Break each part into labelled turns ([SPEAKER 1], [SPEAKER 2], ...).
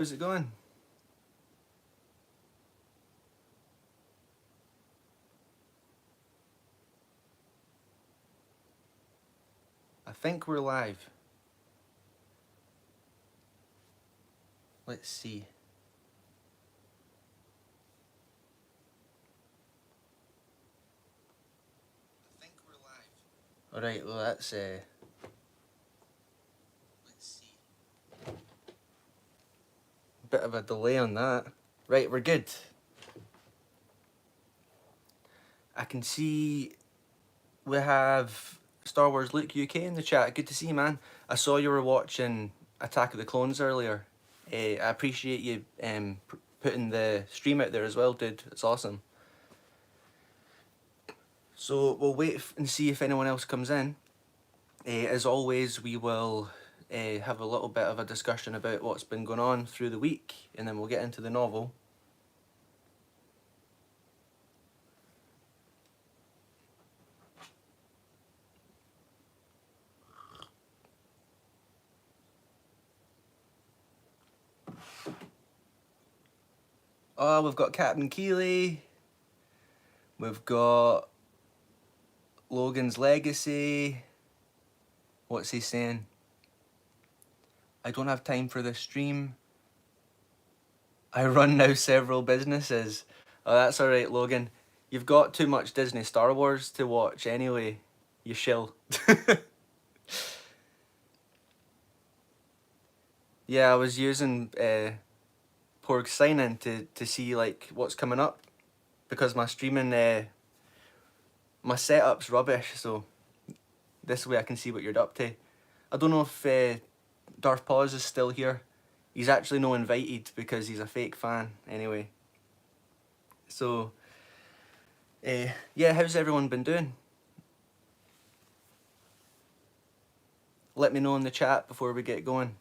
[SPEAKER 1] How's it going? I think we're live. Let's see. I think we're live. Alright, well that's let's see. Bit of a delay on that. Right, we're good. I can see we have Star Wars Luke UK in the chat. Good to see you, man. I saw you were watching Attack of the Clones earlier. I appreciate you putting the stream out there as well, dude. It's awesome. So we'll wait and see if anyone else comes in. As always, we will have a little bit of a discussion about what's been going on through the week, and then we'll get into the novel. Oh, we've got Captain Keeley. We've got Logan's Legacy. What's he saying? I don't have time for this stream. I run now several businesses. Oh, that's alright, Logan. You've got too much Disney Star Wars to watch anyway. You shill. Yeah, I was using Porg sign-in to see like what's coming up, because my streaming my setup's rubbish, so this way I can see what you're up to. I don't know if Darth Paws is still here. He's actually no invited because he's a fake fan anyway. So yeah, how's everyone been doing? Let me know in the chat before we get going.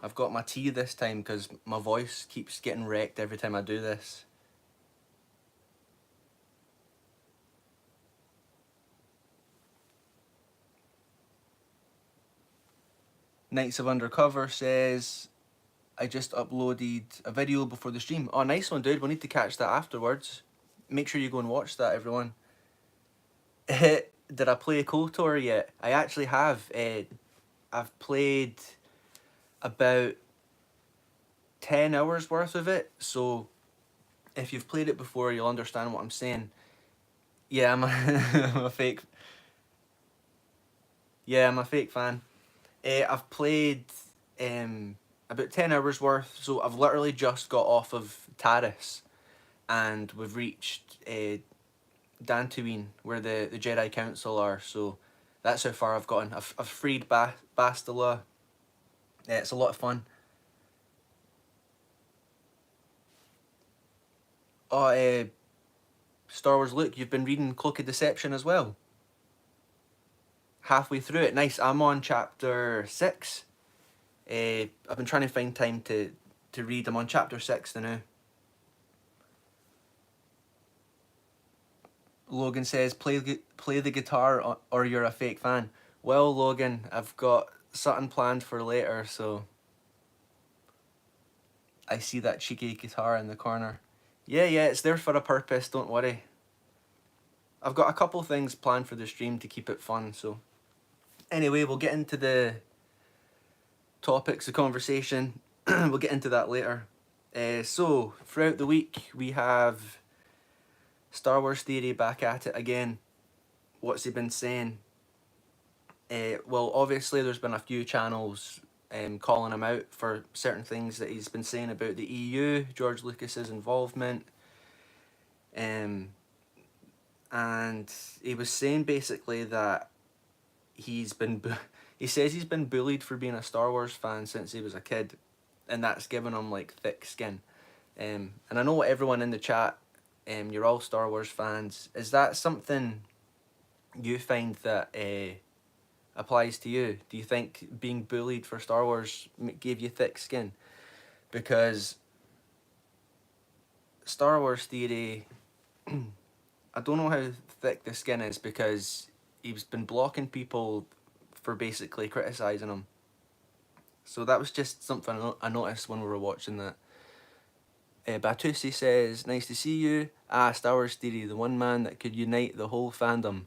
[SPEAKER 1] I've got my tea this time because my voice keeps getting wrecked every time I do this. Knights of Undercover says, I just uploaded a video before the stream. Oh, nice one, dude. We'll need to catch that afterwards. Make sure you go and watch that, everyone. Did I play KOTOR yet? I actually have. I've played about 10 hours worth of it, so if you've played it before, you'll understand what I'm saying. Yeah, I'm a, I'm a fake. Yeah, I'm a fake fan. I've played about 10 hours worth, so I've literally just got off of Taris, and we've reached Dantooine, where the Jedi Council are, so that's how far I've gotten. I've freed Bastila. It's a lot of fun. Oh, Star Wars Luke, you've been reading Cloak of Deception as well? Halfway through it, nice. I'm on chapter 6. I've been trying to find time to read. I'm on chapter 6 now. Logan says, play the guitar or you're a fake fan. Well, Logan, I've got something planned for later, so I see that cheeky guitar in the corner. Yeah, it's there for a purpose, don't worry. I've got a couple things planned for the stream to keep it fun, so... Anyway, we'll get into the topics of conversation. We'll get into that later. So, throughout the week, we have Star Wars Theory back at it again. What's he been saying? Well, obviously, there's been a few channels calling him out for certain things that he's been saying about the EU, George Lucas's involvement. And he was saying basically that he says he's been bullied for being a Star Wars fan since he was a kid, and that's given him like thick skin. And I know everyone in the chat, you're all Star Wars fans. Is that something you find that applies to you? Do you think being bullied for Star Wars gave you thick skin? Because Star Wars Theory, I don't know how thick the skin is, because he's been blocking people for basically criticising him. So that was just something I noticed when we were watching that. Batusi says, "Nice to see you. Ah, Star Wars Theory, the one man that could unite the whole fandom."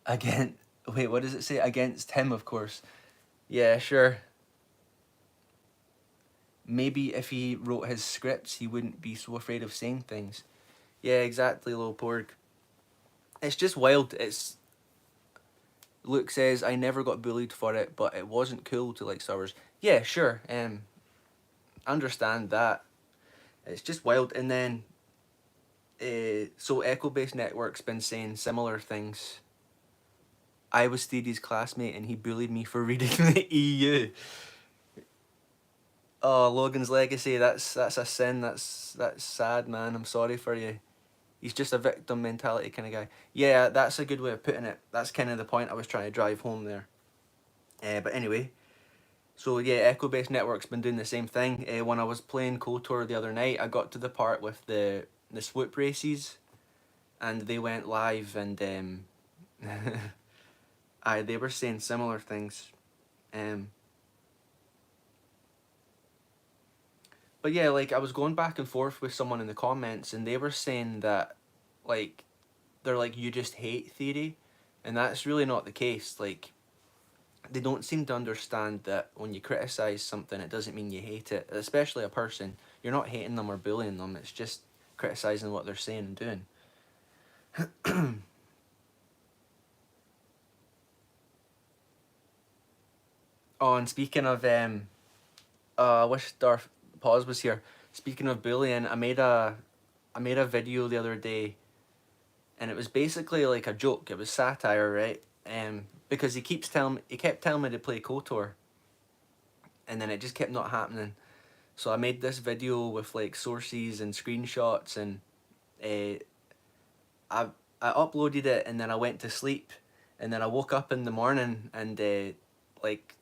[SPEAKER 1] Again, wait, what does it say? Against him, of course. Yeah, sure. Maybe if he wrote his scripts, he wouldn't be so afraid of saying things. Yeah, exactly, Lil Porg. It's just wild. It's Luke says, "I never got bullied for it, but it wasn't cool to like Star Wars." Yeah, sure. Understand that. It's just wild. And then, so Echo Based Network's been saying similar things. I was Steedy's classmate and he bullied me for reading the EU. Oh, Logan's Legacy. That's a sin. That's sad, man. I'm sorry for you. He's just a victim mentality kind of guy. Yeah, that's a good way of putting it. That's kind of the point I was trying to drive home there. But anyway, so yeah, Echo Based Network's been doing the same thing. When I was playing KOTOR the other night, I got to the part with the swoop races, and they went live, and they were saying similar things. But yeah, like I was going back and forth with someone in the comments, and they were saying that, like, they're like, you just hate theory, and that's really not the case. Like, they don't seem to understand that when you criticize something, it doesn't mean you hate it, especially a person. You're not hating them or bullying them. It's just criticizing what they're saying and doing. Oh, and speaking of I wish Darth Pause was here. Speaking of bullying, I made a video the other day, and it was basically like a joke. It was satire, right? Because he kept telling me to play KOTOR, and then it just kept not happening. So I made this video with like sources and screenshots, and uh, I I uploaded it, and then I went to sleep, and then I woke up in the morning, and like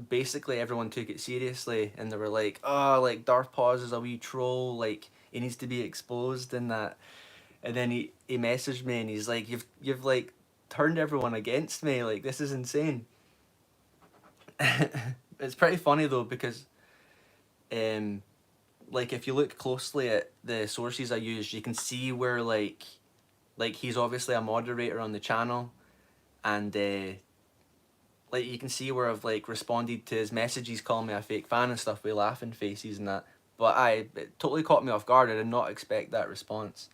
[SPEAKER 1] basically everyone took it seriously, and they were like, "Oh, like Darth Pause is a wee troll, like he needs to be exposed," and that. And then he messaged me, and he's like, "You've like turned everyone against me. Like this is insane." It's pretty funny though, because um like if you look closely at the sources I used, you can see where like he's obviously a moderator on the channel, and like you can see where I've like responded to his messages calling me a fake fan and stuff with laughing faces and that. But it totally caught me off guard. I did not expect that response.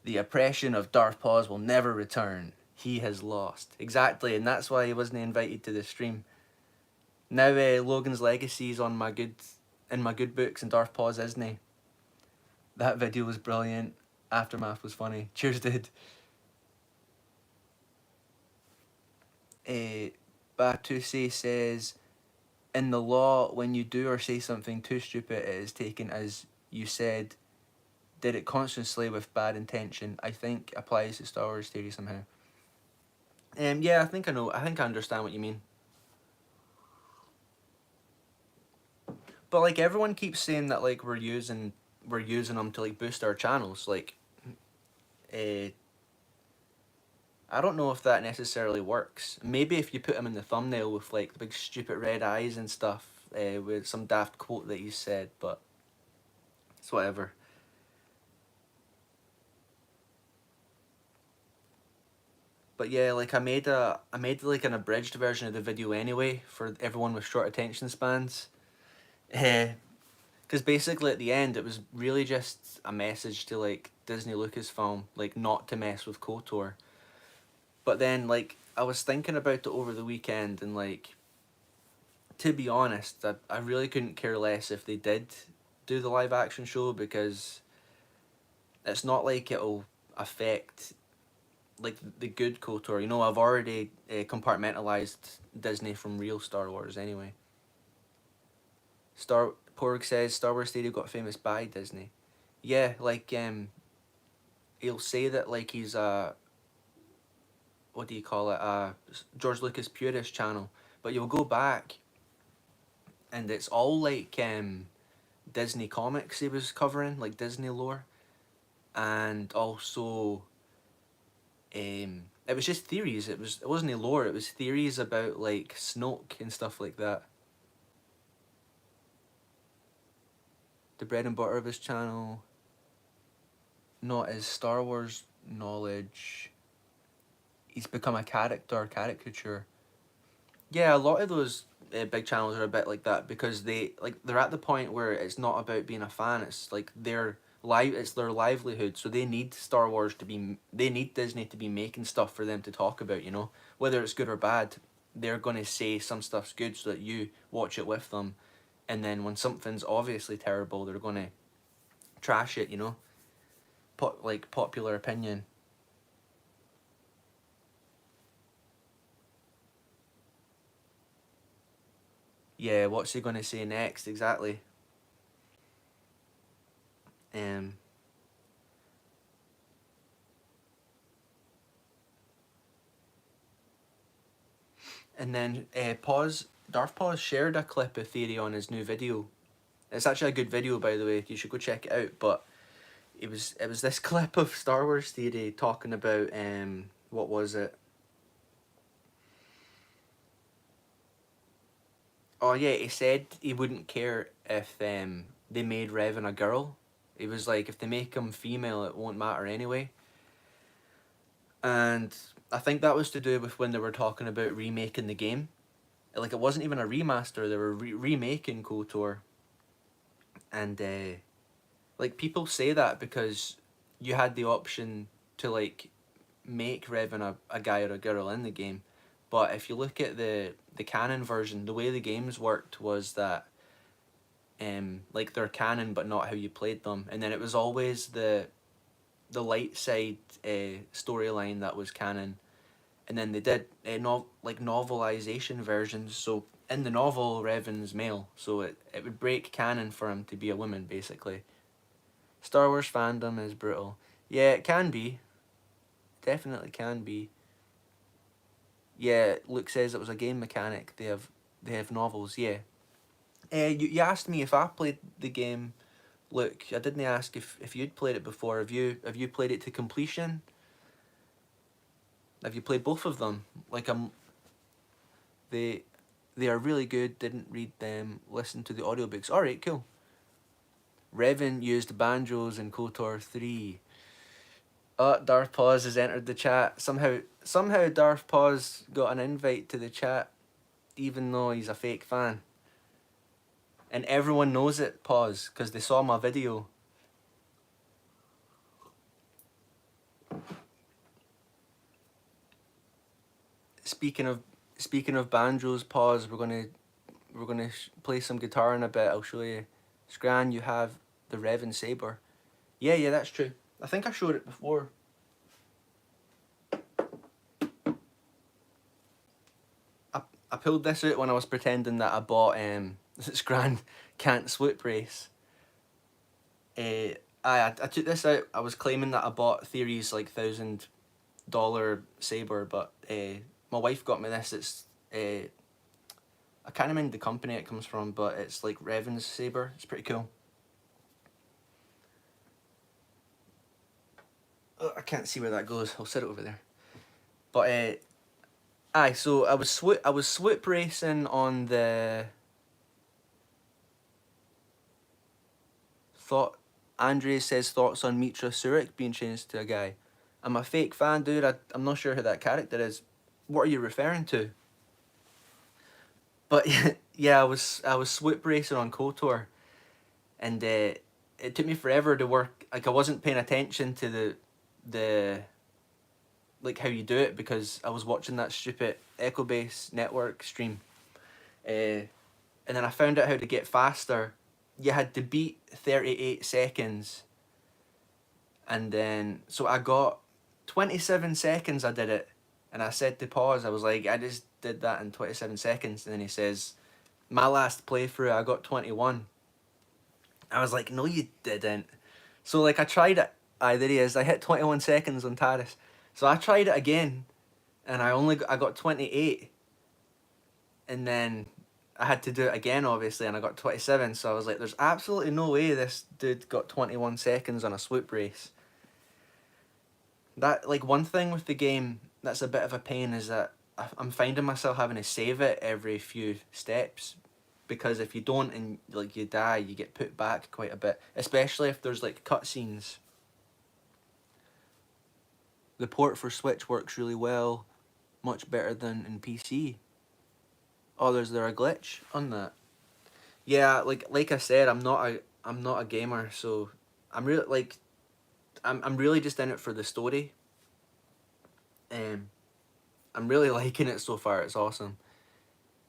[SPEAKER 1] The oppression of Darth Pause will never return. He has lost. Exactly, and that's why he wasn't invited to the stream. Now Logan's Legacy is on my good books, and Darth Pause isn't. That video was brilliant. Aftermath was funny. Cheers, dude. Batusi says, in the law, when you do or say something too stupid, it is taken as you said, did it consciously with bad intention. I think applies to Star Wars theory somehow. Yeah, I think I know. I think I understand what you mean. But like everyone keeps saying that like we're using them to like boost our channels. Like, uh, I don't know if that necessarily works. Maybe if you put him in the thumbnail with like the big stupid red eyes and stuff, with some daft quote that he said, but it's whatever. But yeah, like I made like an abridged version of the video anyway for everyone with short attention spans. Because basically at the end it was really just a message to like Disney Lucasfilm, like not to mess with KOTOR. But then like I was thinking about it over the weekend, and like to be honest, I really couldn't care less if they did do the live action show, because it's not like it'll affect like the good KOTOR. You know, I've already compartmentalized Disney from real Star Wars anyway. Porg says Star Wars Theory got famous by Disney. Yeah, like he'll say that like he's a, what do you call it, George Lucas purist channel, but you'll go back and it's all like Disney comics he was covering, like Disney lore, and also It was just theories. It wasn't any lore. It was theories about like Snoke and stuff like that. The bread and butter of his channel, not his Star Wars knowledge. He's become a caricature. Yeah, a lot of those big channels are a bit like that because they're at the point where it's not about being a fan. It's like it's their livelihood. So they need Star Wars to be. They need Disney to be making stuff for them to talk about. You know, whether it's good or bad, they're gonna say some stuff's good so that you watch it with them, and then when something's obviously terrible, they're gonna trash it. You know, like popular opinion. Yeah, what's he gonna say next exactly? Um, and then Darth Pause shared a clip of Theory on his new video. It's actually a good video, by the way. You should go check it out. But it was this clip of Star Wars Theory talking about what was it? Oh yeah, he said he wouldn't care if they made Revan a girl. He was like, if they make him female, it won't matter anyway. And I think that was to do with when they were talking about remaking the game. Like it wasn't even a remaster; they were remaking KOTOR. And like people say that because you had the option to like make Revan a guy or a girl in the game, but if you look at the canon version, the way the games worked was that like they're canon but not how you played them, and then it was always the light side storyline that was canon, and then they did like novelization versions. So in the novel, Revan's male, so it would break canon for him to be a woman basically. Star Wars fandom is brutal. Yeah, it can be. Definitely can be. Yeah, Luke says it was a game mechanic. They have novels. Yeah. You asked me if I played the game. Luke, I didn't ask if you'd played it before. Have you played it to completion? Have you played both of them? Like they they are really good. Didn't read them. Listen to the audiobooks. All right, cool. Revan used banjos in KOTOR 3. Darth Pause has entered the chat. Somehow Darth Pause got an invite to the chat, even though he's a fake fan. And everyone knows it, Pause, because they saw my video. Speaking of banjos, Pause, we're gonna play some guitar in a bit. I'll show you. Scran, you have the Revan saber. Yeah, that's true. I think I showed it before. I pulled this out when I was pretending that I bought Scran can't swoop race. I took this out. I was claiming that I bought Theory's like $1,000 saber, but my wife got me this. It's I can't remember the company it comes from, but it's like Revan's saber. It's pretty cool. Oh, I can't see where that goes. I'll set it over there. But so I was swoop racing on the thought. Andre says thoughts on Mitra Surik being changed to a guy. I'm a fake fan, dude. I'm not sure who that character is. What are you referring to? But yeah, I was swoop racing on KOTOR, and it took me forever to work. Like I wasn't paying attention to the like how you do it because I was watching that stupid Echo Base Network stream, and then I found out how to get faster. You had to beat 38 seconds, and then so I got 27 seconds. I did it, and I said to Pause, I was like, I just did that in 27 seconds, and then he says, my last playthrough I got 21. I was like, no you didn't. So like I tried it. Aye, there he is. I hit 21 seconds on Taris. So I tried it again, and I got 28, and then I had to do it again, obviously, and I got 27. So I was like, there's absolutely no way this dude got 21 seconds on a swoop race. That like one thing with the game that's a bit of a pain, is that I'm finding myself having to save it every few steps, because if you don't and like you die, you get put back quite a bit, especially if there's like cutscenes. The port for Switch works really well, much better than in PC. Oh, is there a glitch on that? Yeah, like I said, I'm not a gamer, so I'm really like I'm really just in it for the story. I'm really liking it so far. It's awesome.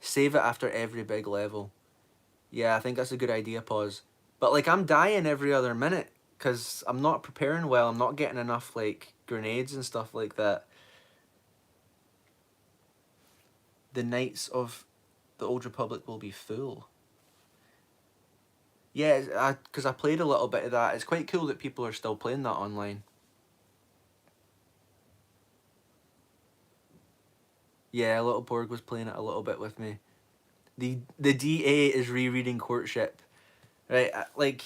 [SPEAKER 1] Save it after every big level. Yeah, I think that's a good idea, pause. But like I'm dying every other minute because I'm not preparing well. I'm not getting enough like grenades and stuff like that. The Knights of the Old Republic will be full. Yeah, because I played a little bit of that. It's quite cool that people are still playing that online. Yeah, Little Borg was playing it a little bit with me. The DA is rereading Courtship. Right, like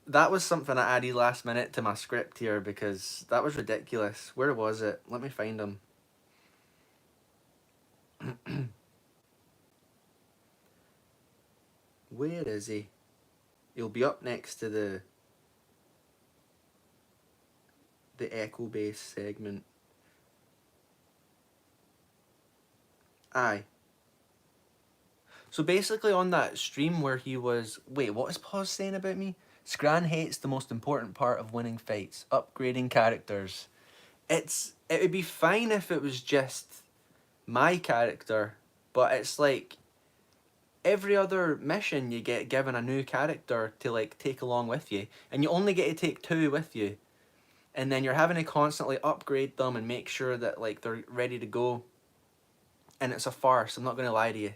[SPEAKER 1] that was something I added last minute to my script here because that was ridiculous. Where was it? Let me find him. Where is he? He'll be up next to the echo base segment. Aye. So basically on that stream where he was... Wait, what is Paws saying about me? Scran hates the most important part of winning fights. Upgrading characters. It would be fine if it was just my character. But it's like... Every other mission you get given a new character to like take along with you. And you only get to take 2 with you. And then you're having to constantly upgrade them and make sure that like they're ready to go. And it's a farce, I'm not going to lie to you.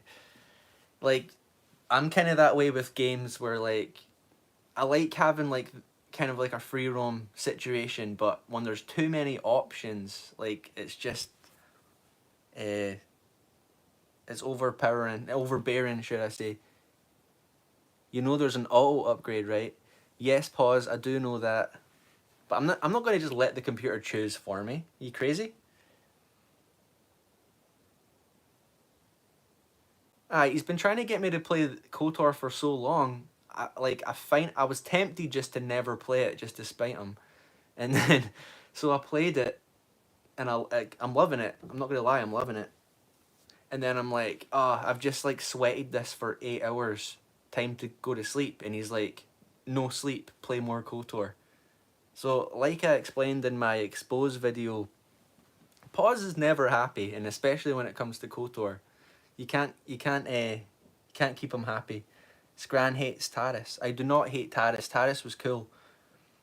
[SPEAKER 1] Like, I'm kind of that way with games where like I like having like kind of like a free roam situation, but when there's too many options, like it's just it's overbearing, should I say. You know there's an auto upgrade, right? Yes, pause, I do know that. But I'm not going to just let the computer choose for me. Are you crazy? He's been trying to get me to play KOTOR for so long. I was tempted just to never play it, just to spite him, and then so I played it, and I'm loving it. I'm not gonna lie, I'm loving it. And then I'm like, I've just like sweated this for 8 hours. Time to go to sleep. And he's like, no sleep, play more KOTOR. So like I explained in my expose video, Pause is never happy, and especially when it comes to KOTOR. You can't keep him happy. Scran hates Taris. I do not hate Taris. Taris was cool.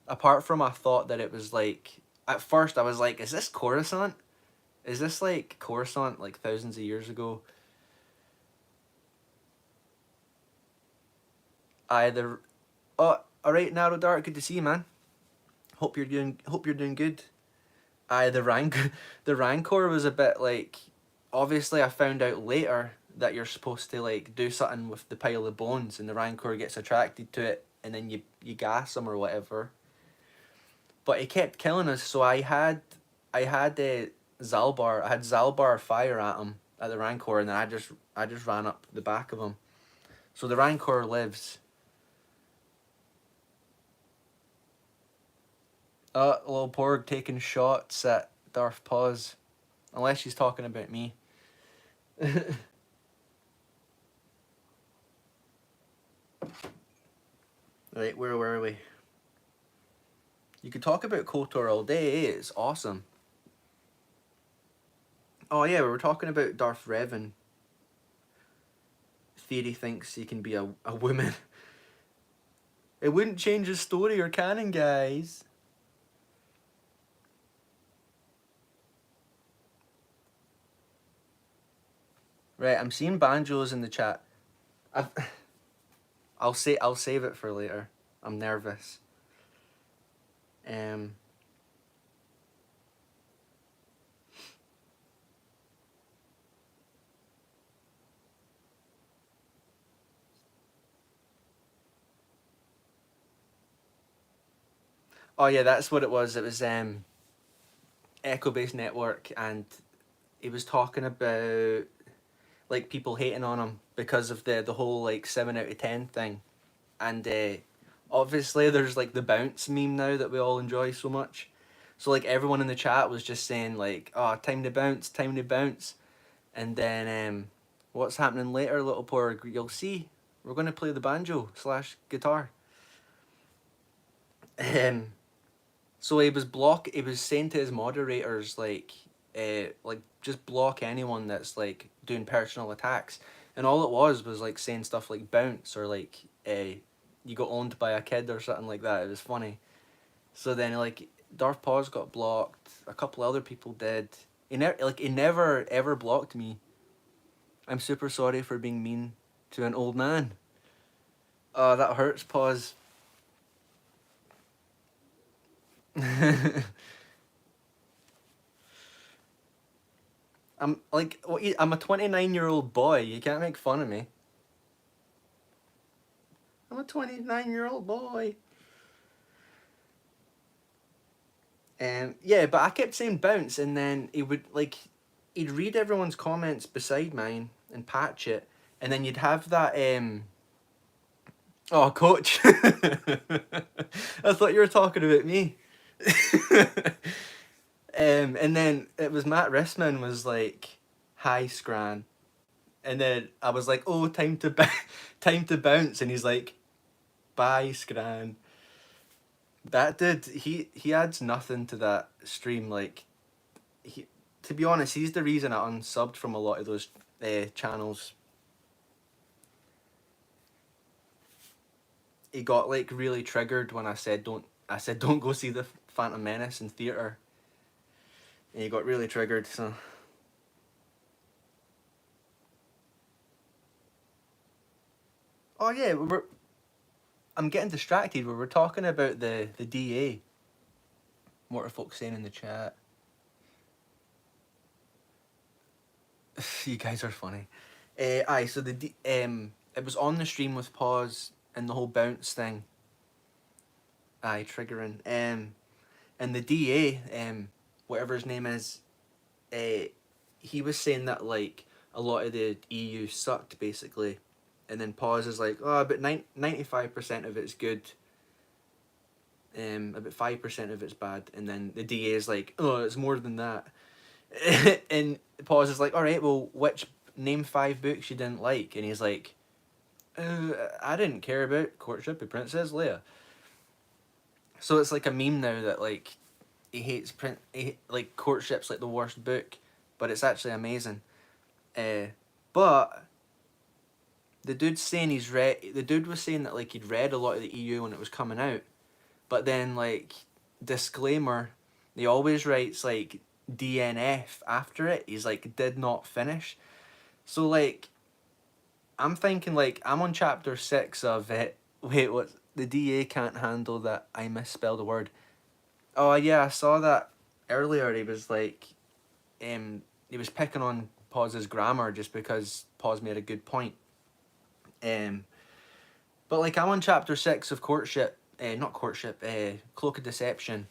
[SPEAKER 1] Apart from I thought that it was like, at first I was like, is this Coruscant? Is this like Coruscant like thousands of years ago? Either. Oh, alright, Narrow Dark, good to see you, man. Hope you're doing good. The the Rancor was a bit like, obviously I found out later that you're supposed to like do something with the pile of bones and the Rancor gets attracted to it and then you gas him or whatever. But he kept killing us, so I had Zalbar fire at him at the Rancor, and then I just ran up the back of him. So the Rancor lives. Little Porg taking shots at Darth Pause. Unless she's talking about me. Right, where were we? You could talk about KOTOR all day, it's awesome. Oh yeah, we were talking about Darth Revan. Theory thinks he can be a woman. It wouldn't change his story or canon, guys. Right, I'm seeing banjos in the chat. I've, I'll save it for later. I'm nervous. Um. Oh yeah, that's what it was. It was Echo Base Network, and he was talking about like people hating on him because of the whole like 7 out of 10 thing, and obviously there's like the bounce meme now that we all enjoy so much. So like everyone in the chat was just saying like, "Oh, time to bounce, time to bounce," and then what's happening later, little porg? You'll see. We're gonna play the banjo slash guitar. Um, so he was saying to his moderators like just block anyone that's like doing personal attacks, and all it was like saying stuff like bounce or like you got owned by a kid or something like that. It was funny. So then like Darth Paws got blocked. A couple other people did. He never ever blocked me. I'm super sorry for being mean to an old man. Oh, that hurts, Paws. I'm like, I'm a 29-year-old boy. You can't make fun of me. I'm a 29-year-old boy. Yeah, but I kept saying bounce, and then he'd read everyone's comments beside mine and patch it, and then you'd have that oh, coach. I thought you were talking about me. And then it was Matt Rissman was like, "Hi, Scran," and then I was like, "Oh, time to time to bounce," and he's like, "Bye, Scran." That dude, he adds nothing to that stream. Like, he, to be honest, he's the reason I unsubbed from a lot of those channels. He got like really triggered when I said don't go see the Phantom Menace in theater. And he got really triggered. So. Oh yeah, I'm getting distracted. We were talking about the DA. What are folks saying in the chat? You guys are funny. Aye, so it was on the stream with pause and the whole bounce thing. Aye, triggering. And the DA, whatever his name is, he was saying that like a lot of the EU sucked basically, and then pause is like, oh, but 95% of it's good. About 5% of it's bad, and then the DA is like, oh, it's more than that. And pause is like, all right, well, name 5 books you didn't like, and he's like, I didn't care about Courtship of Princess Leia. So it's like a meme now that like he hates like Courtship's like the worst book, but it's actually amazing. But the dude's saying the dude was saying that like he'd read a lot of the EU when it was coming out, but then like disclaimer, he always writes like DNF after it. He's like did not finish. So like I'm thinking like I'm on chapter 6 of it. Wait, what? The DA can't handle that I misspelled a word. Oh yeah, I saw that earlier. He was like, he was picking on Paw's grammar just because Paw's made a good point. But like I'm on chapter 6 of Courtship, not Courtship, Cloak of Deception,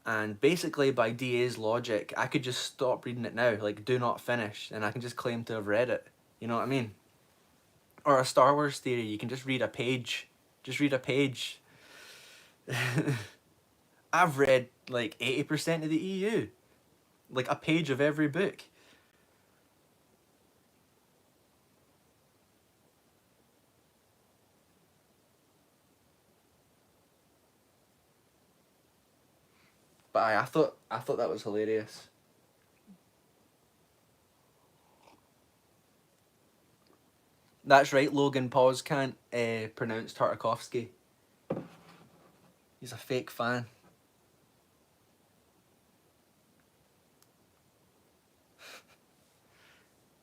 [SPEAKER 1] and basically by DA's logic, I could just stop reading it now, like do not finish, and I can just claim to have read it. You know what I mean? Or a Star Wars theory, you can just read a page. Just read a page. I've read like 80% of the EU. Like a page of every book. But I thought that was hilarious. That's right, Logan Paws can't pronounce Tartakovsky. He's a fake fan.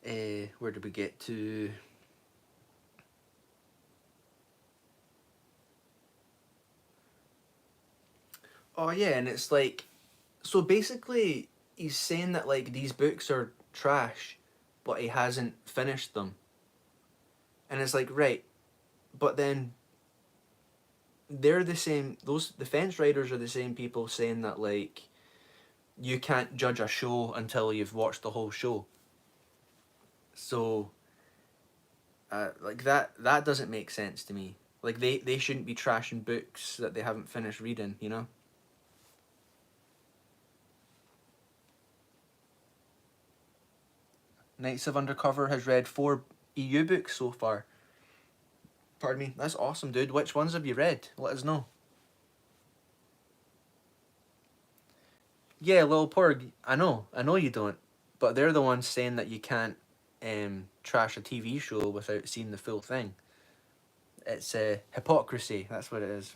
[SPEAKER 1] Where did we get to? Oh yeah, and it's like, so basically he's saying that like these books are trash, but he hasn't finished them. And it's like, right, but then they're the same, those defense writers are the same people saying that like you can't judge a show until you've watched the whole show. So, like that doesn't make sense to me. Like they shouldn't be trashing books that they haven't finished reading, you know? Knights of Undercover has read 4 EU books so far. Pardon me. That's awesome, dude. Which ones have you read? Let us know. Yeah, Lil Porg, I know you don't. But they're the ones saying that you can't trash a TV show without seeing the full thing. It's hypocrisy, that's what it is.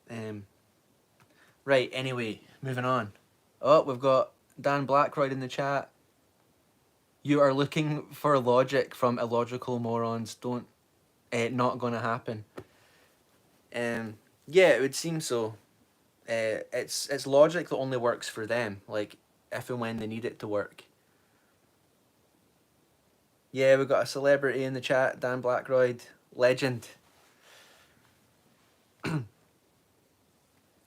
[SPEAKER 1] Um, right, anyway, moving on. Oh, we've got Dan Blackroyd in the chat. You are looking for logic from illogical morons. Don't, not gonna happen. Yeah, it would seem so. It's logic that only works for them, like if and when they need it to work. Yeah, we got a celebrity in the chat, Dan Blackroyd, legend.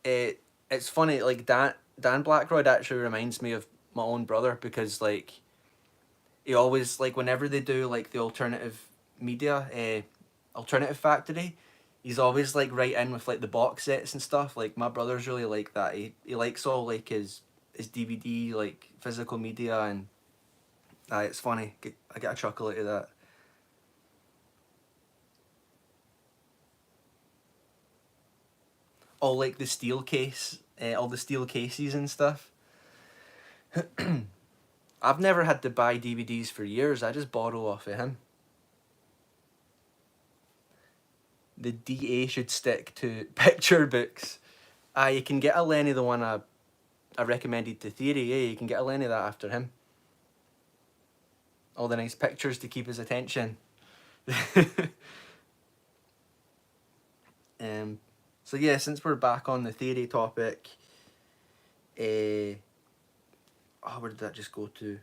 [SPEAKER 1] It's funny, like Dan Blackroyd actually reminds me of my own brother because like he always like whenever they do like the alternative media, alternative factory, he's always like right in with like the box sets and stuff. Like my brother's really like that. He likes all like his DVD like physical media and it's funny. I get a chuckle out of that. All like the steel case, all the steel cases and stuff. I've never had to buy DVDs for years. I just borrow off of him. The DA should stick to picture books. You can get a Lenny, the one I recommended to Theory. Yeah, you can get a Lenny that after him. All the nice pictures to keep his attention. So yeah, since we're back on the theory topic, where did that just go to?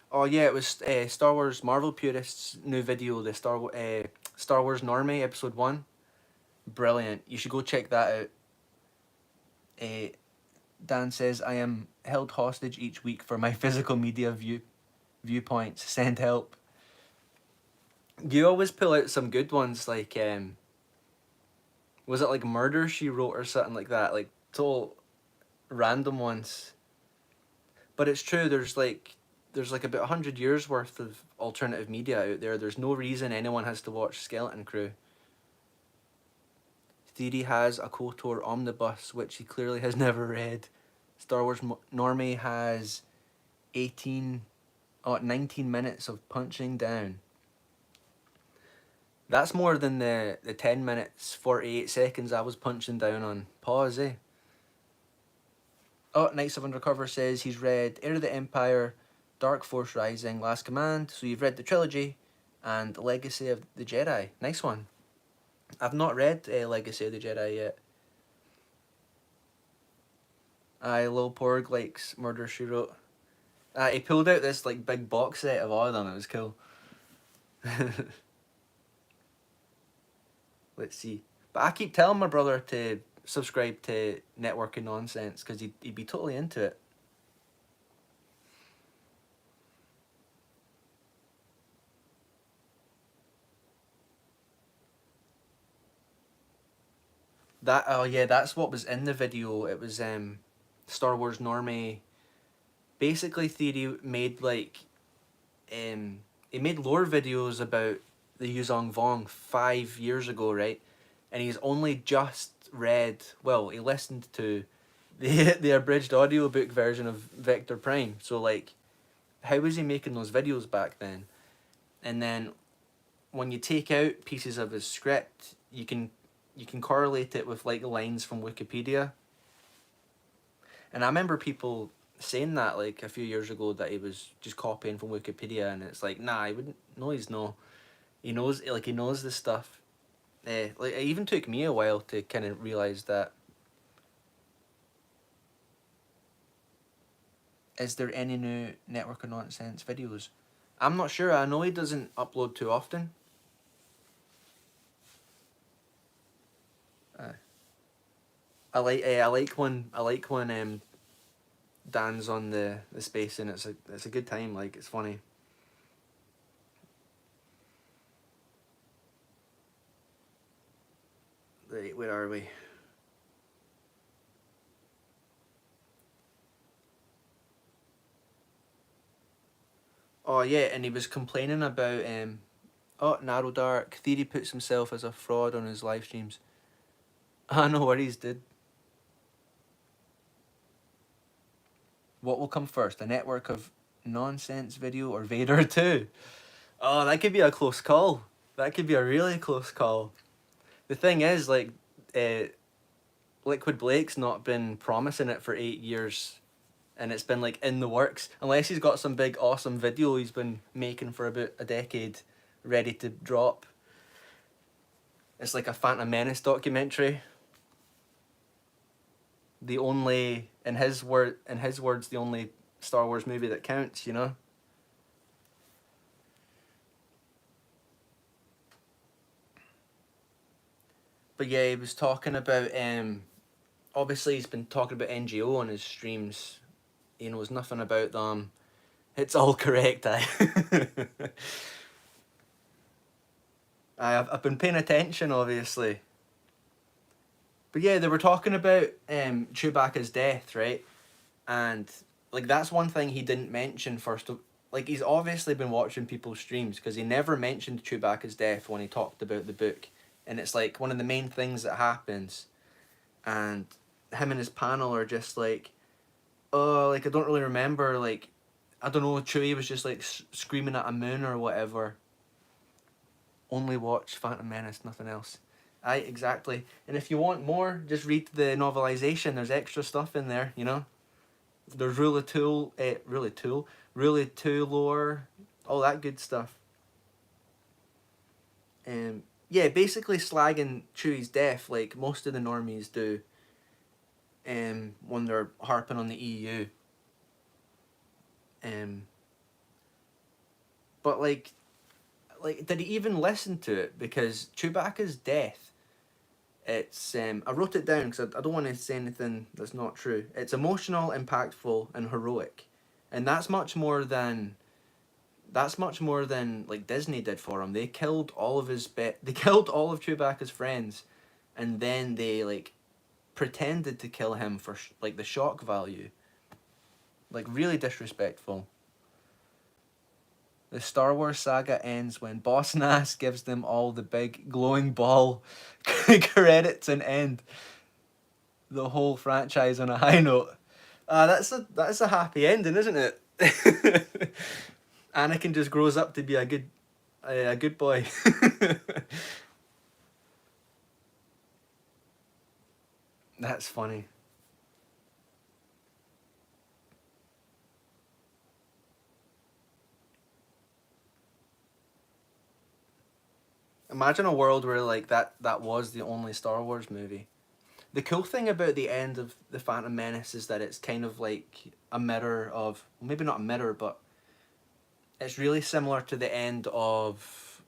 [SPEAKER 1] Oh yeah, it was Star Wars Marvel Purists' new video, the Star Wars Normie episode 1. Brilliant. You should go check that out. Dan says, I am held hostage each week for my physical media viewpoints. Send help. You always pull out some good ones, like was it like Murder She Wrote or something like that? Like total random ones. But it's true. There's like about 100 years worth of alternative media out there. There's no reason anyone has to watch Skeleton Crew. Theory has a KOTOR omnibus, which he clearly has never read. Star Wars Normie has 19 minutes of punching down. That's more than the 10 minutes, 48 seconds I was punching down on pause, eh? Oh, Knights of Undercover says he's read Heir of the Empire, Dark Force Rising, Last Command, so you've read the trilogy, and Legacy of the Jedi. Nice one. I've not read Legacy of the Jedi yet. Lil Porg likes Murder, She Wrote. He pulled out this like big box set of all of them, it was cool. Let's see. But I keep telling my brother to subscribe to Networking Nonsense because he'd be totally into it. Oh yeah, that's what was in the video. It was Star Wars Normie. Basically, Theory made like he made lore videos about the Yuzong Vong 5 years ago, right? And he's only just read, well, he listened to the abridged audiobook version of Vector Prime. So like, how was he making those videos back then? And then when you take out pieces of his script, you can correlate it with like lines from Wikipedia. And I remember people saying that like a few years ago that he was just copying from Wikipedia, and it's like, nah, he wouldn't. No, he's no. He knows, like he knows this stuff. Like it even took me a while to kind of realize that. Is there any new Network of Nonsense videos? I'm not sure. I know he doesn't upload too often. I like when Dan's on the space, and it's a good time. Like, it's funny. Right, where are we? Oh yeah, and he was complaining about Narrow Dark. Theory puts himself as a fraud on his live streams. No worries, dude. What will come first? A network of nonsense video or Vader 2? Oh, that could be a close call. That could be a really close call. The thing is, like, Liquid Blake's not been promising it for 8 years, and it's been like in the works. Unless he's got some big awesome video he's been making for about a decade, ready to drop. It's like a Phantom Menace documentary. The only, in his words, the only Star Wars movie that counts. You know. But yeah, he was talking about obviously he's been talking about NGO on his streams. He knows nothing about them. It's all correct, I've been paying attention, obviously. But yeah, they were talking about Chewbacca's death, right? And like, that's one thing he didn't mention first. Like, he's obviously been watching people's streams, because he never mentioned Chewbacca's death when he talked about the book, and it's like one of the main things that happens. And him and his panel are just like, oh, like, I don't really remember, like, I don't know, Chewie was just like screaming at a moon or whatever. Only watch Phantom Menace, nothing else. Aye, exactly. And if you want more, just read the novelization. There's extra stuff in there, you know. There's Rule of Two lore, all that good stuff. Yeah, basically slagging Chewie's death like most of the normies do. When they're harping on the EU. But like, did he even listen to it? Because Chewbacca's death, it's I wrote it down because I don't want to say anything that's not true. It's emotional, impactful, and heroic, and that's much more than like Disney did for him. They killed all of they killed all of Chewbacca's friends, and then they like pretended to kill him for like the shock value. Like, really disrespectful. The Star Wars saga ends when Boss Nass gives them all the big glowing ball credits and end the whole franchise on a high note. That's a happy ending, isn't it? Anakin just grows up to be a good boy. That's funny. Imagine a world where like that was the only Star Wars movie. The cool thing about the end of The Phantom Menace is that it's kind of like a mirror of, well, maybe not a mirror, but it's really similar to the end of,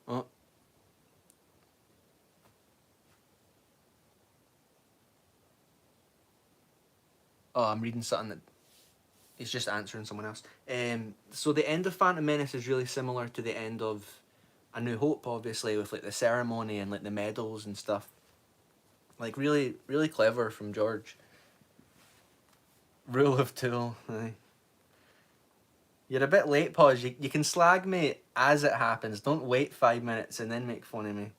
[SPEAKER 1] oh, I'm reading something that he's just answering someone else. So the end of Phantom Menace is really similar to the end of A New Hope, obviously, with like the ceremony and like the medals and stuff. Like, really, really clever from George. Rule of Tool. Aye. You're a bit late, Pause. You can slag me as it happens. Don't wait 5 minutes and then make fun of me.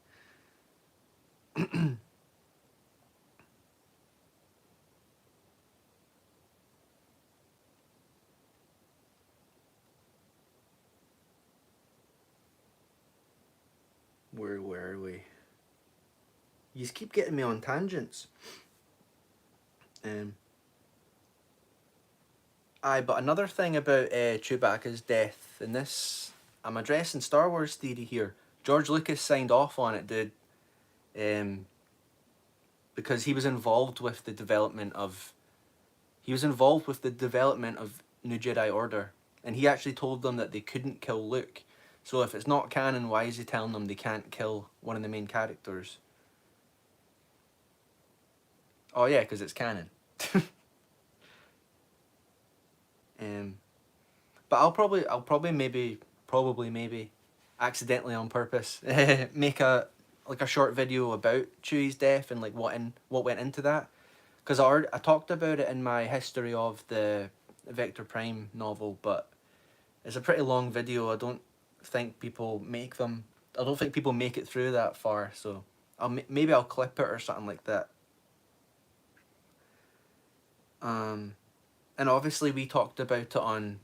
[SPEAKER 1] Where were we? You just keep getting me on tangents. But another thing about Chewbacca's death, and this, I'm addressing Star Wars theory here. George Lucas signed off on it, dude. Because he was involved with the development of He was involved with the development of New Jedi Order, and he actually told them that they couldn't kill Luke. So if it's not canon, why is he telling them they can't kill one of the main characters? Oh yeah, because it's canon. um, but I'll probably maybe, accidentally on purpose, make a short video about Chewie's death and like what went into that, because I talked about it in my history of the Vector Prime novel, but it's a pretty long video. I don't think people make them. I don't think people make it through that far, so maybe I'll clip it or something like that. And obviously we talked about it on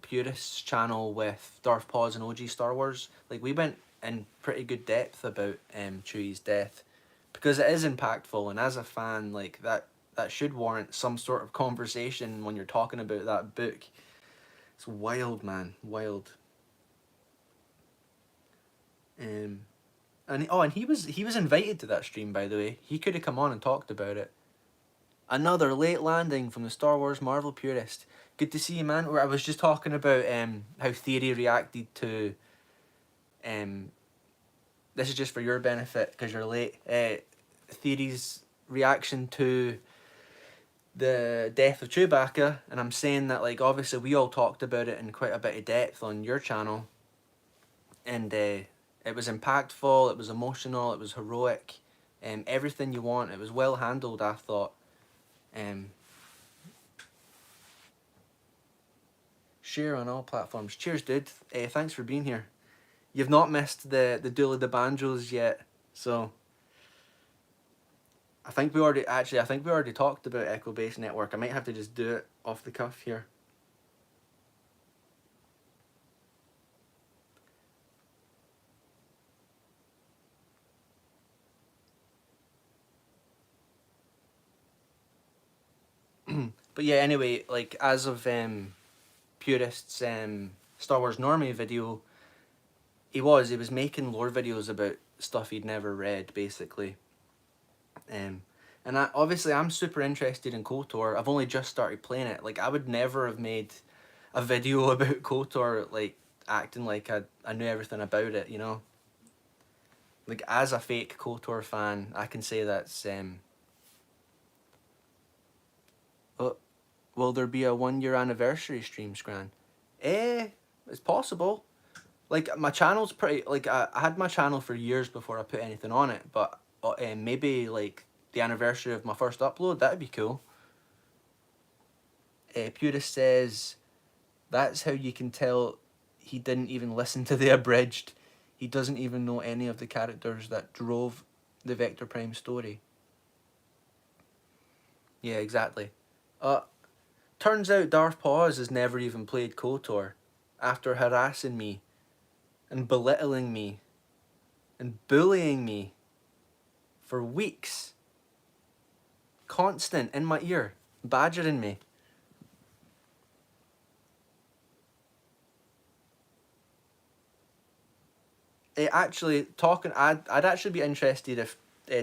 [SPEAKER 1] Purist's channel with Darth Paws and OG Star Wars. Like, we went in pretty good depth about Chewie's death, because it is impactful, and as a fan, like, that should warrant some sort of conversation when you're talking about that book. It's wild, man, wild. And he was invited to that stream, by the way. He could have come on and talked about it. Another late landing from the Star Wars Marvel purist. Good to see you, man. Where I was just talking about how Theory reacted to. This is just for your benefit because you're late. Theory's reaction to the death of Chewbacca, and I'm saying that, like, obviously we all talked about it in quite a bit of depth on your channel, and it was impactful, it was emotional, it was heroic, everything you want. It was well handled, I thought. Share on all platforms. Cheers, dude. Thanks for being here. You've not missed the Duel of the Banjos yet, so I think we already talked about Echo Base Network. I might have to just do it off the cuff here. But yeah, anyway, like, as of Purist's Star Wars Normie video, he was making lore videos about stuff he'd never read, basically. And obviously I'm super interested in KOTOR. I've only just started playing it. Like, I would never have made a video about KOTOR, like, acting like I knew everything about it, you know? Like, as a fake KOTOR fan, I can say that's... will there be a 1-year anniversary stream, Scran? It's possible. Like, my channel's pretty... Like, I had my channel for years before I put anything on it, but maybe, like, the anniversary of my first upload, that'd be cool. Purist says, that's how you can tell he didn't even listen to the abridged. He doesn't even know any of the characters that drove the Vector Prime story. Yeah, exactly. Turns out Darth Paws has never even played KOTOR, after harassing me and belittling me and bullying me for weeks. Constant, in my ear, badgering me. Actually, I'd actually be interested if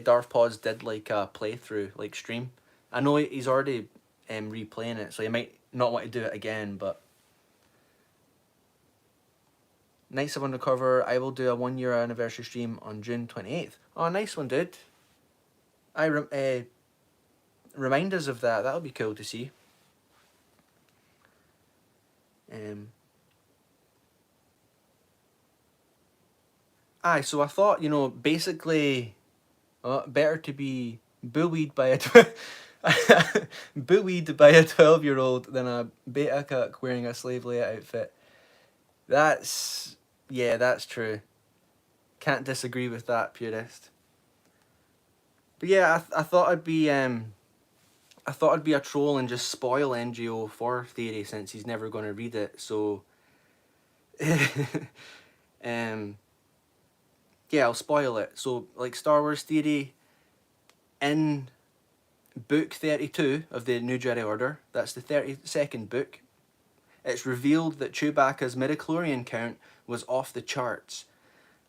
[SPEAKER 1] Darth Paws did, like, a playthrough, like, stream. I know he's already replaying it, so he might not want to do it again, but... Nights of Undercover, I will do a 1-year anniversary stream on June 28th. Oh, nice one, dude. Remind us of that. That'll be cool to see. So I thought, you know, basically, better to be buoyed by a 12-year-old than a beta cuck wearing a slave Leia outfit. That's true. Can't disagree with that, Purist. But yeah, I thought I'd be a troll and just spoil NGO for Theory, since he's never going to read it. So, yeah, I'll spoil it. So, like, Star Wars Theory, in book 32 of the New Jedi Order, that's the 32nd book, it's revealed that Chewbacca's midichlorian count was off the charts.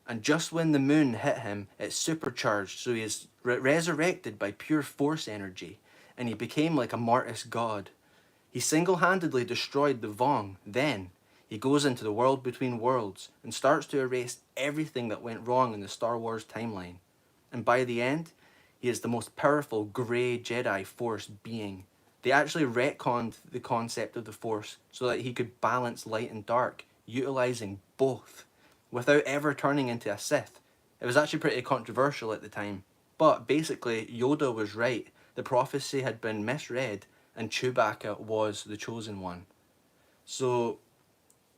[SPEAKER 1] And just when the moon hit him, it supercharged, so he is resurrected by pure force energy. and he became like a mortis god. He single-handedly destroyed the Vong. Then, he goes into the world between worlds and starts to erase everything that went wrong in the Star Wars timeline. And by the end, he is the most powerful grey Jedi Force being. They actually retconned the concept of the Force so that he could balance light and dark, utilising both, without ever turning into a Sith. It was actually pretty controversial at the time. But basically, Yoda was right. The prophecy had been misread, and Chewbacca was the chosen one. So,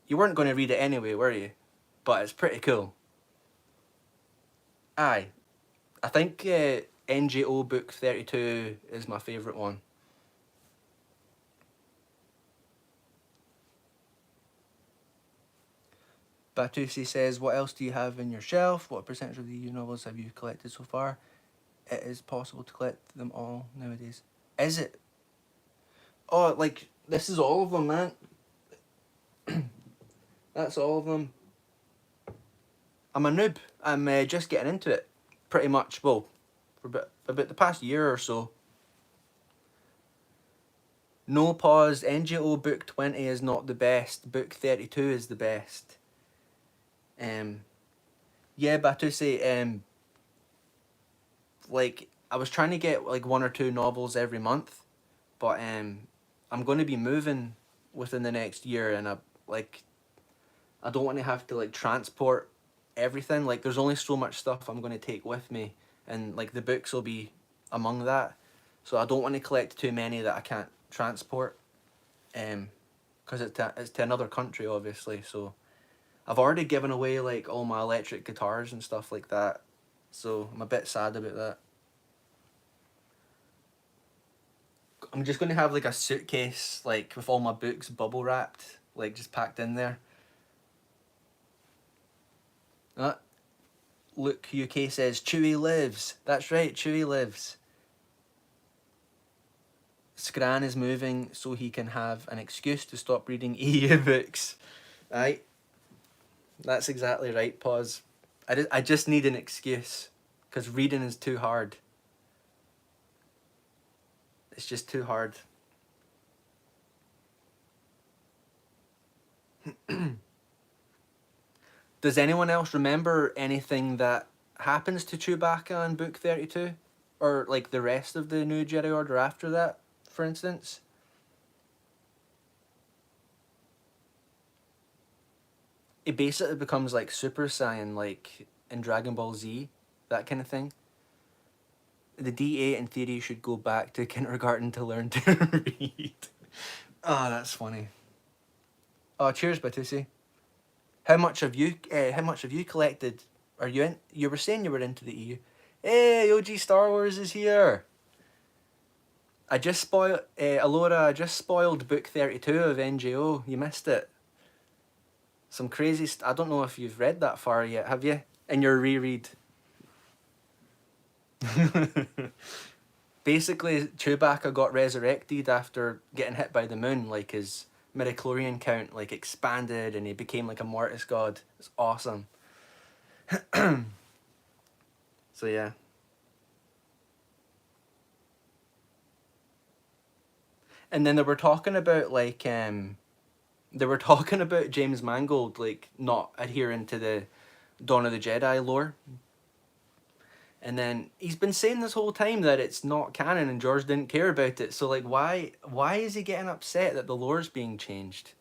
[SPEAKER 1] you weren't going to read it anyway, were you? But it's pretty cool. Aye. I think NGO Book 32 is my favourite one. Batusi says, what else do you have in your shelf? What percentage of the EU novels have you collected so far? It is possible to collect them all nowadays. Is it? Oh, like, this is all of them, man. That's all of them. I'm a noob. I'm just getting into it. Pretty much, well, for about the past year or so. No pause, NGO Book 20 is not the best. Book 32 is the best. Yeah, Batusi, like, I was trying to get like 1 or 2 novels every month, but I'm going to be moving within the next year, and I don't want to have to like transport everything. Like, there's only so much stuff I'm going to take with me, and like the books will be among that, so I don't want to collect too many that I can't transport, because it's to another country, obviously. So I've already given away like all my electric guitars and stuff like that, so I'm a bit sad about that. I'm just going to have like a suitcase like with all my books bubble wrapped, like just packed in there. Luke UK says Chewie lives. That's right, Chewie lives. Scran is moving so he can have an excuse to stop reading EU books. Aye, that's exactly right, Pause. I just need an excuse, because reading is too hard. It's just too hard. Does anyone else remember anything that happens to Chewbacca in Book 32? Or like the rest of the New Jedi Order after that, for instance? It basically becomes like Super Saiyan, like in Dragon Ball Z, that kind of thing. The D8 in theory should go back to kindergarten to learn to read. Oh, that's funny. Oh, cheers, Batusi. How much have you? How much have you collected? Are you in? You were saying you were into the EU. Hey, OG Star Wars is here. I just spoiled. Alora, I just spoiled book 32 of NGO. You missed it. Some crazy. I don't know if you've read that far yet. Have you? In your reread. Basically, Chewbacca got resurrected after getting hit by the moon. Like, his midichlorian count like expanded, and he became like a mortis god. It's awesome. So yeah. And then they were talking about like they were talking about James Mangold like not adhering to the Dawn of the Jedi lore. And then he's been saying this whole time that it's not canon and George didn't care about it. So like why is he getting upset that the lore's being changed?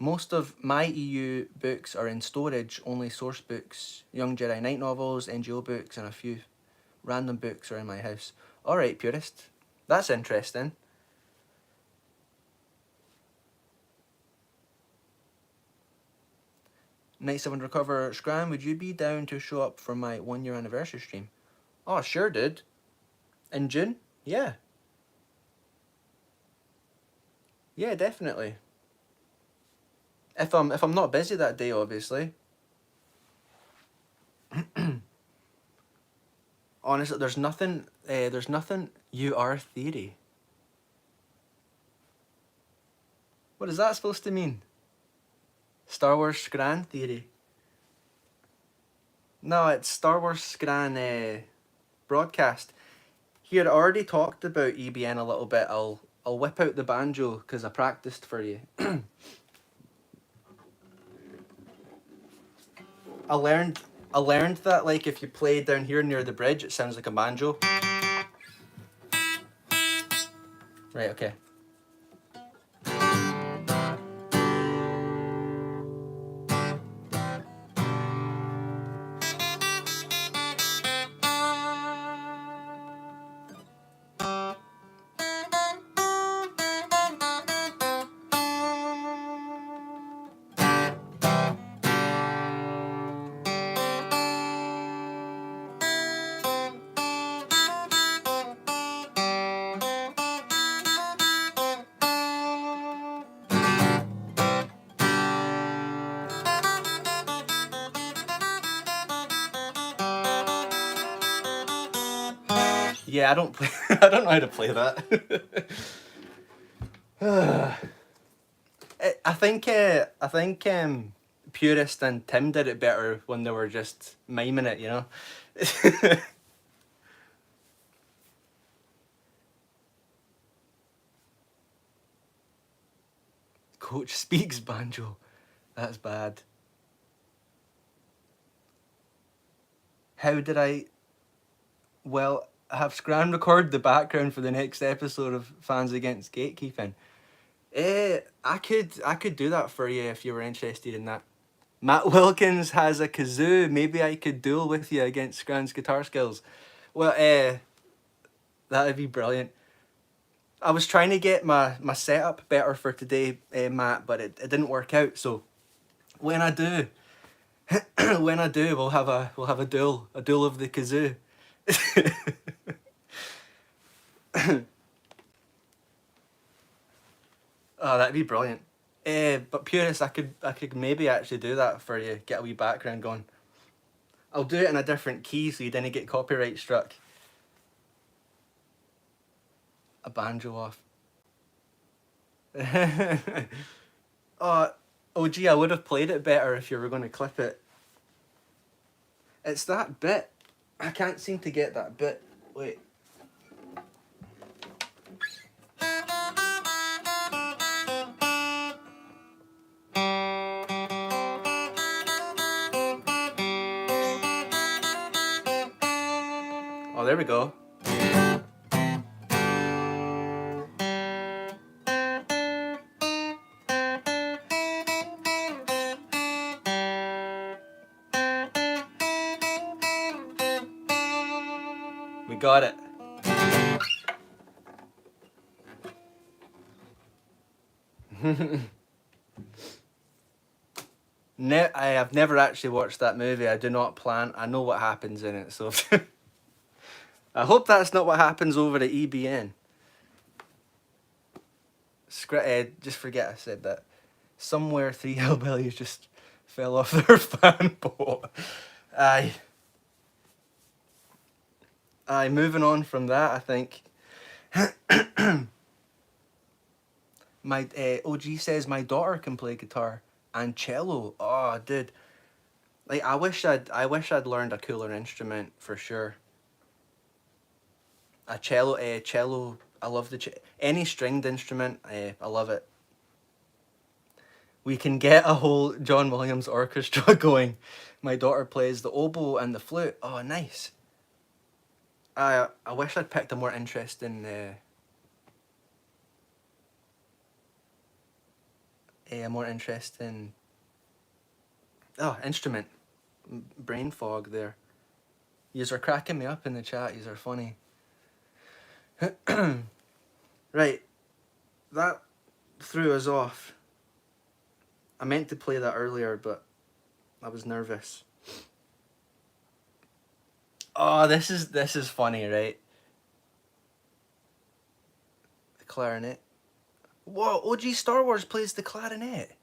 [SPEAKER 1] Most of my EU books are in storage, only source books, Young Jedi Knight novels, NGO books, and a few random books are in my house. Alright, purist. That's interesting. Night 7 Recover, Scram, would you be down to show up for my 1 year anniversary stream? Oh, sure, dude. In June? Yeah. Yeah, definitely. If I'm not busy that day, obviously. Honestly, there's nothing. You are theory. What is that supposed to mean? Star Wars Scran theory. No, it's Star Wars Scran broadcast. Here, I already talked about EBN a little bit. I'll whip out the banjo because I practiced for you. I learned I learned that like if you play down here near the bridge, it sounds like a banjo. Right. Okay. Yeah, I don't play. I don't know how to play that. I think Purist and Tim did it better when they were just miming it, you know. Coach speaks banjo. That's bad. How did I? Well, I have scran recorded the background for the next episode of Fans Against Gatekeeping. I could do that for you if you were interested in that. Matt Wilkins has a kazoo. Maybe I could duel with you against Scran's guitar skills. Well, that'd be brilliant. I was trying to get my setup better for today, Matt, but it didn't work out. So when I do, when I do, we'll have a duel of the kazoo. Oh, that'd be brilliant. But Purist, I could maybe actually do that for you. Get a wee background going. I'll do it in a different key so you didn't get copyright struck. A banjo off. Oh, oh gee, I would have played it better if you were going to clip it. It's that bit. I can't seem to get that bit. Wait. Oh, there we go. We got it. I have never actually watched that movie. I do not plan. I know what happens in it, so I hope that's not what happens over at EBN. Just forget I said that. Somewhere three hillbillies just fell off their fan boat. Aye. Aye, moving on from that, I think. My OG says my daughter can play guitar and cello. Oh, dude. Like I wish I'd learned a cooler instrument for sure. A cello. I love any stringed instrument. I love it. We can get a whole John Williams orchestra going. My daughter plays the oboe and the flute. Oh, nice. I wish I'd picked a more interesting instrument. Brain fog there. Yous are cracking me up in the chat. Yous are funny. Right, that threw us off. I meant to play that earlier, but I was nervous. Oh, this is funny, right? The clarinet. Whoa, OG Star Wars plays the clarinet.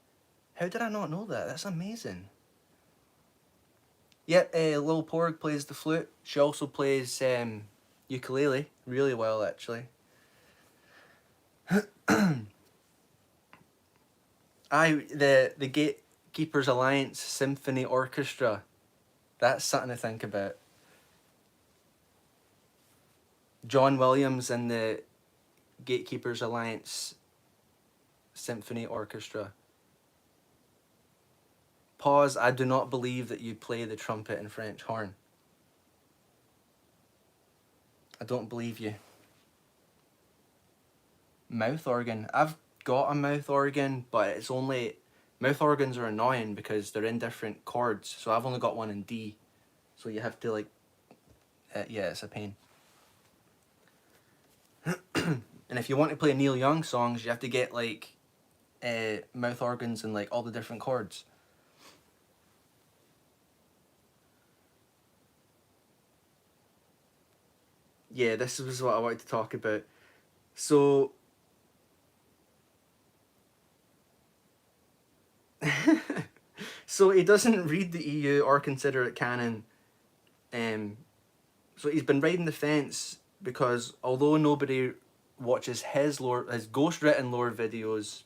[SPEAKER 1] How did I not know that? That's amazing. Yep, Lil Porg plays the flute. She also plays ukulele really well, actually. The Gatekeepers Alliance Symphony Orchestra. That's something to think about. John Williams and the Gatekeepers Alliance Symphony Orchestra. Pause, I do not believe that you play the trumpet and French horn. I don't believe you. Mouth organ. I've got a mouth organ, but it's only... Mouth organs are annoying because they're in different chords, so I've only got one in D. So you have to like... yeah, it's a pain. And if you want to play Neil Young songs, you have to get like mouth organs and like all the different chords. Yeah, this was what I wanted to talk about. So so he doesn't read the EU or consider it canon. So he's been riding the fence because although nobody watches his ghost-written lore videos,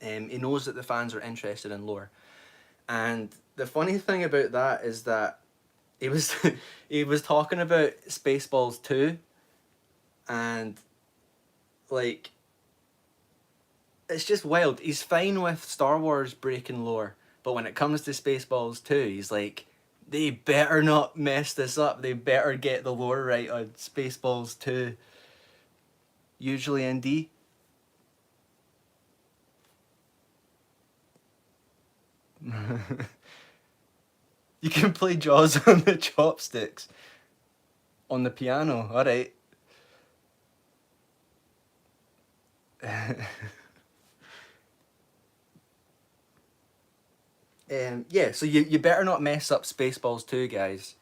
[SPEAKER 1] he knows that the fans are interested in lore. And the funny thing about that is that he was he was talking about Spaceballs 2, and like it's just wild. He's fine with Star Wars breaking lore, but when it comes to Spaceballs 2, he's like, they better not mess this up. They better get the lore right on Spaceballs 2. Usually in D. You can play Jaws on the chopsticks. On the piano, alright. Yeah, so you better not mess up Spaceballs 2, guys.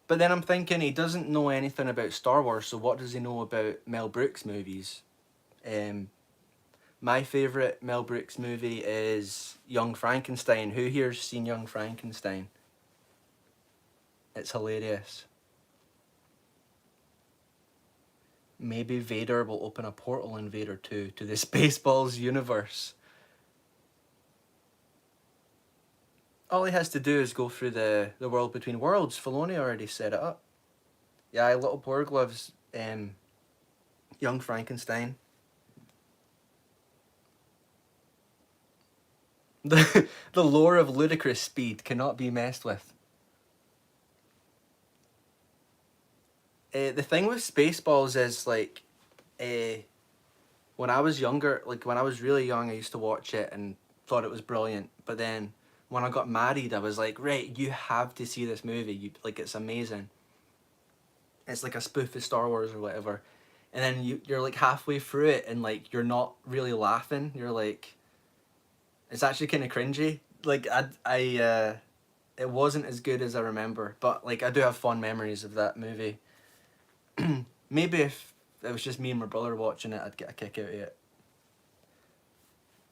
[SPEAKER 1] But then I'm thinking he doesn't know anything about Star Wars, so what does he know about Mel Brooks movies? My favourite Mel Brooks movie is Young Frankenstein. Who here's seen Young Frankenstein? It's hilarious. Maybe Vader will open a portal in Vader 2 to the Spaceballs universe. All he has to do is go through the world between worlds. Filoni already set it up. Yeah, Little Porg loves Young Frankenstein. The lore of ludicrous speed cannot be messed with. The thing with Spaceballs is like, when I was younger, like when I was really young, I used to watch it and thought it was brilliant. But then when I got married, I was like, right, you have to see this movie. Like, it's amazing. It's like a spoof of Star Wars or whatever. And then you're like halfway through it and like you're not really laughing. You're like, it's actually kind of cringy. Like it wasn't as good as I remember, but like I do have fond memories of that movie. Maybe if it was just me and my brother watching it, I'd get a kick out of it.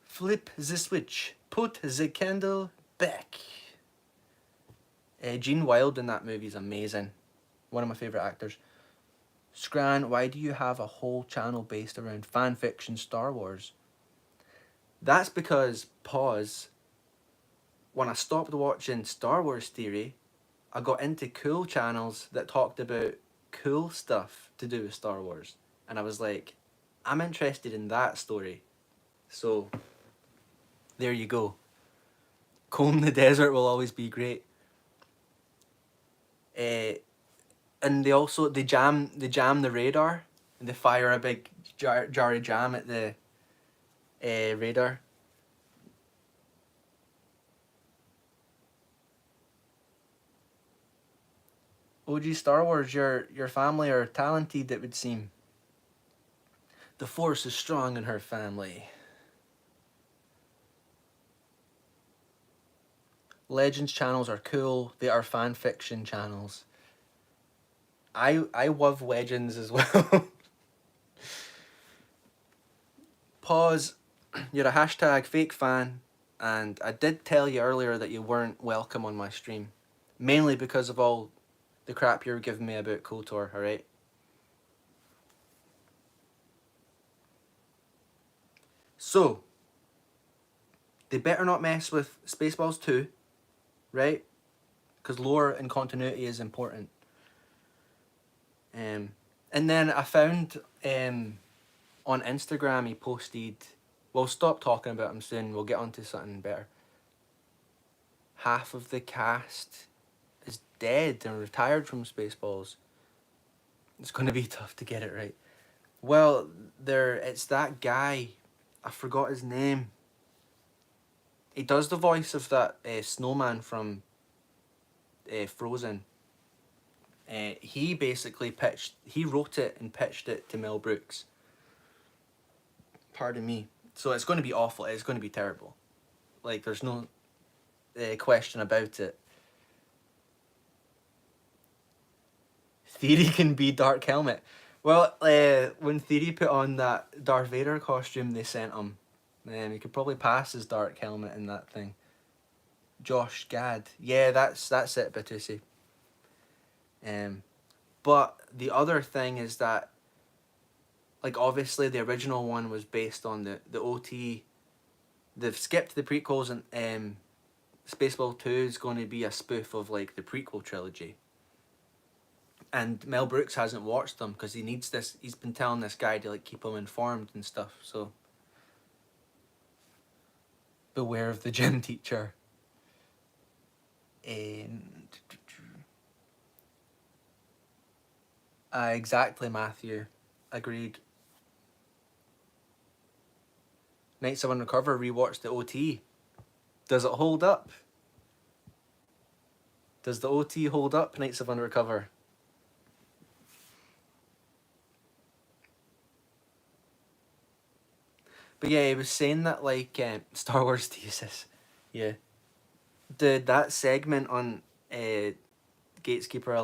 [SPEAKER 1] Flip the switch. Put the candle back. Gene Wilder in that movie is amazing. One of my favourite actors. Scran, why do you have a whole channel based around fan fiction Star Wars? That's because, pause, when I stopped watching Star Wars Theory, I got into cool channels that talked about cool stuff to do with Star Wars. And I was like, I'm interested in that story. So, there you go. Comb the Desert will always be great. And they jam the radar, and they fire a big jar of jam at the radar. OG Star Wars, your family are talented, it would seem. The Force is strong in her family. Legends channels are cool. They are fan fiction channels. I love Legends as well. Pause. You're a hashtag fake fan, and I did tell you earlier that you weren't welcome on my stream. Mainly because of all the crap you were giving me about KOTOR, alright? So, they better not mess with Spaceballs 2, right? Because lore and continuity is important. And then I found on Instagram he posted. We'll stop talking about him soon. We'll get on to something better. Half of the cast is dead and retired from Spaceballs. It's going to be tough to get it right. Well, it's that guy. I forgot his name. He does the voice of that snowman from Frozen. He basically he wrote it and pitched it to Mel Brooks. Pardon me. So it's going to be awful. It's going to be terrible. Like, there's no question about it. Theory can be Dark Helmet. Well, when Theory put on that Darth Vader costume they sent him, he could probably pass as Dark Helmet in that thing. Josh Gad. Yeah, that's it, Batusi. But the other thing is that, like, obviously the original one was based on the OT. They've skipped the prequels, and Spaceball 2 is going to be a spoof of, like, the prequel trilogy. And Mel Brooks hasn't watched them because he needs this. He's been telling this guy to, like, keep him informed and stuff. So beware of the gym teacher. And exactly, Matthew. Agreed. Knights of Undercover rewatched the OT. Does it hold up? Does the OT hold up, Knights of Undercover? But yeah, he was saying that, like, Star Wars thesis. Yeah. That segment on Gatekeepers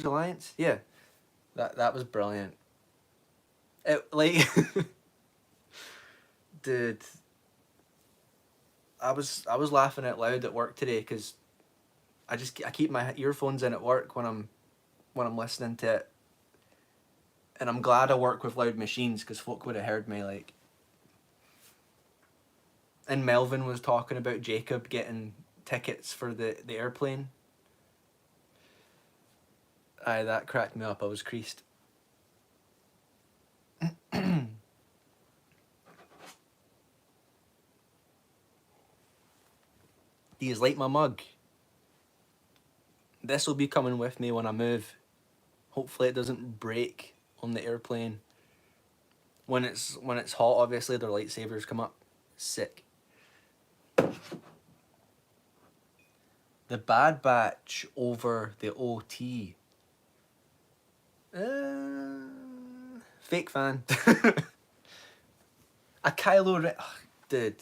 [SPEAKER 1] Alliance? Yeah. That was brilliant. It, like, dude, I was laughing out loud at work today because I keep my earphones in at work when I'm listening to it. And I'm glad I work with loud machines because folk would have heard me, like. And Melvin was talking about Jacob getting tickets for the airplane. Aye, that cracked me up. I was creased. Do you like my mug? This will be coming with me when I move. Hopefully it doesn't break on the airplane. When it's hot, obviously their lightsabers come up. Sick. The Bad Batch over the OT. Fake fan. A Kylo Ren. Dude.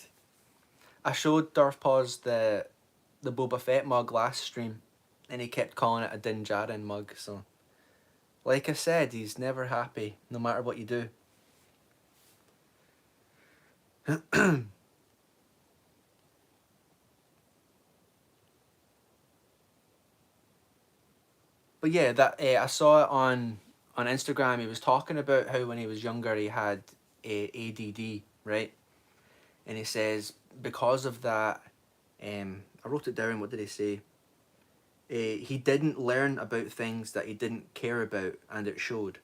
[SPEAKER 1] I showed Darth Paws the Boba Fett mug last stream, and he kept calling it a Din Djarin mug, so. Like I said, he's never happy, no matter what you do. But yeah, that I saw it on Instagram. He was talking about how when he was younger he had ADD, right? And he says because of that, I wrote it down. What did he say? He didn't learn about things that he didn't care about, and it showed.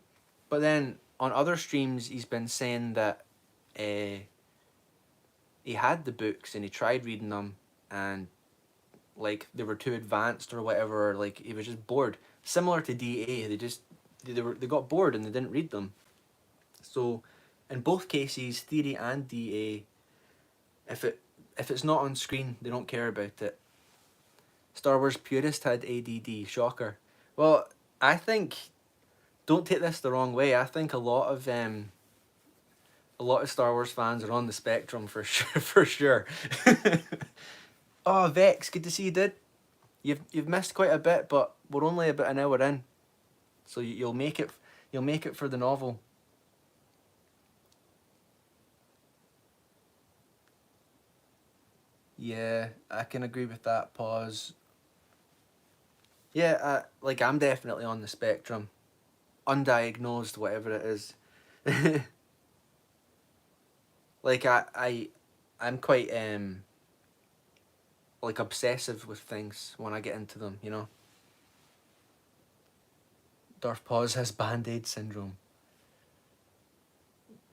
[SPEAKER 1] But then on other streams, he's been saying that he had the books and he tried reading them, and like they were too advanced or whatever. Or, like, he was just bored. Similar to DA, they got bored and they didn't read them. So, in both cases, Theory and DA, if it's not on screen, they don't care about it. Star Wars purist had ADD. Shocker. Well, I think, don't take this the wrong way. I think a lot of Star Wars fans are on the spectrum for sure. For sure. Oh, Vex, good to see you, dude. You've missed quite a bit, but we're only about an hour in, so you'll make it. You'll make it for the novel. Yeah, I can agree with that. Pause. Yeah, like, I'm definitely on the spectrum, undiagnosed, whatever it is. Like, I'm quite like obsessive with things when I get into them, you know. Darth Paws has Band-Aid syndrome.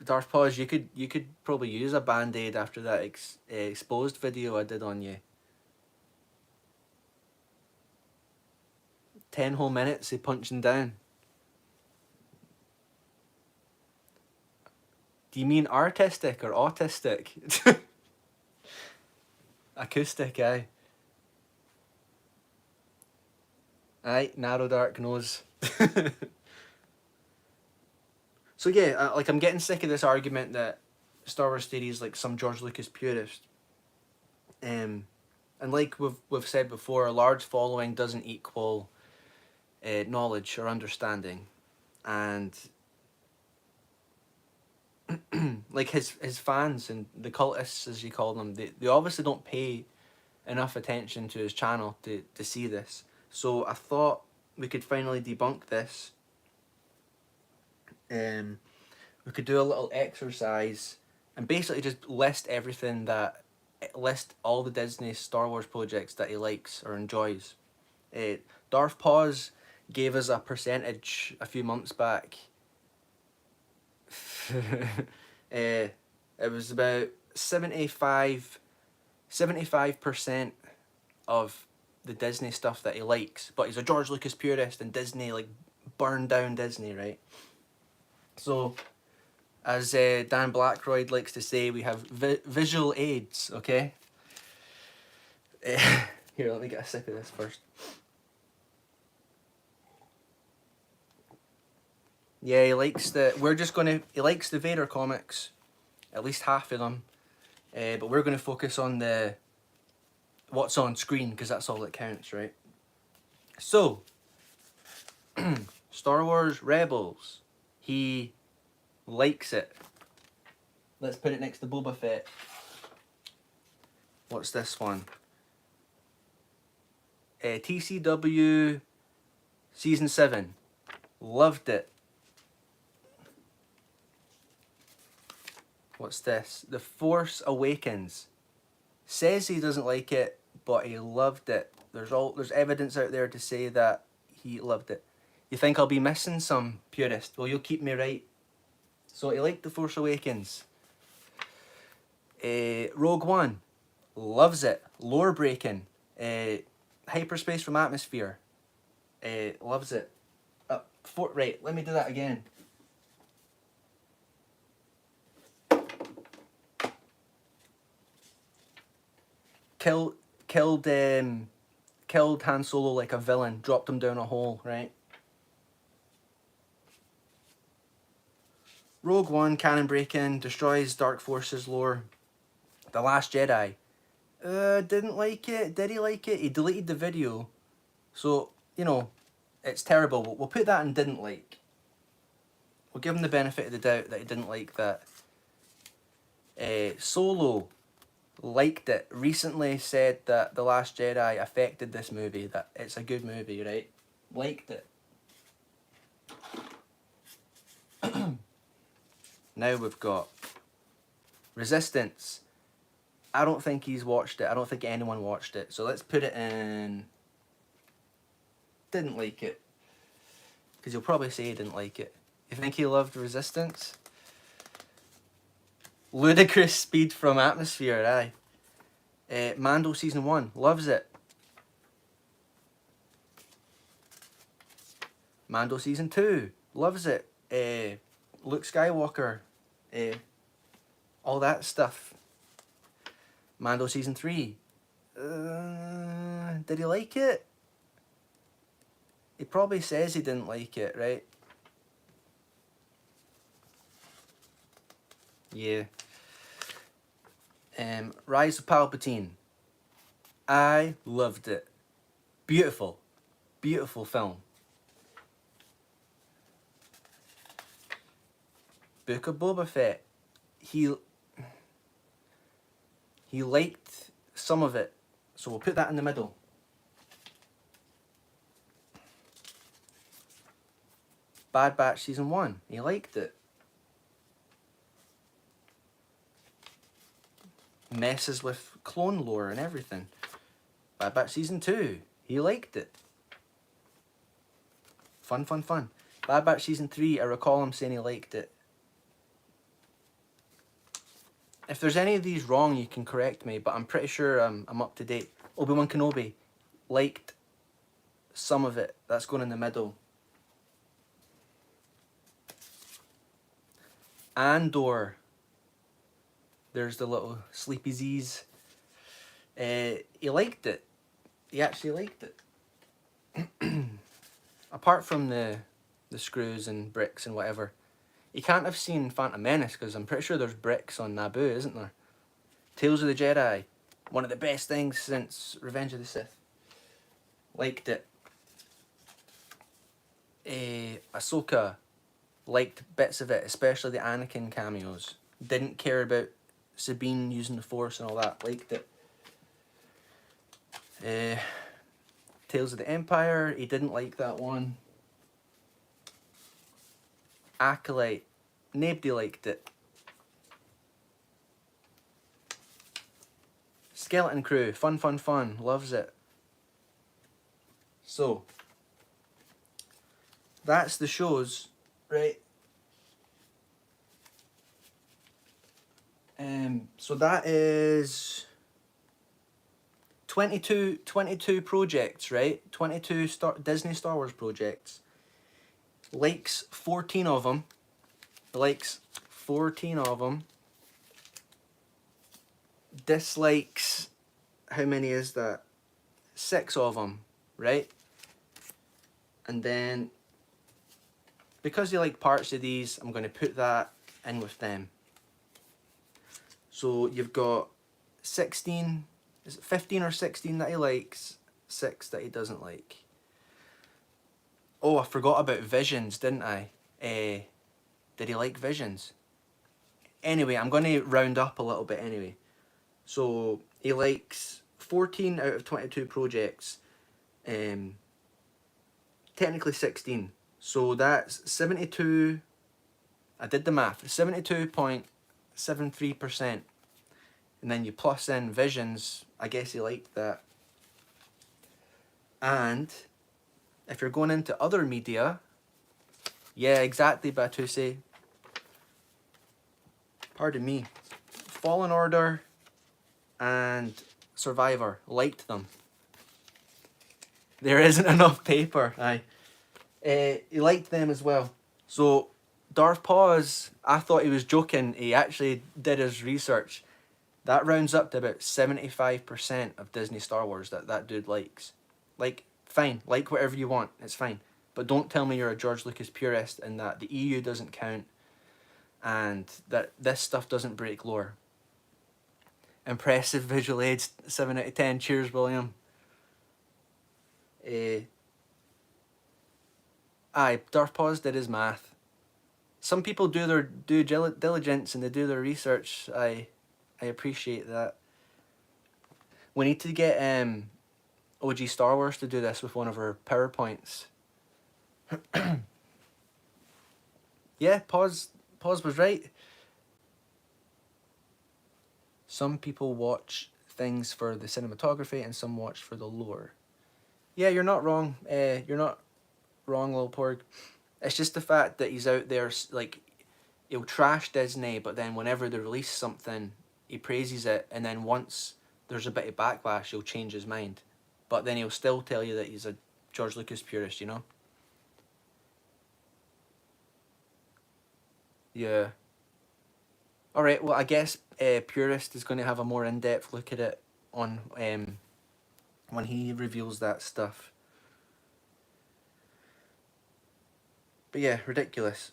[SPEAKER 1] Darth Paws, you could probably use a Band-Aid after that exposed video I did on you. 10 whole minutes of punching down. Do you mean artistic or autistic? Acoustic, aye. Aye, narrow dark nose. So yeah, like I'm getting sick of this argument that Star Wars theory is like some George Lucas purist. And like we've said before, a large following doesn't equal knowledge or understanding, and like his fans and the cultists, as you call them, they obviously don't pay enough attention to his channel to see this. So I thought we could finally debunk this. We could do a little exercise and basically just list all the Disney Star Wars projects that he likes or enjoys. Darth Paws gave us a percentage a few months back. It was about 75% of the Disney stuff that he likes, but he's a George Lucas purist and Disney like burned down Disney, right? So, as Dan Blackroyd likes to say, we have visual aids, okay? Here, let me get a sip of this first. Yeah, he likes the Vader comics, at least half of them. But we're gonna focus on what's on screen, because that's all that counts, right? So, Star Wars Rebels. He likes it. Let's put it next to Boba Fett. What's this one? TCW Season 7. Loved it. What's this? The Force Awakens. Says he doesn't like it, but he loved it. There's evidence out there to say that he loved it. You think I'll be missing some, purist? Well, you'll keep me right. So he liked The Force Awakens. Rogue One. Loves it. Lore breaking. Hyperspace from atmosphere. Loves it. Right, let me do that again. Killed Han Solo like a villain. Dropped him down a hole, right? Rogue One, canon breaking, destroys Dark Forces lore. The Last Jedi. Didn't like it. Did he like it? He deleted the video. So, you know, it's terrible. We'll put that in didn't like. We'll give him the benefit of the doubt that he didn't like that. Solo. Liked it. Recently said that The Last Jedi affected this movie. That it's a good movie, right? Liked it. Now we've got Resistance. I don't think he's watched it. I don't think anyone watched it. So let's put it in didn't like it. Because he'll probably say he didn't like it. You think he loved Resistance? Ludicrous speed from atmosphere, aye. Mando Season 1. Loves it. Mando Season 2. Loves it. Luke Skywalker, all that stuff. Mando Season 3. Did he like it? He probably says he didn't like it, right? Yeah. Rise of Palpatine. I loved it. Beautiful. Beautiful film. Book of Boba Fett. He liked some of it, so we'll put that in the middle. Bad Batch Season 1. He liked it. Messes with clone lore and everything. Bad Batch Season 2. He liked it. Fun, fun, fun. Bad Batch Season 3, I recall him saying he liked it. If there's any of these wrong, you can correct me, but I'm pretty sure I'm up to date. Obi-Wan Kenobi liked some of it. That's going in the middle. Andor. There's the little sleepy Z's. He liked it. He actually liked it. Apart from the screws and bricks and whatever. You can't have seen Phantom Menace because I'm pretty sure there's bricks on Naboo, isn't there? Tales of the Jedi. One of the best things since Revenge of the Sith. Liked it. Ahsoka liked bits of it, especially the Anakin cameos. Didn't care about Sabine using the Force and all that. Liked it. Tales of the Empire. He didn't like that one. Acolyte. Nobody liked it. Skeleton Crew. Fun, fun, fun. Loves it. So, that's the shows, right? So that is 22 projects, right? 22 Disney Star Wars projects. Likes 14 of them. Likes 14 of them. Dislikes, how many is that? 6 of them, right? And then, because you like parts of these, I'm going to put that in with them. So you've got 16, is it 15 or 16 that he likes, 6 that he doesn't like. Oh, I forgot about Visions, didn't I? Did he like Visions? Anyway, I'm going to round up a little bit anyway. So he likes 14 out of 22 projects. Technically 16. So that's 72. I did the math. 72.73%. And then you plus in Visions. I guess he liked that. And if you're going into other media, yeah, exactly, Batuse. Pardon me. Fallen Order and Survivor. Liked them. There isn't enough paper. Aye. He liked them as well. So, Darth Pause, I thought he was joking. He actually did his research. That rounds up to about 75% of Disney Star Wars that dude likes. Like, fine. Like whatever you want. It's fine. But don't tell me you're a George Lucas purist and that the EU doesn't count and that this stuff doesn't break lore. Impressive visual aids. 7 out of 10. Cheers, William. Aye, Darth Pause did his math. Some people do their due diligence and they do their research. I appreciate that. We need to get OG Star Wars to do this with one of our PowerPoints. Yeah, Pause was right. Some people watch things for the cinematography and some watch for the lore. Yeah, you're not wrong. You're not wrong, Lil Porg. It's just the fact that he's out there, like, he'll trash Disney, but then whenever they release something, he praises it, and then once there's a bit of backlash, he'll change his mind. But then he'll still tell you that he's a George Lucas purist, you know? Yeah. Alright, well, I guess Purist is going to have a more in-depth look at it on when he reveals that stuff. But yeah, ridiculous.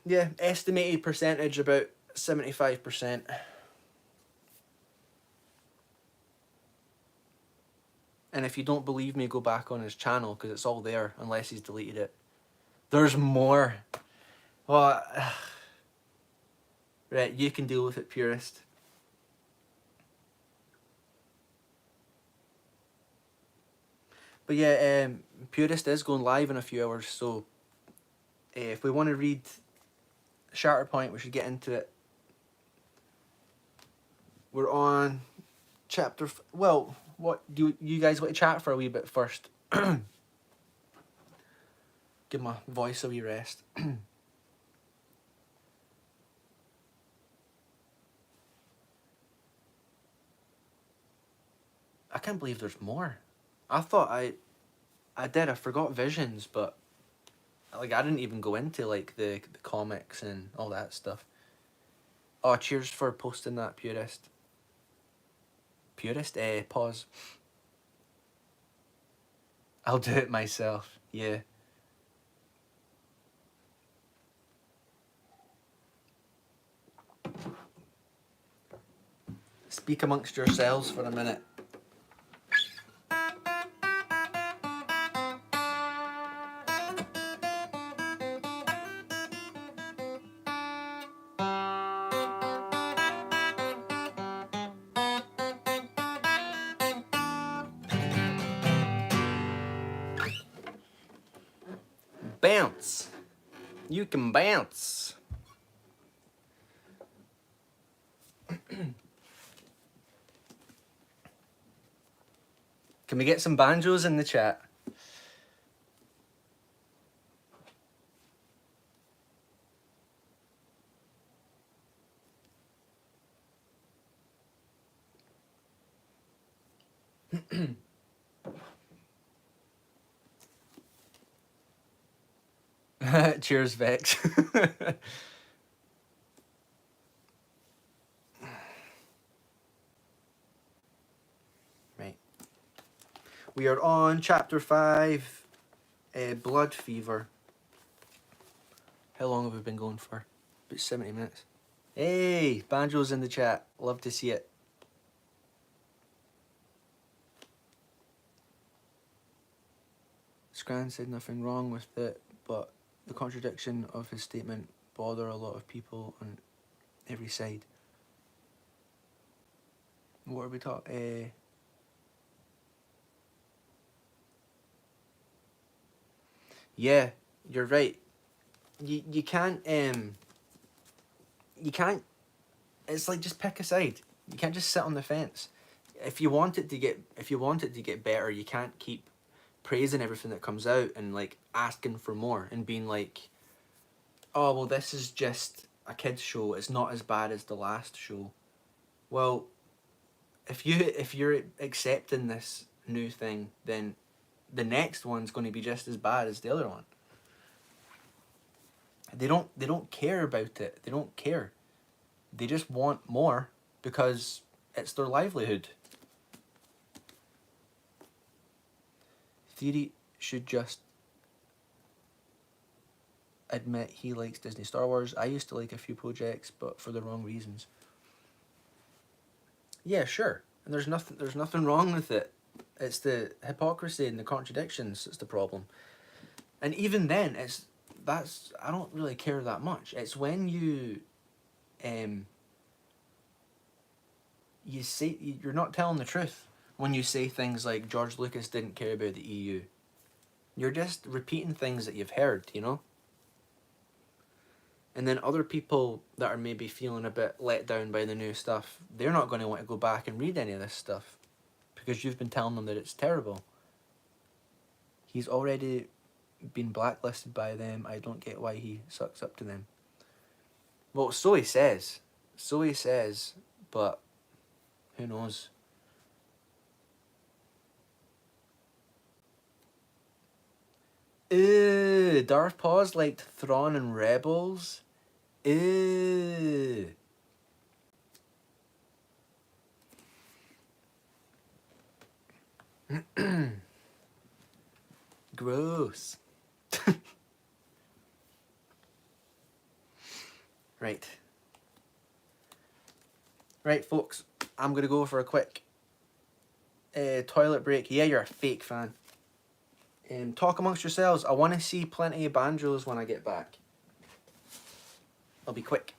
[SPEAKER 1] Yeah, estimated percentage about 75%. And if you don't believe me, go back on his channel because it's all there unless he's deleted it. There's more. Well, right, you can deal with it, Purist. But yeah, Purist is going live in a few hours, so if we want to read Shatterpoint, we should get into it. We're on chapter... Well, what do you guys want to chat for a wee bit first? Give my voice a wee rest. I can't believe there's more. I thought I forgot Visions, but like I didn't even go into like the comics and all that stuff. Oh, cheers for posting that, Purist. Purist? Pause. I'll do it myself, yeah. Speak amongst yourselves for a minute. Bounce! You can bounce! Can we get some banjos in the chat? Cheers, Vex. Right. We are on chapter 5, Blood Fever. How long have we been going for? About 70 minutes. Hey, banjos in the chat. Love to see it. Scran said nothing wrong with it, but the contradiction of his statement bother a lot of people on every side. What are we talking? Yeah, you're right. You can't it's like just pick a side. You can't just sit on the fence. If you want it to get better, you can't keep praising everything that comes out and like asking for more and being like, oh well, this is just a kids show, it's not as bad as the last show. Well, if you're accepting this new thing, then the next one's going to be just as bad as the other one. They don't care about it. They don't care. They just want more because it's their livelihood. Theory should just admit he likes Disney Star Wars. I used to like a few projects, but for the wrong reasons. Yeah, sure. And there's nothing wrong with it. It's the hypocrisy and the contradictions that's the problem. And even then, I don't really care that much. It's when you say you're not telling the truth when you say things like George Lucas didn't care about the EU. You're just repeating things that you've heard, you know? And then other people that are maybe feeling a bit let down by the new stuff, they're not going to want to go back and read any of this stuff because you've been telling them that it's terrible. He's already been blacklisted by them. I don't get why he sucks up to them. Well, so he says. So he says, but who knows? Ew, Darth Paws liked Thrawn and Rebels. Ew. Gross. Right. Right, folks. I'm gonna go for a quick toilet break. Yeah, you're a fake fan. Talk amongst yourselves. I want to see plenty of banjos when I get back. I'll be quick.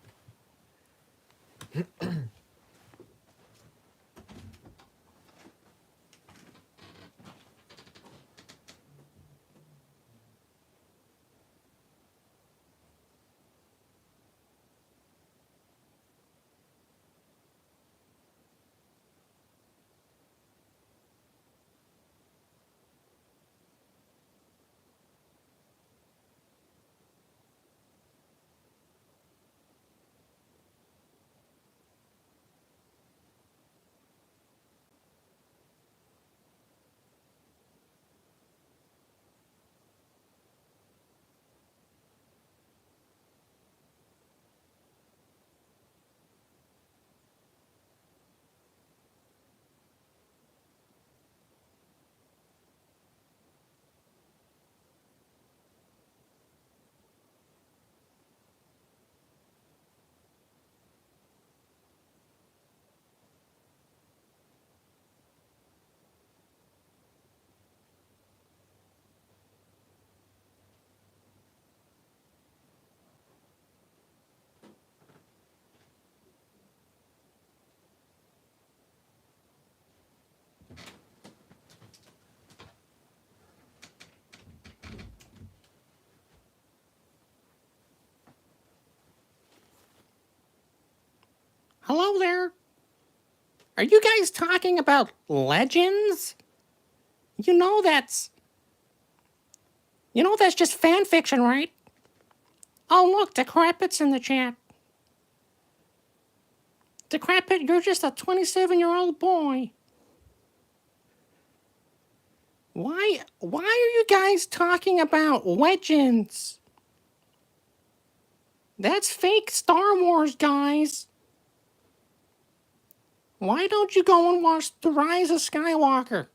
[SPEAKER 2] Hello there. Are you guys talking about Legends? You know that's just fan fiction, right? Oh, look, Decrepit's in the chat. Decrepit, you're just a 27-year-old boy. Why are you guys talking about Legends? That's fake Star Wars, guys. Why don't you go and watch The Rise of Skywalker?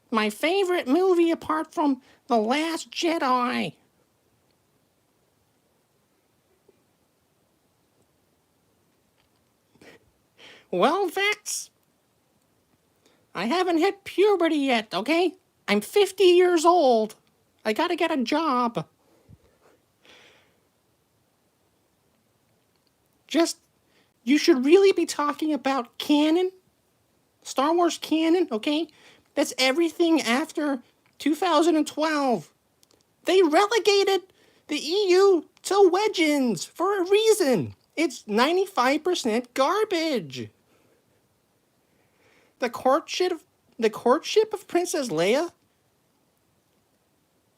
[SPEAKER 2] My favorite movie apart from The Last Jedi. Well, Vex, I haven't hit puberty yet, okay? I'm 50 years old. I gotta get a job. You should really be talking about canon. Star Wars canon, okay? That's everything after 2012. They relegated the EU to Legends for a reason. It's 95% garbage. The courtship of Princess Leia?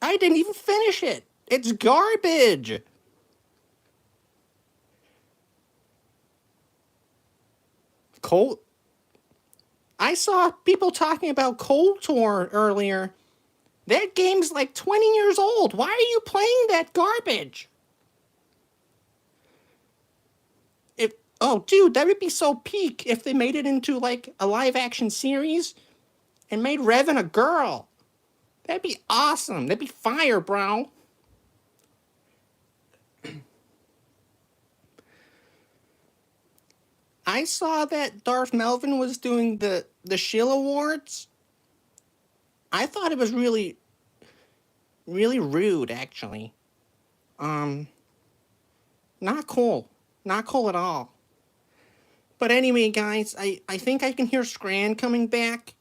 [SPEAKER 2] I didn't even finish it. It's garbage. I saw people talking about KOTOR earlier. That game's like 20 years old. Why are you playing that garbage? Oh, dude, that would be so peak if they made it into like a live action series and made Revan a girl. That'd be awesome. That'd be fire, bro. I saw that Darth Melvin was doing the Shill Awards. I thought it was really, really rude, actually. Not cool. Not cool at all. But anyway, guys, I think I can hear Scran coming back.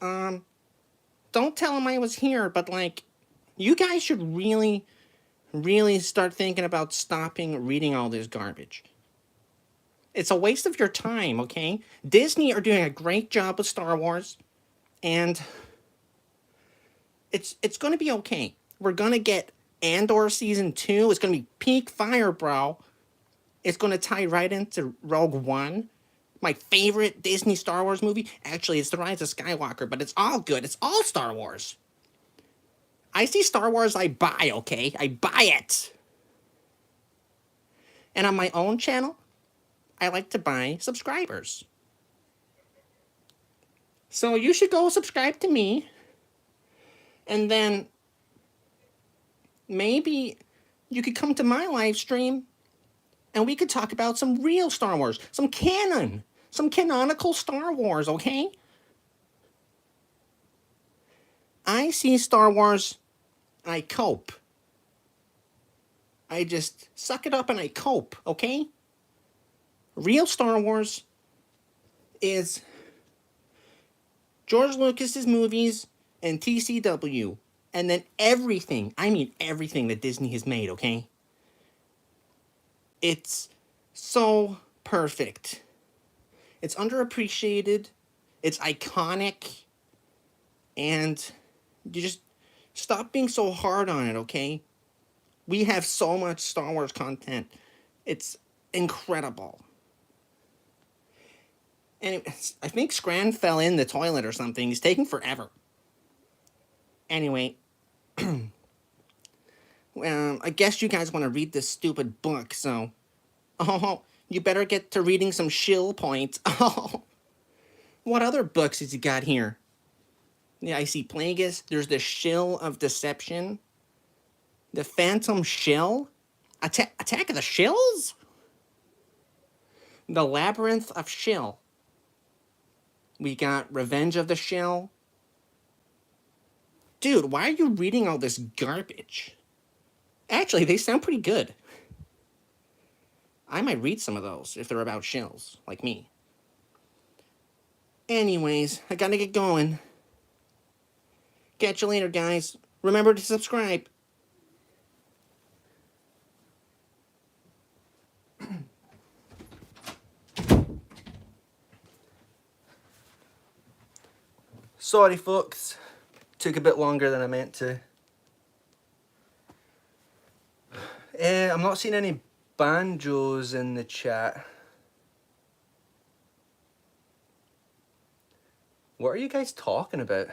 [SPEAKER 2] Don't tell him I was here, but like, you guys should really, really start thinking about stopping reading all this garbage. It's a waste of your time, okay? Disney are doing a great job with Star Wars, and it's going to be okay. We're going to get Andor Season 2. It's going to be peak fire, bro. It's going to tie right into Rogue One, my favorite Disney Star Wars movie. Actually, it's The Rise of Skywalker, but it's all good. It's all Star Wars. I see Star Wars, I buy, okay? I buy it. And on my own channel, I like to buy subscribers. So you should go subscribe to me. And then maybe you could come to my live stream and we could talk about some real Star Wars, some canon, some canonical Star Wars, okay? I see Star Wars, I cope. I just suck it up and I cope, okay? Real Star Wars is George Lucas's movies and TCW, and then everything, I mean everything that Disney has made, okay? It's so perfect. It's underappreciated, it's iconic, and you just stop being so hard on it, okay? We have so much Star Wars content. It's incredible. And I think Scran fell in the toilet or something. He's taking forever. Anyway, well, I guess you guys want to read this stupid book, so... Oh, you better get to reading some shill points. Oh, what other books has he got here? Yeah, I see Plagueis. There's the Shill of Deception. The Phantom Shill? Attack of the Shills? The Labyrinth of Shill. We got Revenge of the Shill. Dude, why are you reading all this garbage? Actually, they sound pretty good. I might read some of those if they're about shills, like me. Anyways, I gotta get going. Catch you later, guys. Remember to subscribe.
[SPEAKER 1] Sorry folks, took a bit longer than I meant to. I'm not seeing any banjos in the chat. What are you guys talking about?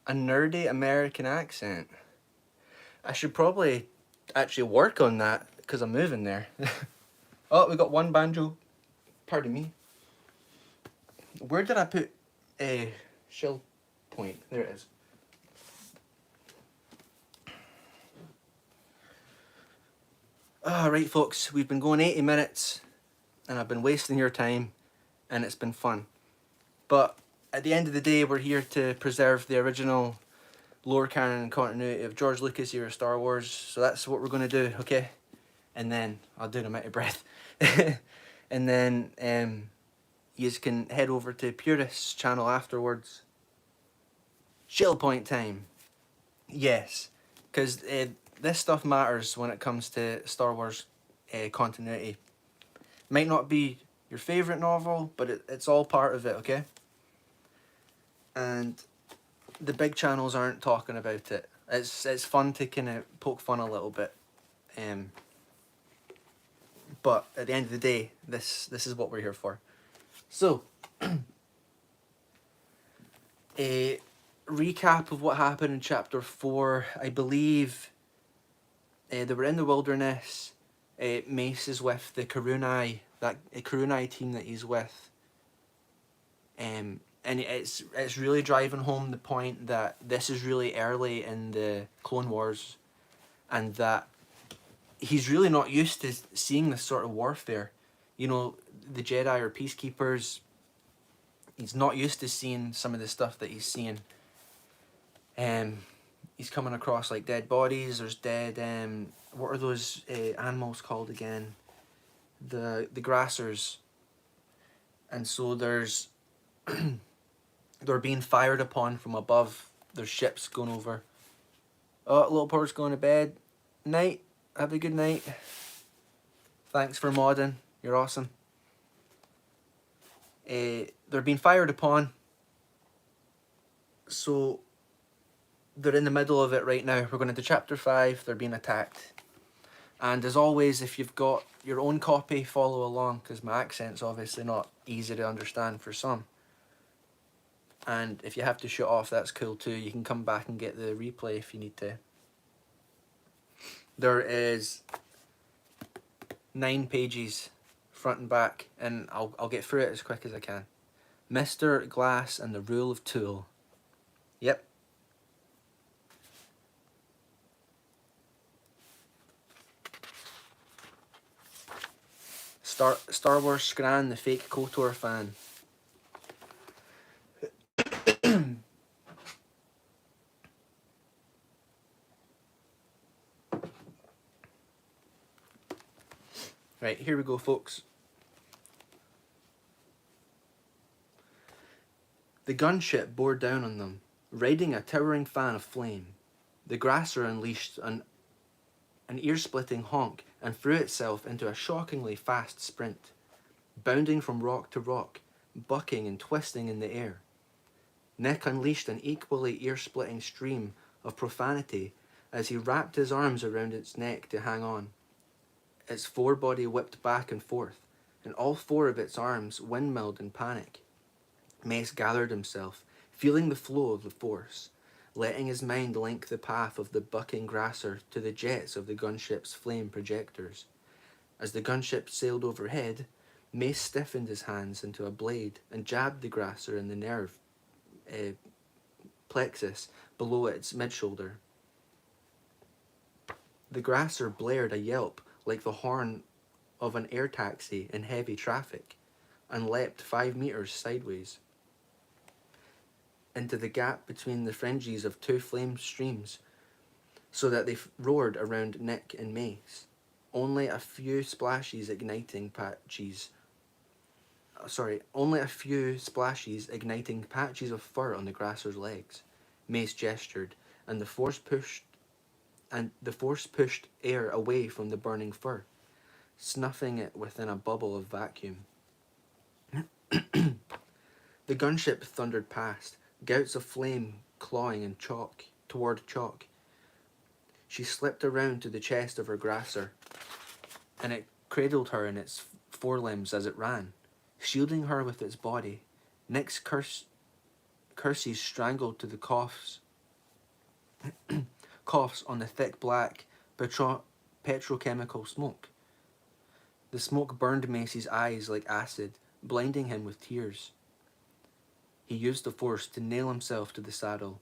[SPEAKER 1] A nerdy American accent. I should probably actually work on that because I'm moving there. Oh, we got one banjo. Pardon me. Where did I put a shell point? There it is. Alright folks, we've been going 80 minutes and I've been wasting your time and it's been fun. But at the end of the day, we're here to preserve the original lore canon and continuity of George Lucas era Star Wars. So that's what we're going to do, okay? And then, I'll do it, I'm out of breath. And then you can head over to Purist's channel afterwards. Shatterpoint time. Yes, because this stuff matters when it comes to Star Wars continuity. Might not be your favourite novel, but it's all part of it, okay? And the big channels aren't talking about it. It's fun to kind of poke fun a little bit. But at the end of the day, this is what we're here for. So, a recap of what happened in chapter 4. I believe they were in the wilderness. Mace is with the Karunai, that Karunai team that he's with. And it's really driving home the point that this is really early in the Clone Wars, and that he's really not used to seeing this sort of warfare. You know, the Jedi are peacekeepers. He's not used to seeing some of the stuff that he's seeing. He's coming across like dead bodies. There's dead. What are those animals called again? The grassers. And so there's they're being fired upon from above. There's ships going over. Oh, little bird's going to bed. Night. Have a good night. Thanks for modding. You're awesome. They're being fired upon. So they're in the middle of it right now. We're going into chapter 5. They're being attacked. And as always, if you've got your own copy, follow along, because my accent's obviously not easy to understand for some. And if you have to shut off, that's cool too. You can come back and get the replay if you need to. There is 9 pages, front and back, and I'll get through it as quick as I can. Mr. Glass and the Rule of Tool. Yep. Star Wars Scran, the fake KOTOR fan. Right, here we go, folks. The gunship bore down on them, riding a towering fan of flame. The grasser unleashed an ear-splitting honk and threw itself into a shockingly fast sprint, bounding from rock to rock, bucking and twisting in the air. Nick unleashed an equally ear-splitting stream of profanity as he wrapped his arms around its neck to hang on. Its forebody whipped back and forth, and all 4 of its arms windmilled in panic. Mace gathered himself, feeling the flow of the force, letting his mind link the path of the bucking grasser to the jets of the gunship's flame projectors. As the gunship sailed overhead, Mace stiffened his hands into a blade and jabbed the grasser in the nerve plexus below its mid-shoulder. The grasser blared a yelp like the horn of an air taxi in heavy traffic, and leapt 5 meters sideways into the gap between the fringes of 2 flame streams, so that they roared around Nick and Mace. Only a few splashes igniting patches of fur on the grasser's legs. Mace gestured, and the force pushed air away from the burning fur. snuffing it within a bubble of vacuum. The gunship thundered past, gouts of flame clawing in chalk toward chalk. She slipped around to the chest of her grasser, and it cradled her in its forelimbs as it ran, shielding her with its body. Nick's curses strangled to the coughs on the thick black petrochemical smoke. The smoke burned Macy's eyes like acid, blinding him with tears. He used the force to nail himself to the saddle.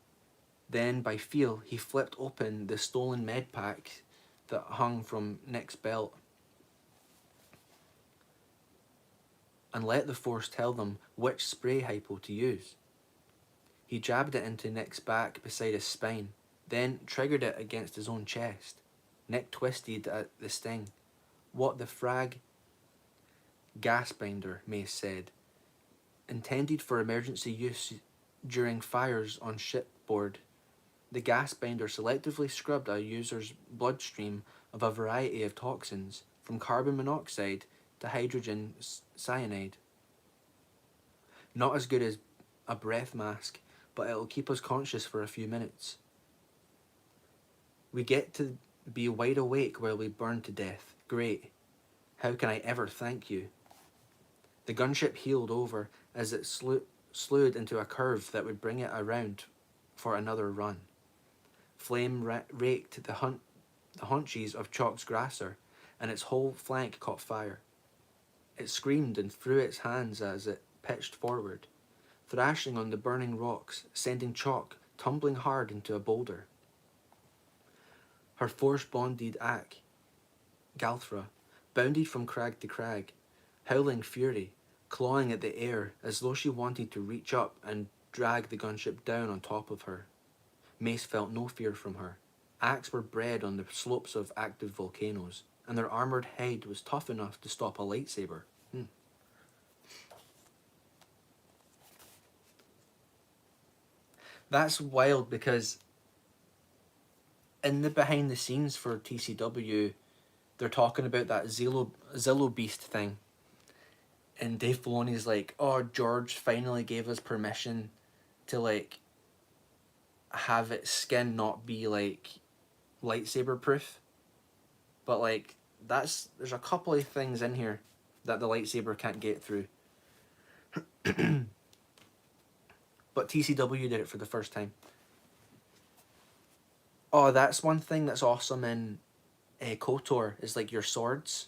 [SPEAKER 1] Then, by feel, he flipped open the stolen med pack that hung from Nick's belt and let the force tell them which spray hypo to use. He jabbed it into Nick's back beside his spine, then triggered it against his own chest. Nick twisted at the sting. What the frag? Gas binder, Mace said. Intended for emergency use during fires on shipboard. The gas binder selectively scrubbed a user's bloodstream of a variety of toxins, from carbon monoxide to hydrogen cyanide. Not as good as a breath mask, but it'll keep us conscious for a few minutes. We get to be wide awake while we burn to death. Great. How can I ever thank you? The gunship heeled over as it slewed into a curve that would bring it around for another run. Flame raked the haunches of Chalk's grasser, and its whole flank caught fire. It screamed and threw its hands as it pitched forward, thrashing on the burning rocks, sending Chalk tumbling hard into a boulder. Her force-bonded Ak, Galthra, bounded from crag to crag, howling fury, clawing at the air as though she wanted to reach up and drag the gunship down on top of her. Mace felt no fear from her. Aks were bred on the slopes of active volcanoes, and their armoured hide was tough enough to stop a lightsaber. That's wild because in the behind the scenes for TCW, they're talking about that Zillo Beast thing. And Dave Filoni's like, oh, George finally gave us permission to, like, have its skin not be, like, lightsaber proof. But, like, there's a couple of things in here that the lightsaber can't get through. But TCW did it for the first time. Oh, that's one thing that's awesome in KOTOR, is, like, your swords.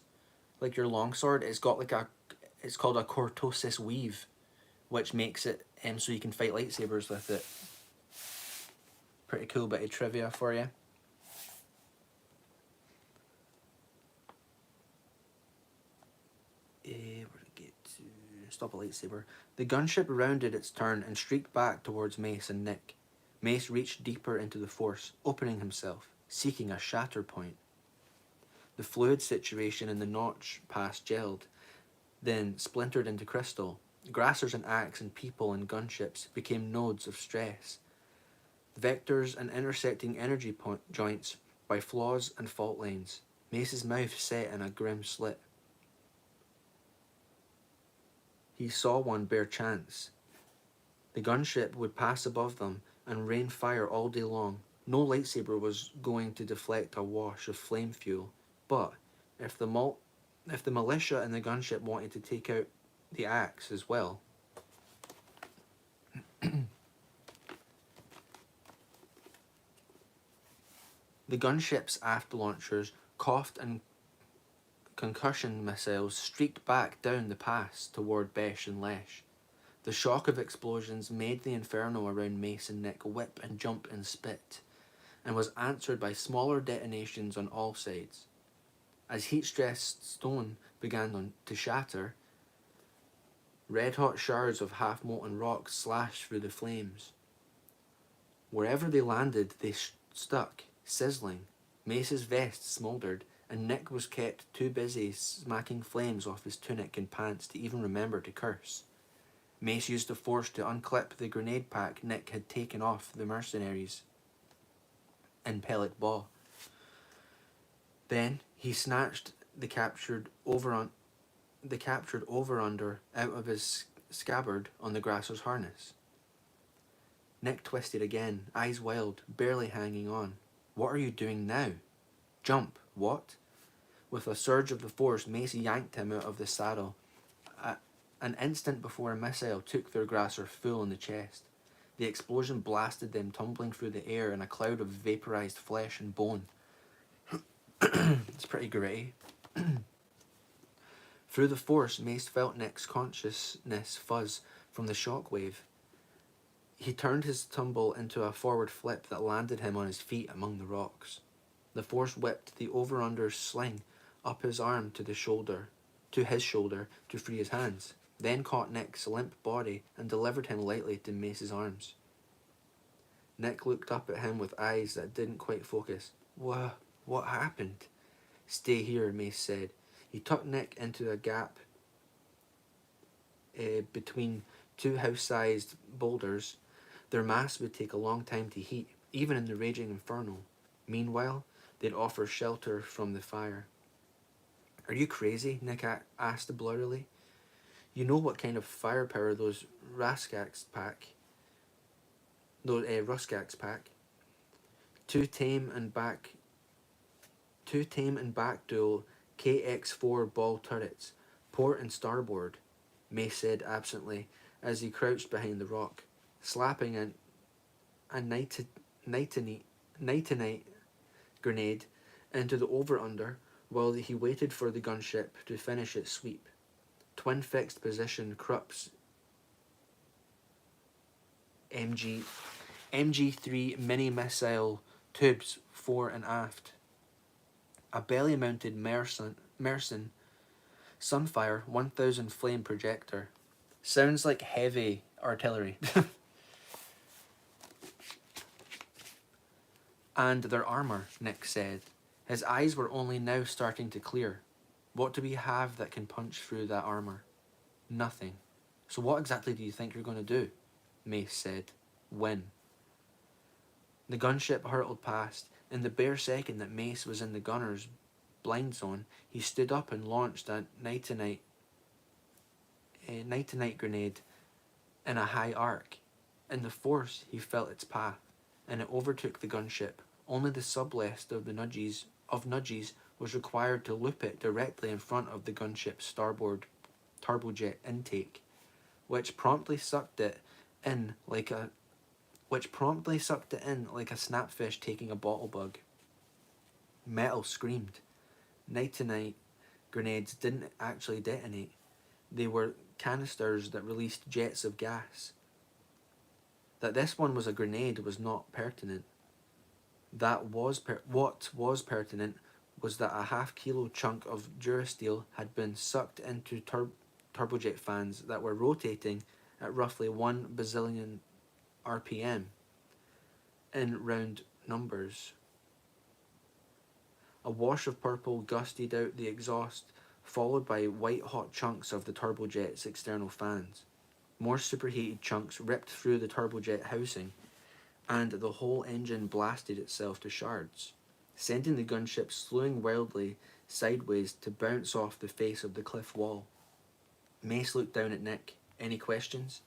[SPEAKER 1] Like, your longsword, it's got, like, it's called a cortosis weave, which makes it so you can fight lightsabers with it. Pretty cool bit of trivia for you. Where did it get to? Stop a lightsaber. The gunship rounded its turn and streaked back towards Mace and Nick. Mace reached deeper into the force, opening himself, seeking a Shatterpoint. The fluid situation in the notch pass gelled, then splintered into crystal. Grassers and Aks and people and gunships became nodes of stress, vectors and intersecting energy joints by flaws and fault lines. Mace's mouth set in a grim slit. He saw one bare chance. The gunship would pass above them and rain fire all day long. No lightsaber was going to deflect a wash of flame fuel, but if the militia and the gunship wanted to take out the Aks as well, the gunship's aft launchers coughed and concussion missiles streaked back down the pass toward Besh and Lesh. The shock of explosions made the inferno around Mace and Nick whip and jump and spit, and was answered by smaller detonations on all sides. As heat-stressed stone began to shatter, red-hot shards of half-molten rock slashed through the flames. Wherever they landed, they stuck, sizzling. Mace's vest smouldered, and Nick was kept too busy smacking flames off his tunic and pants to even remember to curse. Mace used the force to unclip the grenade pack Nick had taken off the mercenaries in Pellet Ball. Then he snatched the captured over-under out of his scabbard on the grasser's harness. Nick twisted again, eyes wild, barely hanging on. What are you doing now? Jump. What? With a surge of the force, Mace yanked him out of the saddle. An instant before a missile took their grasser full in the chest. The explosion blasted them tumbling through the air in a cloud of vaporized flesh and bone. It's pretty gritty. Through the force, Mace felt Nick's consciousness fuzz from the shockwave. He turned his tumble into a forward flip that landed him on his feet among the rocks. The force whipped the over-under sling up his arm to his shoulder to free his hands, then caught Nick's limp body and delivered him lightly to Mace's arms. Nick looked up at him with eyes that didn't quite focus. What happened? Stay here, Mace said. He tucked Nick into a gap between two house-sized boulders. Their mass would take a long time to heat, even in the raging inferno. Meanwhile, they'd offer shelter from the fire. Are you crazy? Nick asked blurrily. You know what kind of firepower those Ruskaks pack. Two tame and back dual KX-4 ball turrets, port and starboard, Mace said absently as he crouched behind the rock, slapping a night-night grenade into the over-under while he waited for the gunship to finish its sweep. Twin fixed position Krupp's MG3 mini missile tubes fore and aft. A belly-mounted Merson Sunfire 1000 flame projector. Sounds like heavy artillery. And their armour, Nick said. His eyes were only now starting to clear. What do we have that can punch through that armour? Nothing. So what exactly do you think you're going to do? Mace said. Win. The gunship hurtled past. In the bare second that Mace was in the gunner's blind zone, he stood up and launched a night-to-night grenade in a high arc. In the force, he felt its path, and it overtook the gunship. Only the sublest of nudges was required to loop it directly in front of the gunship's starboard turbojet intake, which promptly sucked it in like a snapfish taking a bottle bug. Metal screamed. Night-to-night grenades didn't actually detonate. They were canisters that released jets of gas. That this one was a grenade was not pertinent. What was pertinent was that a half-kilo chunk of Durasteel had been sucked into turbojet fans that were rotating at roughly 1 bazillion RPM in round numbers. A wash of purple gusted out the exhaust, followed by white-hot chunks of the turbojet's external fans. More superheated chunks ripped through the turbojet housing, and the whole engine blasted itself to shards, sending the gunship slewing wildly sideways to bounce off the face of the cliff wall. Mace looked down at Nick. Any questions?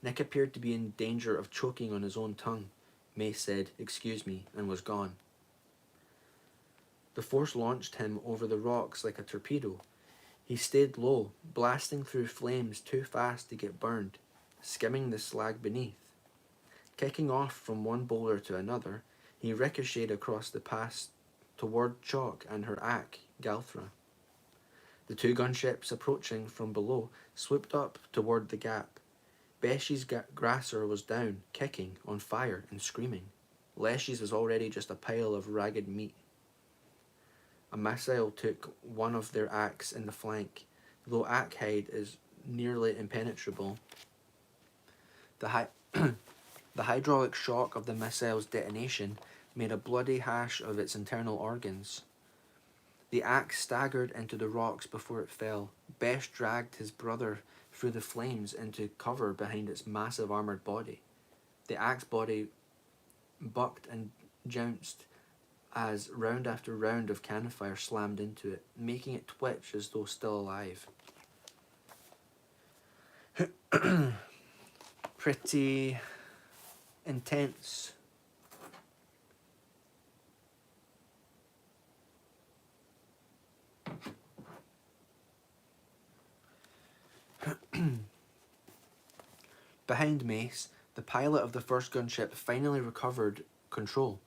[SPEAKER 1] Nick appeared to be in danger of choking on his own tongue. Mace said, "Excuse me," and was gone. The force launched him over the rocks like a torpedo. He stayed low, blasting through flames too fast to get burned, skimming the slag beneath. Kicking off from one boulder to another, he ricocheted across the pass toward Chalk and her ack, Galthra. The two gunships approaching from below swooped up toward the gap. Beshy's grasser was down, kicking, on fire, and screaming. Leshy's was already just a pile of ragged meat. A missile took one of their acks in the flank. Though ack hide is nearly impenetrable, the hydraulic shock of the missile's detonation made a bloody hash of its internal organs. The axe staggered into the rocks before it fell. Besh dragged his brother through the flames into cover behind its massive armoured body. The axe body bucked and jounced as round after round of cannon fire slammed into it, making it twitch as though still alive. Pretty intense. Behind Mace, the pilot of the first gunship finally recovered control,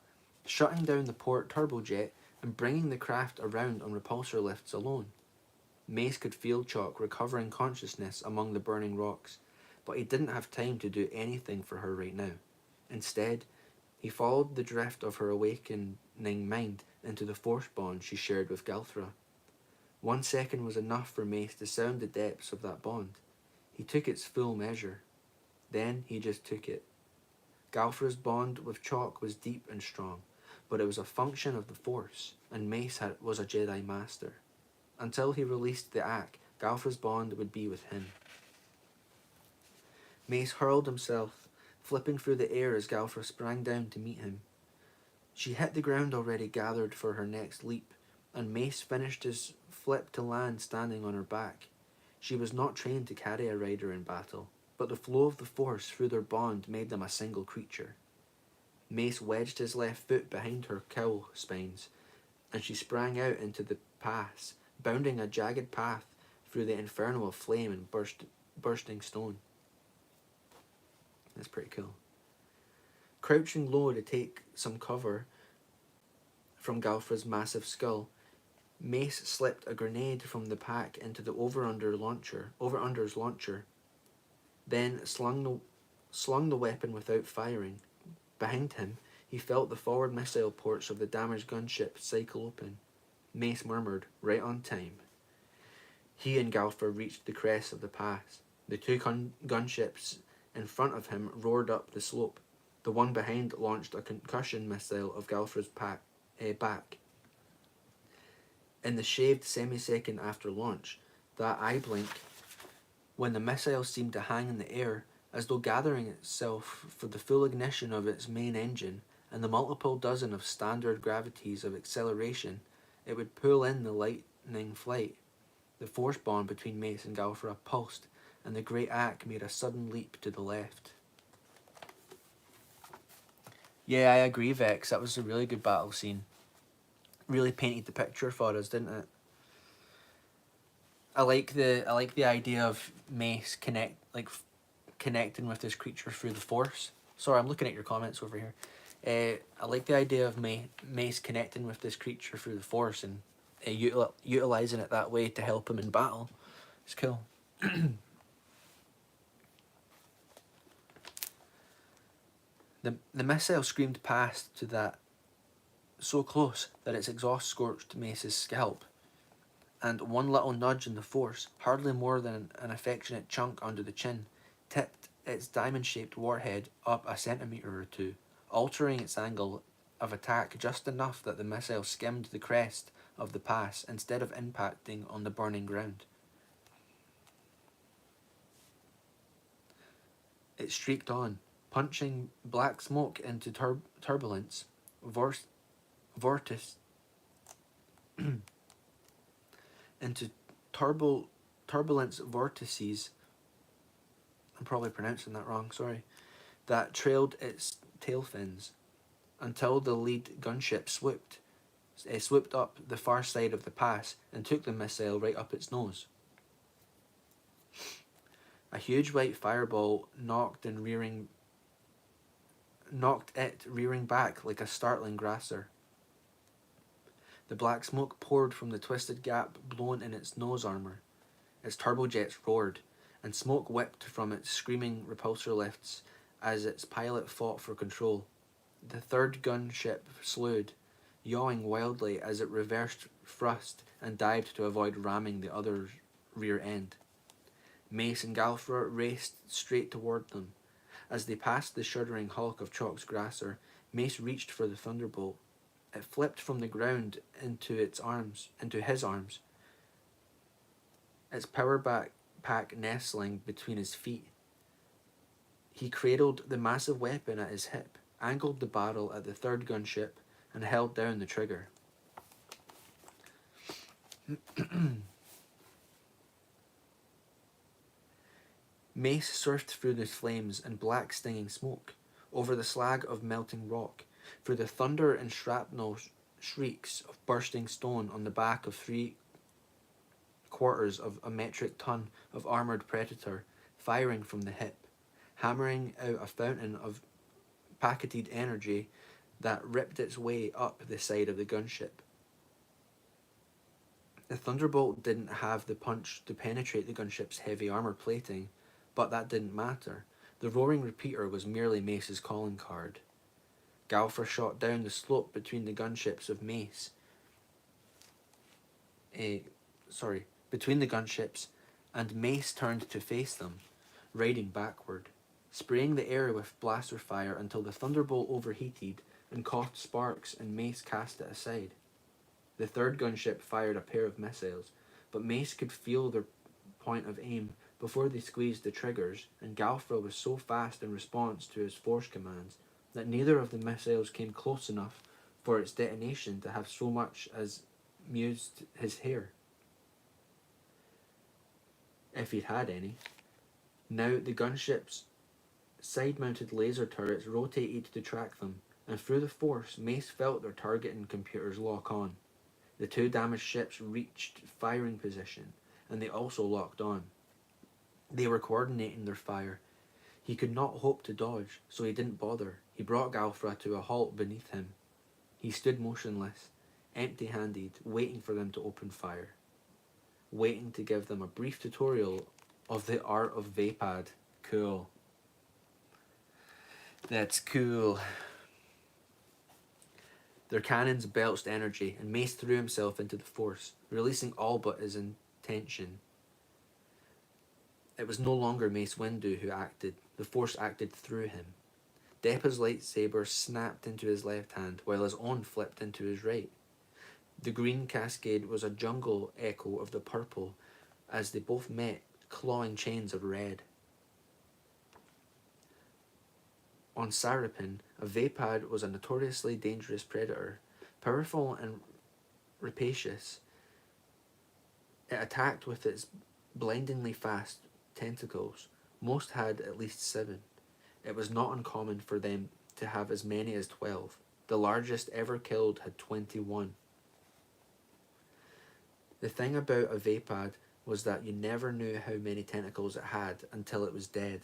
[SPEAKER 1] shutting down the port turbojet and bringing the craft around on repulsor lifts alone. Mace could feel Chalk recovering consciousness among the burning rocks, but he didn't have time to do anything for her right now. Instead, he followed the drift of her awakening mind into the force bond she shared with Galthra. 1 second was enough for Mace to sound the depths of that bond. He took its full measure. Then he just took it. Galthra's bond with Chalk was deep and strong, but it was a function of the Force, and Mace was a Jedi Master. Until he released the Ack, Galthra's bond would be with him. Mace hurled himself, flipping through the air as Galthra sprang down to meet him. She hit the ground already gathered for her next leap, and Mace finished his flip to land standing on her back. She was not trained to carry a rider in battle, but the flow of the Force through their bond made them a single creature. Mace wedged his left foot behind her cowl spines, and she sprang out into the pass, bounding a jagged path through the inferno of flame and bursting stone. That's pretty cool. Crouching low to take some cover from Galthra's massive skull, Mace slipped a grenade from the pack into the over-under's launcher, then slung the weapon without firing. Behind him, he felt the forward missile ports of the damaged gunship cycle open. Mace murmured, "Right on time." He and Galthra reached the crest of the pass. The two gunships in front of him roared up the slope. The one behind launched a concussion missile of Galthra's back. In the shaved semi-second after launch, that eye blink, when the missile seemed to hang in the air, as though gathering itself for the full ignition of its main engine and the multiple dozen of standard gravities of acceleration it would pull in the lightning flight, the force bond between Mace and Galthra pulsed, and the great Ack made a sudden leap to the left. Yeah, I agree, Vex. That was a really good battle scene. Really painted the picture for us, didn't it? I like the idea of Mace connecting with this creature through the Force. Sorry, I'm looking at your comments over here. I like the idea of Mace connecting with this creature through the Force and utilizing it that way to help him in battle. It's cool. The missile screamed past to that, so close that its exhaust scorched Mace's scalp, and one little nudge in the Force, hardly more than an affectionate chunk under the chin, tipped its diamond-shaped warhead up a centimetre or two, altering its angle of attack just enough that the missile skimmed the crest of the pass instead of impacting on the burning ground. It streaked on, punching black smoke into turbulence, into turbulence vortices. I'm probably pronouncing that wrong, sorry. That trailed its tail fins until the lead gunship swooped up the far side of the pass and took the missile right up its nose. A huge white fireball knocked it rearing back like a startling grasser. The black smoke poured from the twisted gap blown in its nose armour. Its turbojets roared, and smoke whipped from its screaming repulsor lifts as its pilot fought for control. The third gunship slewed, yawing wildly as it reversed thrust and dived to avoid ramming the other's rear end. Mace and Galthra raced straight toward them. As they passed the shuddering hulk of Chalk's Grasser, Mace reached for the thunderbolt. It flipped from the ground into his arms, its power pack nestling between his feet. He cradled the massive weapon at his hip, angled the barrel at the third gunship, and held down the trigger. Mace surfed through the flames and black stinging smoke, over the slag of melting rock, through the thunder and shrapnel shrieks of bursting stone on the back of 3/4 of a metric ton of armoured predator firing from the hip, hammering out a fountain of packeted energy that ripped its way up the side of the gunship. The Thunderbolt didn't have the punch to penetrate the gunship's heavy armour plating, but that didn't matter. The roaring repeater was merely Mace's calling card. Galfra shot down the slope between the gunships of Mace. Between the gunships, and Mace turned to face them, riding backward, spraying the air with blaster fire until the Thunderbolt overheated and caught sparks and Mace cast it aside. The third gunship fired a pair of missiles, but Mace could feel their point of aim before they squeezed the triggers, and Galfra was so fast in response to his force commands that neither of the missiles came close enough for its detonation to have so much as mused his hair, if he'd had any. Now the gunship's side-mounted laser turrets rotated to track them, and through the force, Mace felt their targeting computers lock on. The two damaged ships reached firing position, and they also locked on. They were coordinating their fire. He could not hope to dodge, so he didn't bother. He brought Galfra to a halt beneath him. He stood motionless, empty-handed, waiting for them to open fire. Waiting to give them a brief tutorial of the art of Vapad. Cool. That's cool. Their cannons belched energy, and Mace threw himself into the force, releasing all but his intention. It was no longer Mace Windu who acted. The force acted through him. Deppa's lightsaber snapped into his left hand, while his own flipped into his right. The green cascade was a jungle echo of the purple as they both met, clawing chains of red. On Sarapin, a Vapad was a notoriously dangerous predator, powerful and rapacious. It attacked with its blindingly fast tentacles. Most had at least 7. It was not uncommon for them to have as many as 12. The largest ever killed had 21. The thing about a Vapad was that you never knew how many tentacles it had until it was dead.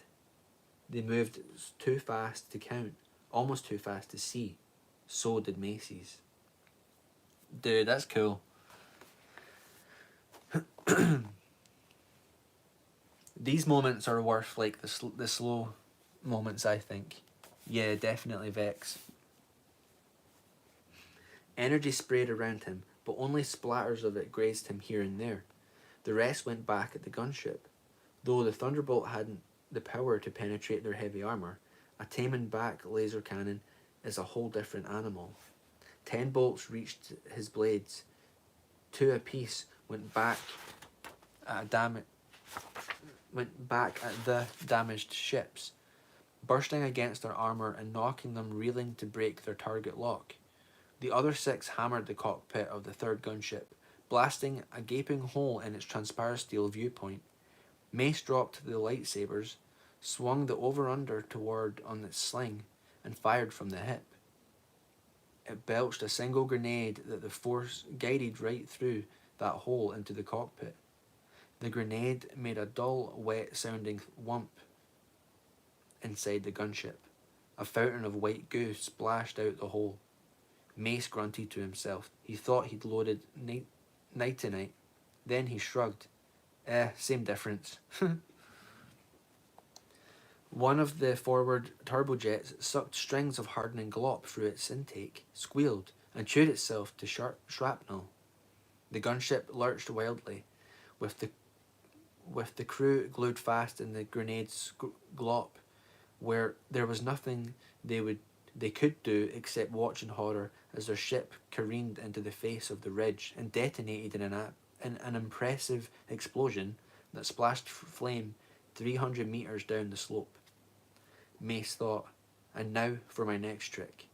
[SPEAKER 1] They moved too fast to count, almost too fast to see. So did Macy's. Dude, that's cool. These moments are worth like the slow moments, I think. Yeah, definitely Vex. Energy sprayed around him, but only splatters of it grazed him here and there. The rest went back at the gunship. Though the Thunderbolt hadn't the power to penetrate their heavy armour, a Taman back laser cannon is a whole different animal. 10 bolts reached his blades. 2 apiece went back at the damaged ships, bursting against their armour and knocking them reeling to break their target lock. The other 6 hammered the cockpit of the third gunship, blasting a gaping hole in its transparent steel viewpoint. Mace dropped the lightsabers, swung the over-under toward on its sling, and fired from the hip. It belched a single grenade that the force guided right through that hole into the cockpit. The grenade made a dull, wet-sounding whump inside the gunship. A fountain of white goo splashed out the hole. Mace grunted to himself. He thought he'd loaded night-to-night. Then he shrugged. Same difference. One of the forward turbojets sucked strings of hardening glop through its intake, squealed, and chewed itself to shrapnel. The gunship lurched wildly, with the crew glued fast in the grenade's glop, where there was nothing they could do except watch in horror as their ship careened into the face of the ridge and detonated in an impressive explosion that splashed flame 300 meters down the slope. Mace thought, and now for my next trick.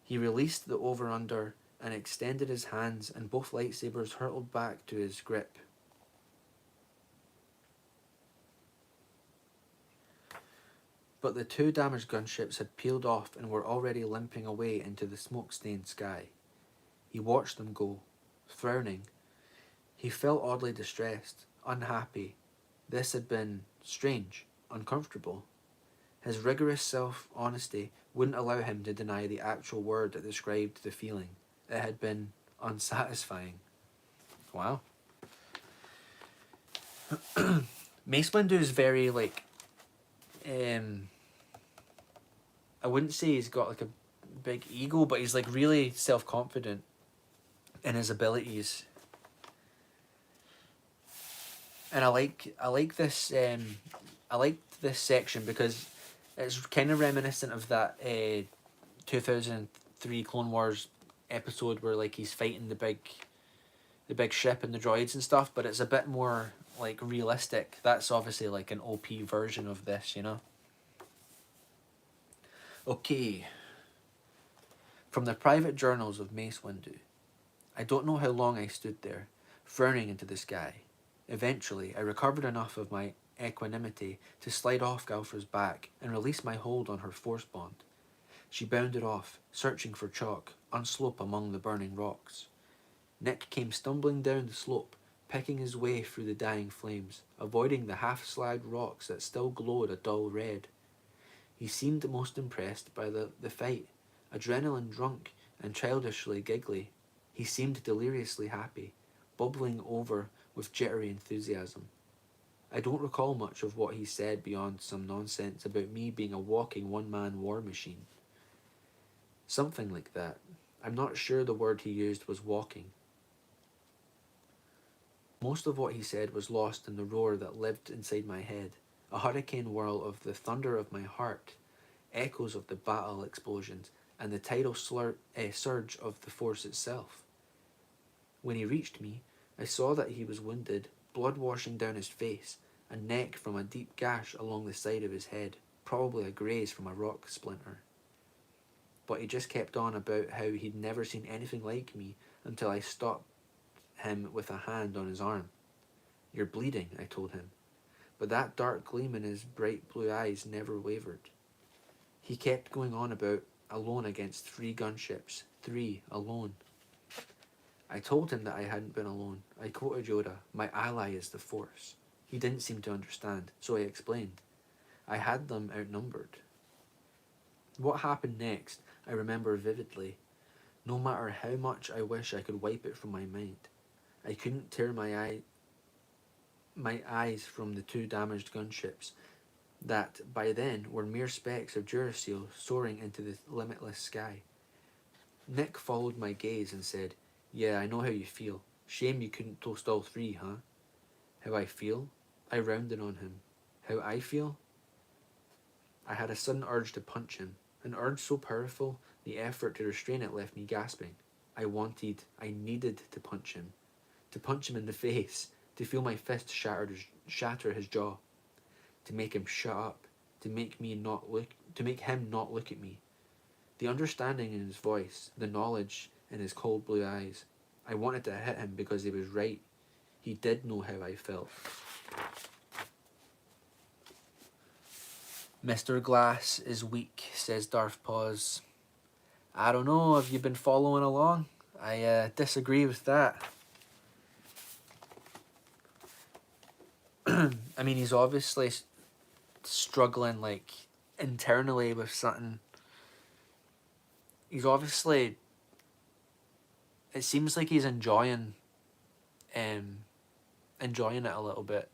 [SPEAKER 1] He released the over-under and extended his hands, and both lightsabers hurtled back to his grip. But the two damaged gunships had peeled off and were already limping away into the smoke-stained sky. He watched them go, frowning. He felt oddly distressed, unhappy. This had been strange, uncomfortable. His rigorous self-honesty wouldn't allow him to deny the actual word that described the feeling. It had been unsatisfying. Wow. Mace Windu is very, like, I wouldn't say he's got like a big ego, but he's like really self-confident in his abilities. And I like this I liked this section because it's kind of reminiscent of that 2003 Clone Wars episode where like he's fighting the big ship and the droids and stuff, but it's a bit more like realistic. That's obviously like an OP version of this, you know. Okay. From the private journals of Mace Windu. I don't know how long I stood there, frowning into the sky. Eventually, I recovered enough of my equanimity to slide off Galfra's back and release my hold on her force bond. She bounded off, searching for chalk, unslope among the burning rocks. Nick came stumbling down the slope, picking his way through the dying flames, avoiding the half-slagged rocks that still glowed a dull red. He seemed most impressed by the fight, adrenaline drunk and childishly giggly. He seemed deliriously happy, bubbling over with jittery enthusiasm. I don't recall much of what he said beyond some nonsense about me being a walking one-man war machine. Something like that. I'm not sure the word he used was walking. Most of what he said was lost in the roar that lived inside my head, a hurricane whirl of the thunder of my heart, echoes of the battle explosions, and the tidal surge of the force itself. When he reached me, I saw that he was wounded, blood washing down his face, a neck from a deep gash along the side of his head, probably a graze from a rock splinter. But he just kept on about how he'd never seen anything like me until I stopped him with a hand on his arm. You're bleeding, I told him. But that dark gleam in his bright blue eyes never wavered. He kept going on about alone against 3 gunships, 3 alone. I told him that I hadn't been alone. I quoted Yoda, my ally is the Force. He didn't seem to understand, so I explained. I had them outnumbered. What happened next, I remember vividly. No matter how much I wish I could wipe it from my mind. I couldn't tear my eyes from the 2 damaged gunships that, by then, were mere specks of Duracell soaring into the limitless sky. Nick followed my gaze and said, Yeah, I know how you feel. Shame you couldn't toast all 3, huh? How I feel? I rounded on him. How I feel? I had a sudden urge to punch him, an urge so powerful, the effort to restrain it left me gasping. I needed to punch him in the face, to feel my fist shatter his jaw, to make him shut up, to make him not look at me. The understanding in his voice, the knowledge in his cold blue eyes. I wanted to hit him because he was right. He did know how I felt. Mr. Glass is weak, says Darth Pause. I don't know, have you been following along? I disagree with that. I mean, he's obviously struggling, like, internally with something. He's obviously... It seems like he's enjoying it a little bit.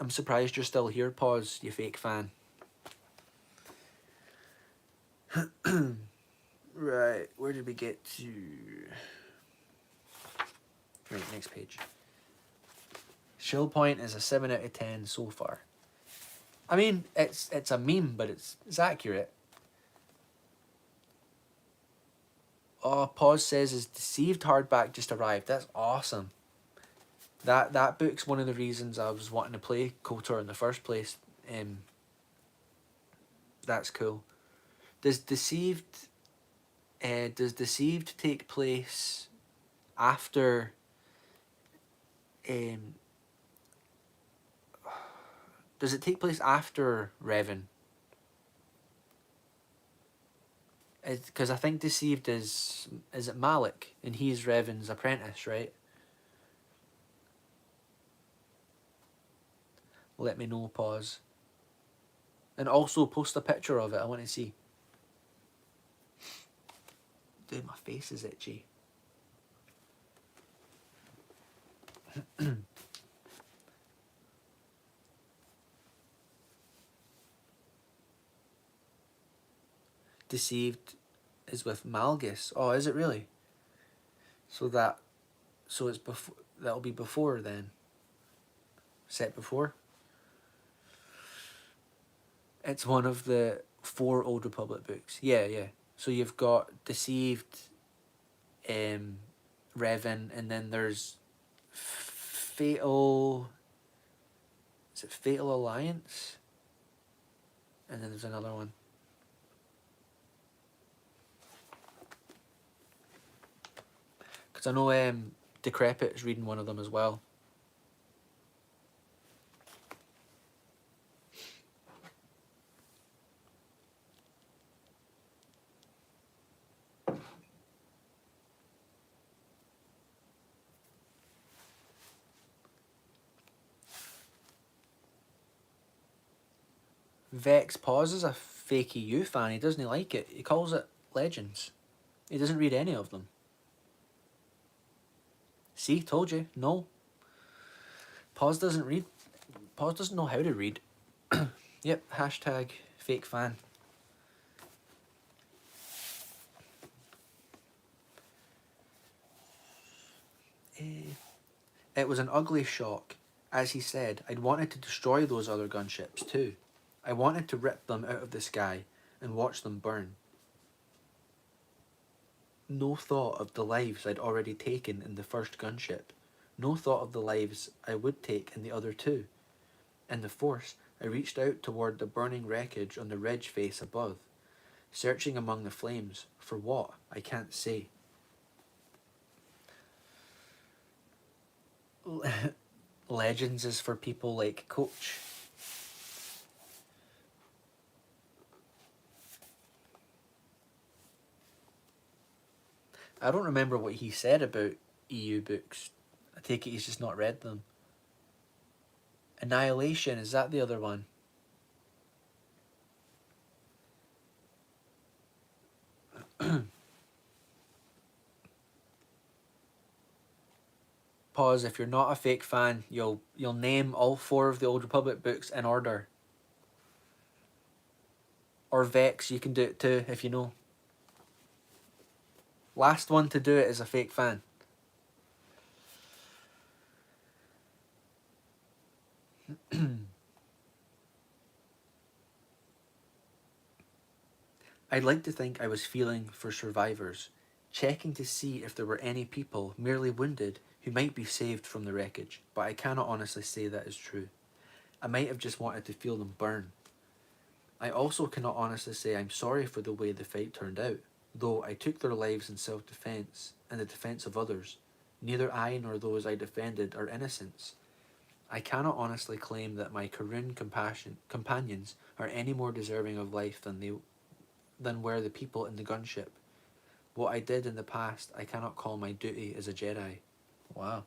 [SPEAKER 1] I'm surprised you're still here, Pause, you fake fan. Right, where did we get to? Right, next page. Shatterpoint is a 7 out of 10 so far. I mean, it's a meme, but it's accurate. Oh, Pause says his Deceived hardback just arrived. That's awesome. That book's one of the reasons I was wanting to play KOTOR in the first place. That's cool. Does Deceived take place after um does it take place after Revan? Because I think Deceived is it Malik and he's Revan's apprentice, right? Let me know, pause. And also post a picture of it, I want to see. Dude, my face is itchy. Deceived is with Malgus. Oh, is it really? So it's before, that'll be before then. Set before. It's one of the 4 Old Republic books. Yeah, yeah. So you've got Deceived, Revan, and then there's Fatal. Is it Fatal Alliance? And then there's another one. Because I know Decrepit is reading one of them as well. Vex Pause is a fake EU fan. He doesn't like it. He calls it Legends. He doesn't read any of them. See, told you. No. Pause doesn't read. Pause doesn't know how to read. Yep, hashtag fake fan. It was an ugly shock. As he said, I'd wanted to destroy those other gunships too. I wanted to rip them out of the sky and watch them burn. No thought of the lives I'd already taken in the first gunship. No thought of the lives I would take in the other 2. In the Force, I reached out toward the burning wreckage on the ridge face above, searching among the flames. For what? I can't say. Legends is for people like Coach. I don't remember what he said about EU books. I take it he's just not read them. Annihilation, is that the other one? Pause, if you're not a fake fan, you'll name all 4 of the Old Republic books in order. Or Vex, you can do it too, if you know. Last one to do it is a fake fan. I'd like to think I was feeling for survivors, checking to see if there were any people merely wounded who might be saved from the wreckage, but I cannot honestly say that is true. I might have just wanted to feel them burn. I also cannot honestly say I'm sorry for the way the fight turned out, though I took their lives in self-defense and the defense of others. Neither I nor those I defended are innocents. I cannot honestly claim that my Karun companions are any more deserving of life than were the people in the gunship. What I did in the past I cannot call my duty as a Jedi. Wow.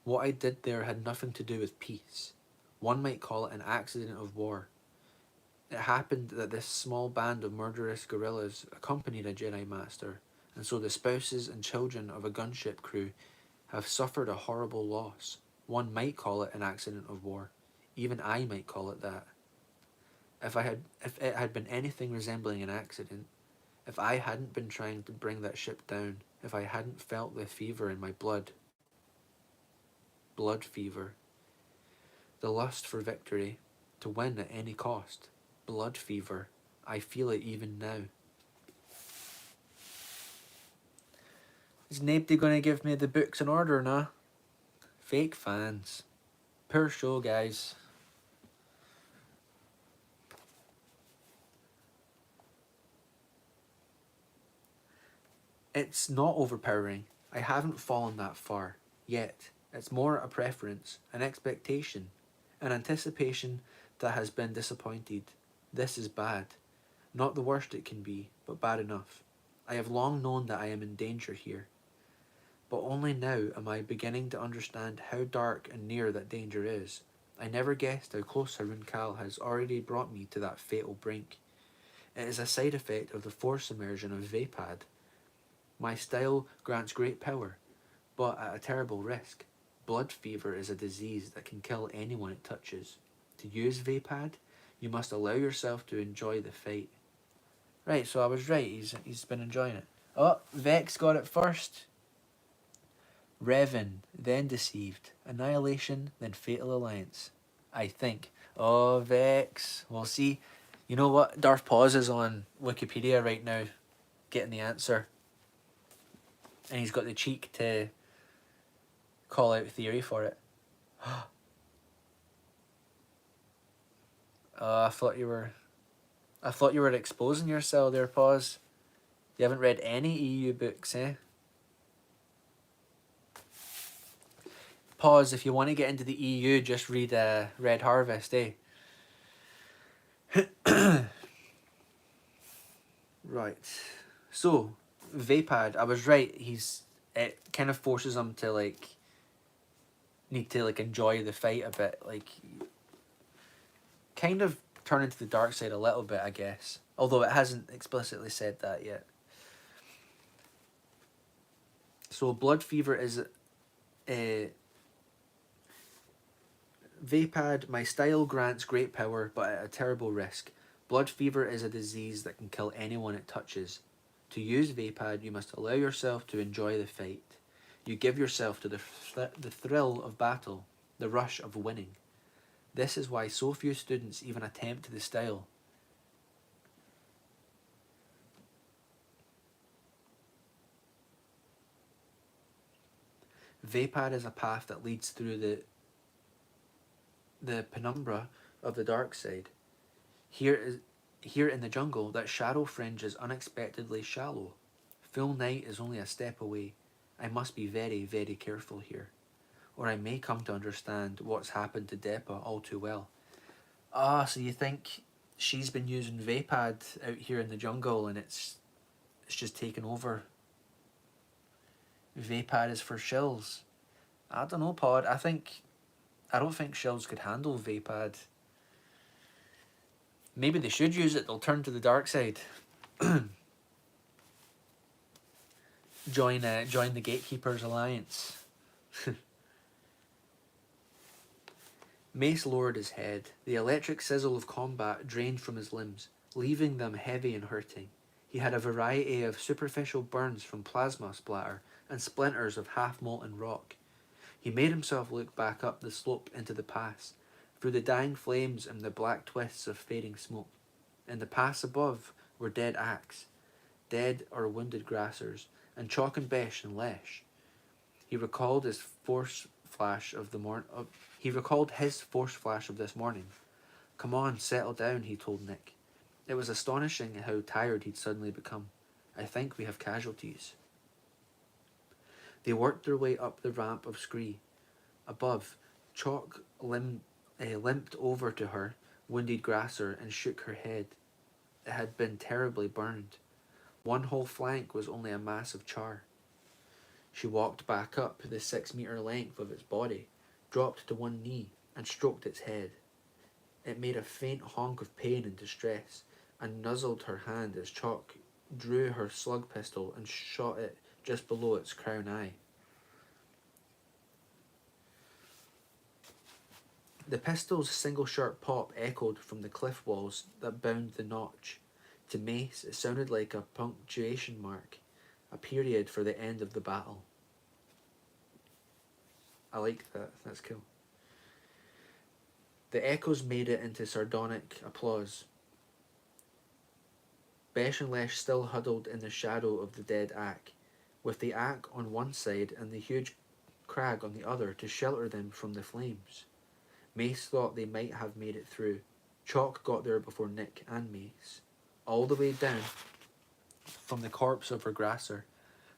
[SPEAKER 1] What I did there had nothing to do with peace. One might call it an accident of war. It happened that this small band of murderous guerrillas accompanied a Jedi Master, and so the spouses and children of a gunship crew have suffered a horrible loss. One might call it an accident of war. Even I might call it that. If it had been anything resembling an accident, if I hadn't been trying to bring that ship down, if I hadn't felt the fever in my blood fever, the lust for victory, to win at any cost, blood fever, I feel it even now. Is nobody gonna give me the books in order now? Fake fans. Poor show, guys. It's not overpowering. I haven't fallen that far yet. It's more a preference, an expectation, an anticipation that has been disappointed. This is bad. Not the worst it can be, but bad enough. I have long known that I am in danger here. But only now am I beginning to understand how dark and near that danger is. I never guessed how close Harun Kal has already brought me to that fatal brink. It is a side effect of the force immersion of Vapad. My style grants great power, but at a terrible risk. Blood fever is a disease that can kill anyone it touches. To use Vapad, you must allow yourself to enjoy the fight. Right, so I was right, he's been enjoying it. Oh, Vex got it first. Revan, then Deceived. Annihilation, then Fatal Alliance. I think. Oh, Vex. We'll see. You know what? Darth Paws is on Wikipedia right now, getting the answer. And he's got the cheek to call out theory for it. I thought you were exposing yourself there, Paws. You haven't read any EU books, eh? Pause, if you want to get into the EU, just read Red Harvest, eh? Right. So, Vapad, I was right. It kind of forces him to need to enjoy the fight a bit, kind of turn into the dark side a little bit, I guess. Although it hasn't explicitly said that yet. So blood fever is Vapad, my style grants great power, but at a terrible risk. Blood fever is a disease that can kill anyone it touches. To use Vapad, you must allow yourself to enjoy the fight. You give yourself to the thrill of battle, the rush of winning. This is why so few students even attempt the style. Vapad is a path that leads through the penumbra of the dark side. Here in the jungle, that shadow fringe is unexpectedly shallow. Full night is only a step away. I must be very, very careful here, or I may come to understand what's happened to Depa all too well. Ah, so you think she's been using Vapad out here in the jungle and it's just taken over? Vapad is for shills. I don't know, Pod. I don't think shills could handle Vapad. Maybe they should use it. They'll turn to the dark side. Join the Gatekeepers Alliance. Mace lowered his head. The electric sizzle of combat drained from his limbs, leaving them heavy and hurting. He had a variety of superficial burns from plasma splatter and splinters of half-molten rock. He made himself look back up the slope into the pass, through the dying flames and the black twists of fading smoke. In the pass above were dead axe, dead or wounded grassers, and Chalk and Besh and Lesh. He recalled his force flash of the this morning. Come on, settle down, he told Nick. It was astonishing how tired he'd suddenly become. I think we have casualties. They worked their way up the ramp of scree. Above, Chalk limped over to her, wounded grasser, and shook her head. It had been terribly burned. One whole flank was only a mass of char. She walked back up the 6-meter length of its body, dropped to one knee, and stroked its head. It made a faint honk of pain and distress, and nuzzled her hand as Chalk drew her slug pistol and shot it just below its crown eye. The pistol's single sharp pop echoed from the cliff walls that bound the notch. To Mace, it sounded like a punctuation mark, a period for the end of the battle. I like that, that's cool. The echoes made it into sardonic applause. Besh and Lesh still huddled in the shadow of the dead Ack, with the Ack on one side and the huge crag on the other to shelter them from the flames. Mace thought they might have made it through. Chalk got there before Nick and Mace. All the way down from the corpse of her grasser,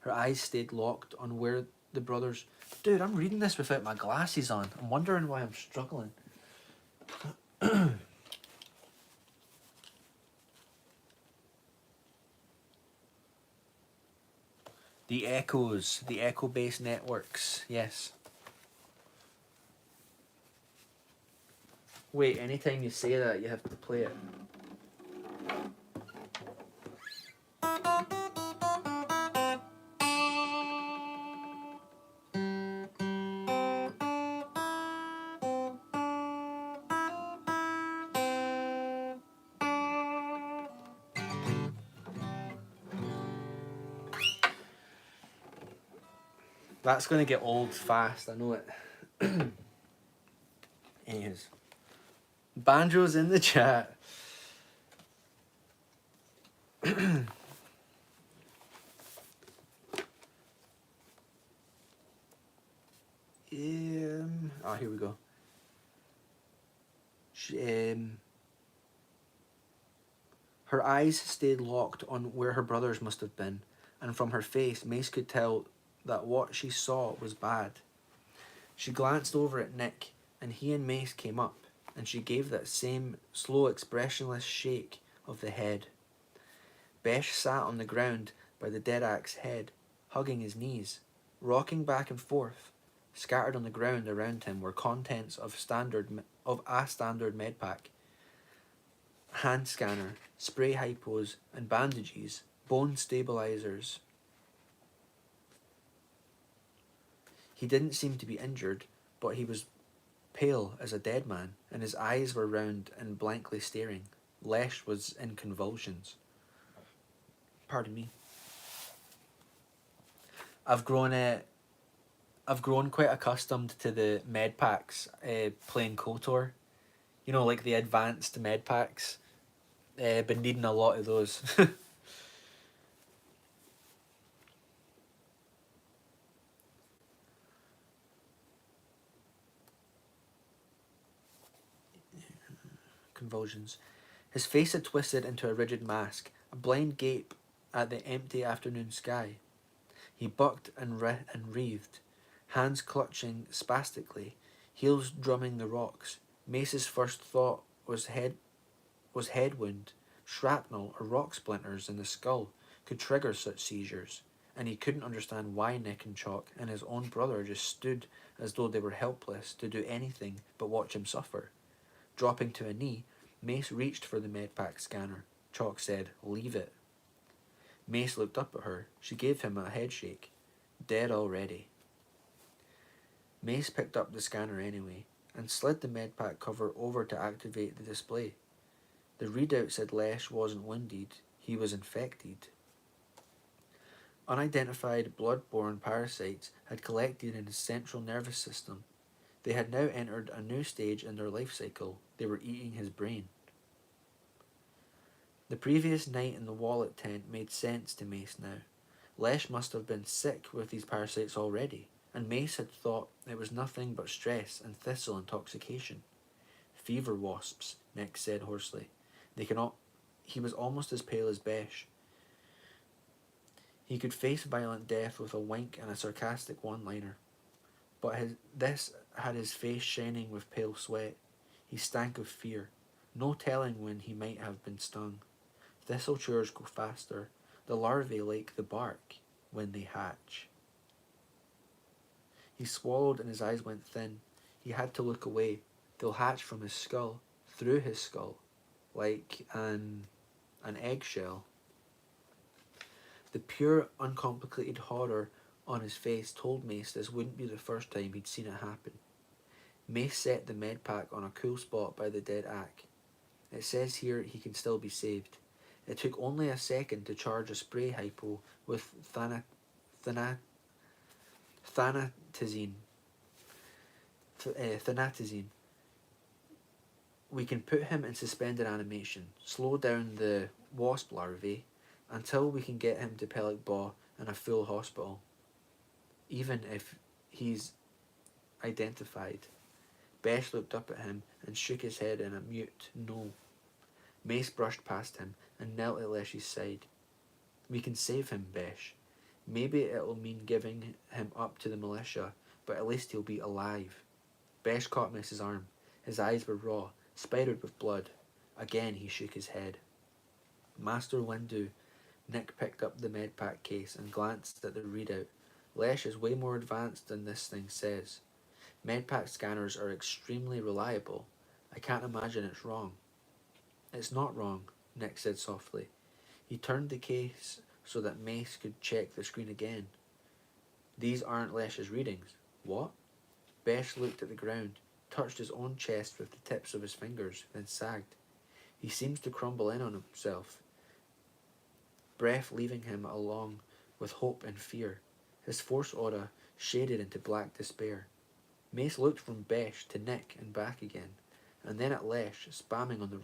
[SPEAKER 1] her eyes stayed locked on where the brothers... Dude, I'm reading this without my glasses on. I'm wondering why I'm struggling. The echoes, the echo-based networks, yes. Wait, anytime you say that, you have to play it. That's going to get old fast, I know it. Anyways. Banjo's in the chat. Here we go. Her eyes stayed locked on where her brothers must have been, and from her face, Mace could tell that what she saw was bad. She glanced over at Nick, and he and Mace came up, and she gave that same slow, expressionless shake of the head. Besh sat on the ground by the dead axe head, hugging his knees, rocking back and forth. Scattered on the ground around him were contents of a standard medpack, hand scanner, spray hypos and bandages, bone stabilizers. He didn't seem to be injured, but he was pale as a dead man, and his eyes were round and blankly staring. Lesh was in convulsions. Pardon me. I've grown quite accustomed to the med packs playing KOTOR. You know, like the advanced med packs. Been needing a lot of those. Convulsions. His face had twisted into a rigid mask, a blind gape at the empty afternoon sky. He bucked and wreathed, hands clutching spastically, heels drumming the rocks. Mace's first thought was head wound. Shrapnel or rock splinters in the skull could trigger such seizures, and he couldn't understand why Nick and Chalk and his own brother just stood as though they were helpless to do anything but watch him suffer. Dropping to a knee, Mace reached for the medpack scanner. Chalk said, "Leave it." Mace looked up at her. She gave him a headshake. Dead already. Mace picked up the scanner anyway, and slid the medpack cover over to activate the display. The readout said Lesh wasn't wounded, he was infected. Unidentified blood-borne parasites had collected in his central nervous system. They had now entered a new stage in their life cycle. They were eating his brain. The previous night in the wallet tent made sense to Mace now. Lesh must have been sick with these parasites already, and Mace had thought it was nothing but stress and thistle intoxication. "Fever wasps," Nick said hoarsely. He was almost as pale as Besh. He could face violent death with a wink and a sarcastic one-liner. But this had his face shining with pale sweat. He stank of fear. No telling when he might have been stung. Thistle chewers go faster. The larvae like the bark when they hatch. He swallowed and his eyes went thin. He had to look away. They'll hatch from his skull, through his skull, like an eggshell. The pure, uncomplicated horror on his face told Mace this wouldn't be the first time he'd seen it happen. Mace set the medpack on a cool spot by the dead axe. It says here he can still be saved. It took only a second to charge a spray hypo with thanatizine. We can put him in suspended animation, slow down the wasp larvae, until we can get him to Pellic Baugh and a full hospital. Even if he's identified. Besh looked up at him and shook his head in a mute no. Mace brushed past him and knelt at Lesh's side. We can save him, Besh. Maybe it'll mean giving him up to the militia, but at least he'll be alive. Besh caught Mace's arm. His eyes were raw, spattered with blood. Again he shook his head. Master Windu. Nick picked up the medpack case and glanced at the readout. Lesh is way more advanced than this thing says. Medpack scanners are extremely reliable. I can't imagine it's wrong. It's not wrong, Nick said softly. He turned the case so that Mace could check the screen again. These aren't Lesh's readings. What? Besh looked at the ground, touched his own chest with the tips of his fingers, then sagged. He seems to crumble in on himself, breath leaving him along with hope and fear. His force aura shaded into black despair. Mace looked from Besh to Nick and back again, and then at Lesh, spasming on the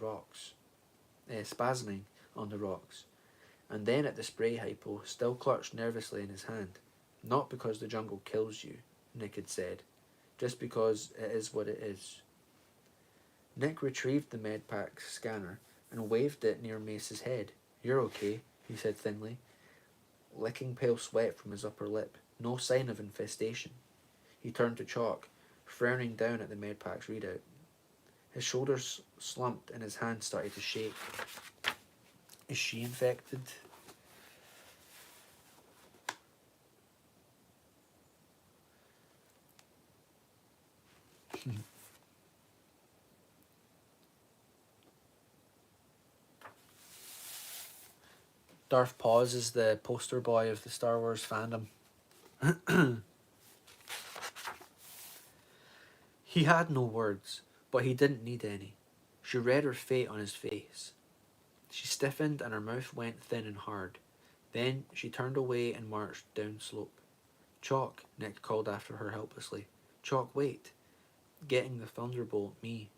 [SPEAKER 1] rocks, and then at the spray hypo, still clutched nervously in his hand. Not because the jungle kills you, Nick had said, just because it is what it is. Nick retrieved the medpack scanner and waved it near Mace's head. You're okay, he said thinly, licking pale sweat from his upper lip. No sign of infestation. He turned to Chalk, frowning down at the medpack's readout. His shoulders slumped and his hands started to shake. Is she infected? Darth Paws is the poster boy of the Star Wars fandom. He had no words, but he didn't need any. She read her fate on his face. She stiffened and her mouth went thin and hard. Then she turned away and marched down slope. Chalk, Nick called after her helplessly. Chalk, wait. Getting the thunderbolt, me.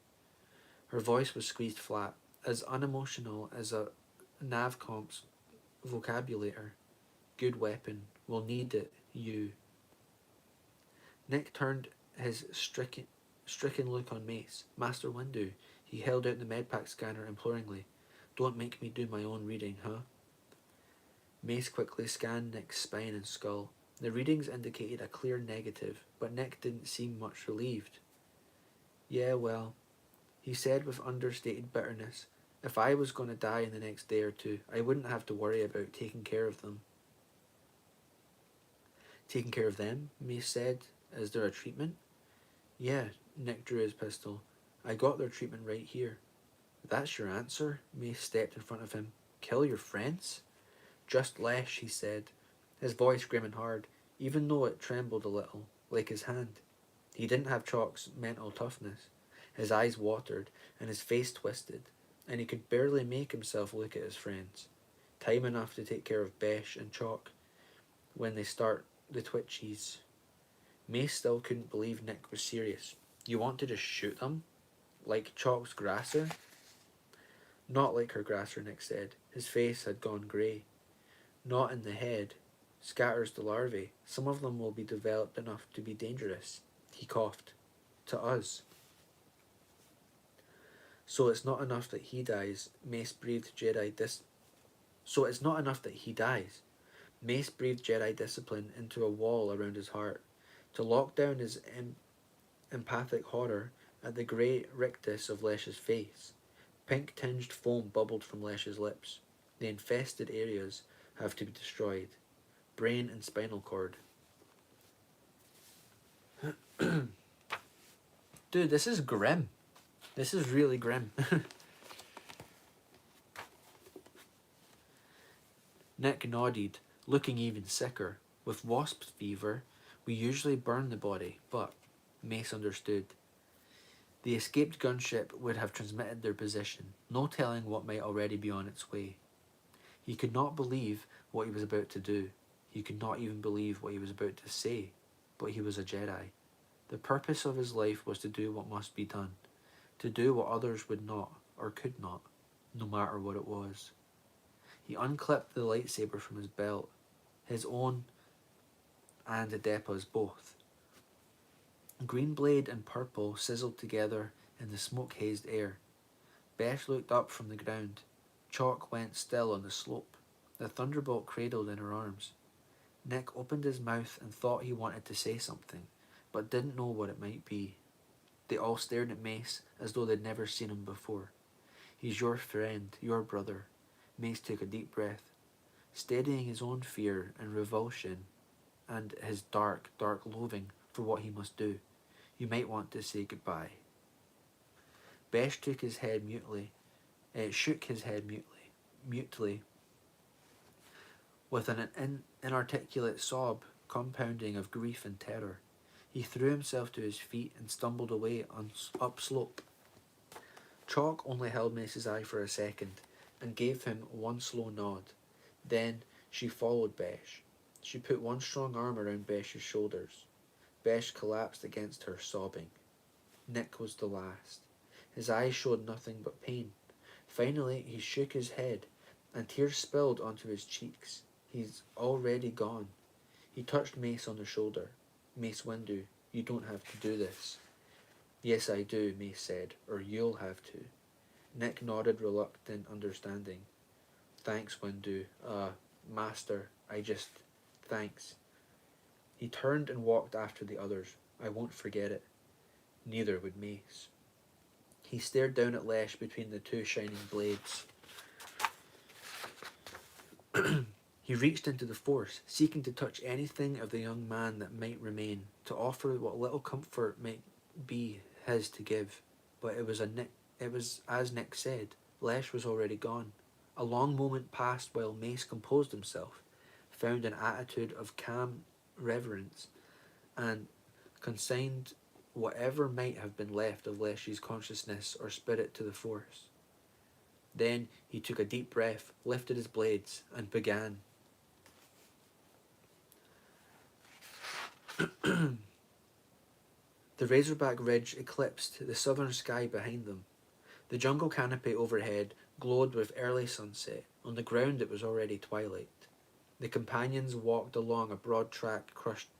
[SPEAKER 1] Her voice was squeezed flat, as unemotional as a Navcomp's vocabulator. Good weapon. We'll need it, you. Nick turned his stricken look on Mace. Master Windu. He held out the medpack scanner imploringly. Don't make me do my own reading, huh? Mace quickly scanned Nick's spine and skull. The readings indicated a clear negative, but Nick didn't seem much relieved. Yeah, well, he said with understated bitterness, if I was going to die in the next day or two, I wouldn't have to worry about taking care of them. Taking care of them? Mace said. Is there a treatment? Yeah, Nick drew his pistol. I got their treatment right here. That's your answer? Mace stepped in front of him. Kill your friends? Just Lesh, he said, his voice grim and hard, even though it trembled a little, like his hand. He didn't have Chalk's mental toughness. His eyes watered, and his face twisted, and he could barely make himself look at his friends. Time enough to take care of Besh and Chalk when they start the twitchies. Mace still couldn't believe Nick was serious. You want to just shoot them? Like Chalk's grasser? Not like her grasser, Nick said. His face had gone grey. Not in the head. Scatters the larvae. Some of them will be developed enough to be dangerous. He coughed. To us. So it's not enough that he dies. Mace breathed Jedi discipline into a wall around his heart, to lock down his empathic horror at the grey rictus of Lesh's face. Pink-tinged foam bubbled from Lesh's lips. The infested areas have to be destroyed. Brain and spinal cord. Dude, this is grim. This is really grim. Nick nodded, looking even sicker. With wasp fever, we usually burn the body, but Mace understood. The escaped gunship would have transmitted their position, no telling what might already be on its way. He could not believe what he was about to do. He could not even believe what he was about to say, but he was a Jedi. The purpose of his life was to do what must be done, to do what others would not, or could not, no matter what it was. He unclipped the lightsaber from his belt, his own and Adepa's both. Green blade and purple sizzled together in the smoke-hazed air. Beth looked up from the ground. Chalk went still on the slope. The thunderbolt cradled in her arms. Nick opened his mouth and thought he wanted to say something, but didn't know what it might be. They all stared at Mace as though they'd never seen him before. He's your friend, your brother. Mace took a deep breath, steadying his own fear and revulsion and his dark, dark loathing for what he must do. You might want to say goodbye. Besh shook his head mutely, with an inarticulate sob compounding of grief and terror. He threw himself to his feet and stumbled away upslope. Chalk only held Mace's eye for a second and gave him one slow nod. Then she followed Besh. She put one strong arm around Besh's shoulders. Besh collapsed against her, sobbing. Nick was the last. His eyes showed nothing but pain. Finally, he shook his head, and tears spilled onto his cheeks. He's already gone. He touched Mace on the shoulder. Mace Windu, you don't have to do this. Yes, I do, Mace said, or you'll have to. Nick nodded, reluctant understanding. Thanks, Windu. Master, thanks. He turned and walked after the others. I won't forget it. Neither would Mace. He stared down at Lesh between the two shining blades. He reached into the Force, seeking to touch anything of the young man that might remain, to offer what little comfort might be his to give. But it was as Nick said, Lesh was already gone. A long moment passed while Mace composed himself, found an attitude of calm reverence, and consigned whatever might have been left of Lesh's consciousness or spirit to the Force. Then he took a deep breath, lifted his blades, and began. The Razorback Ridge eclipsed the southern sky behind them. The jungle canopy overhead glowed with early sunset. On the ground it was already twilight. The companions walked along a broad track crushed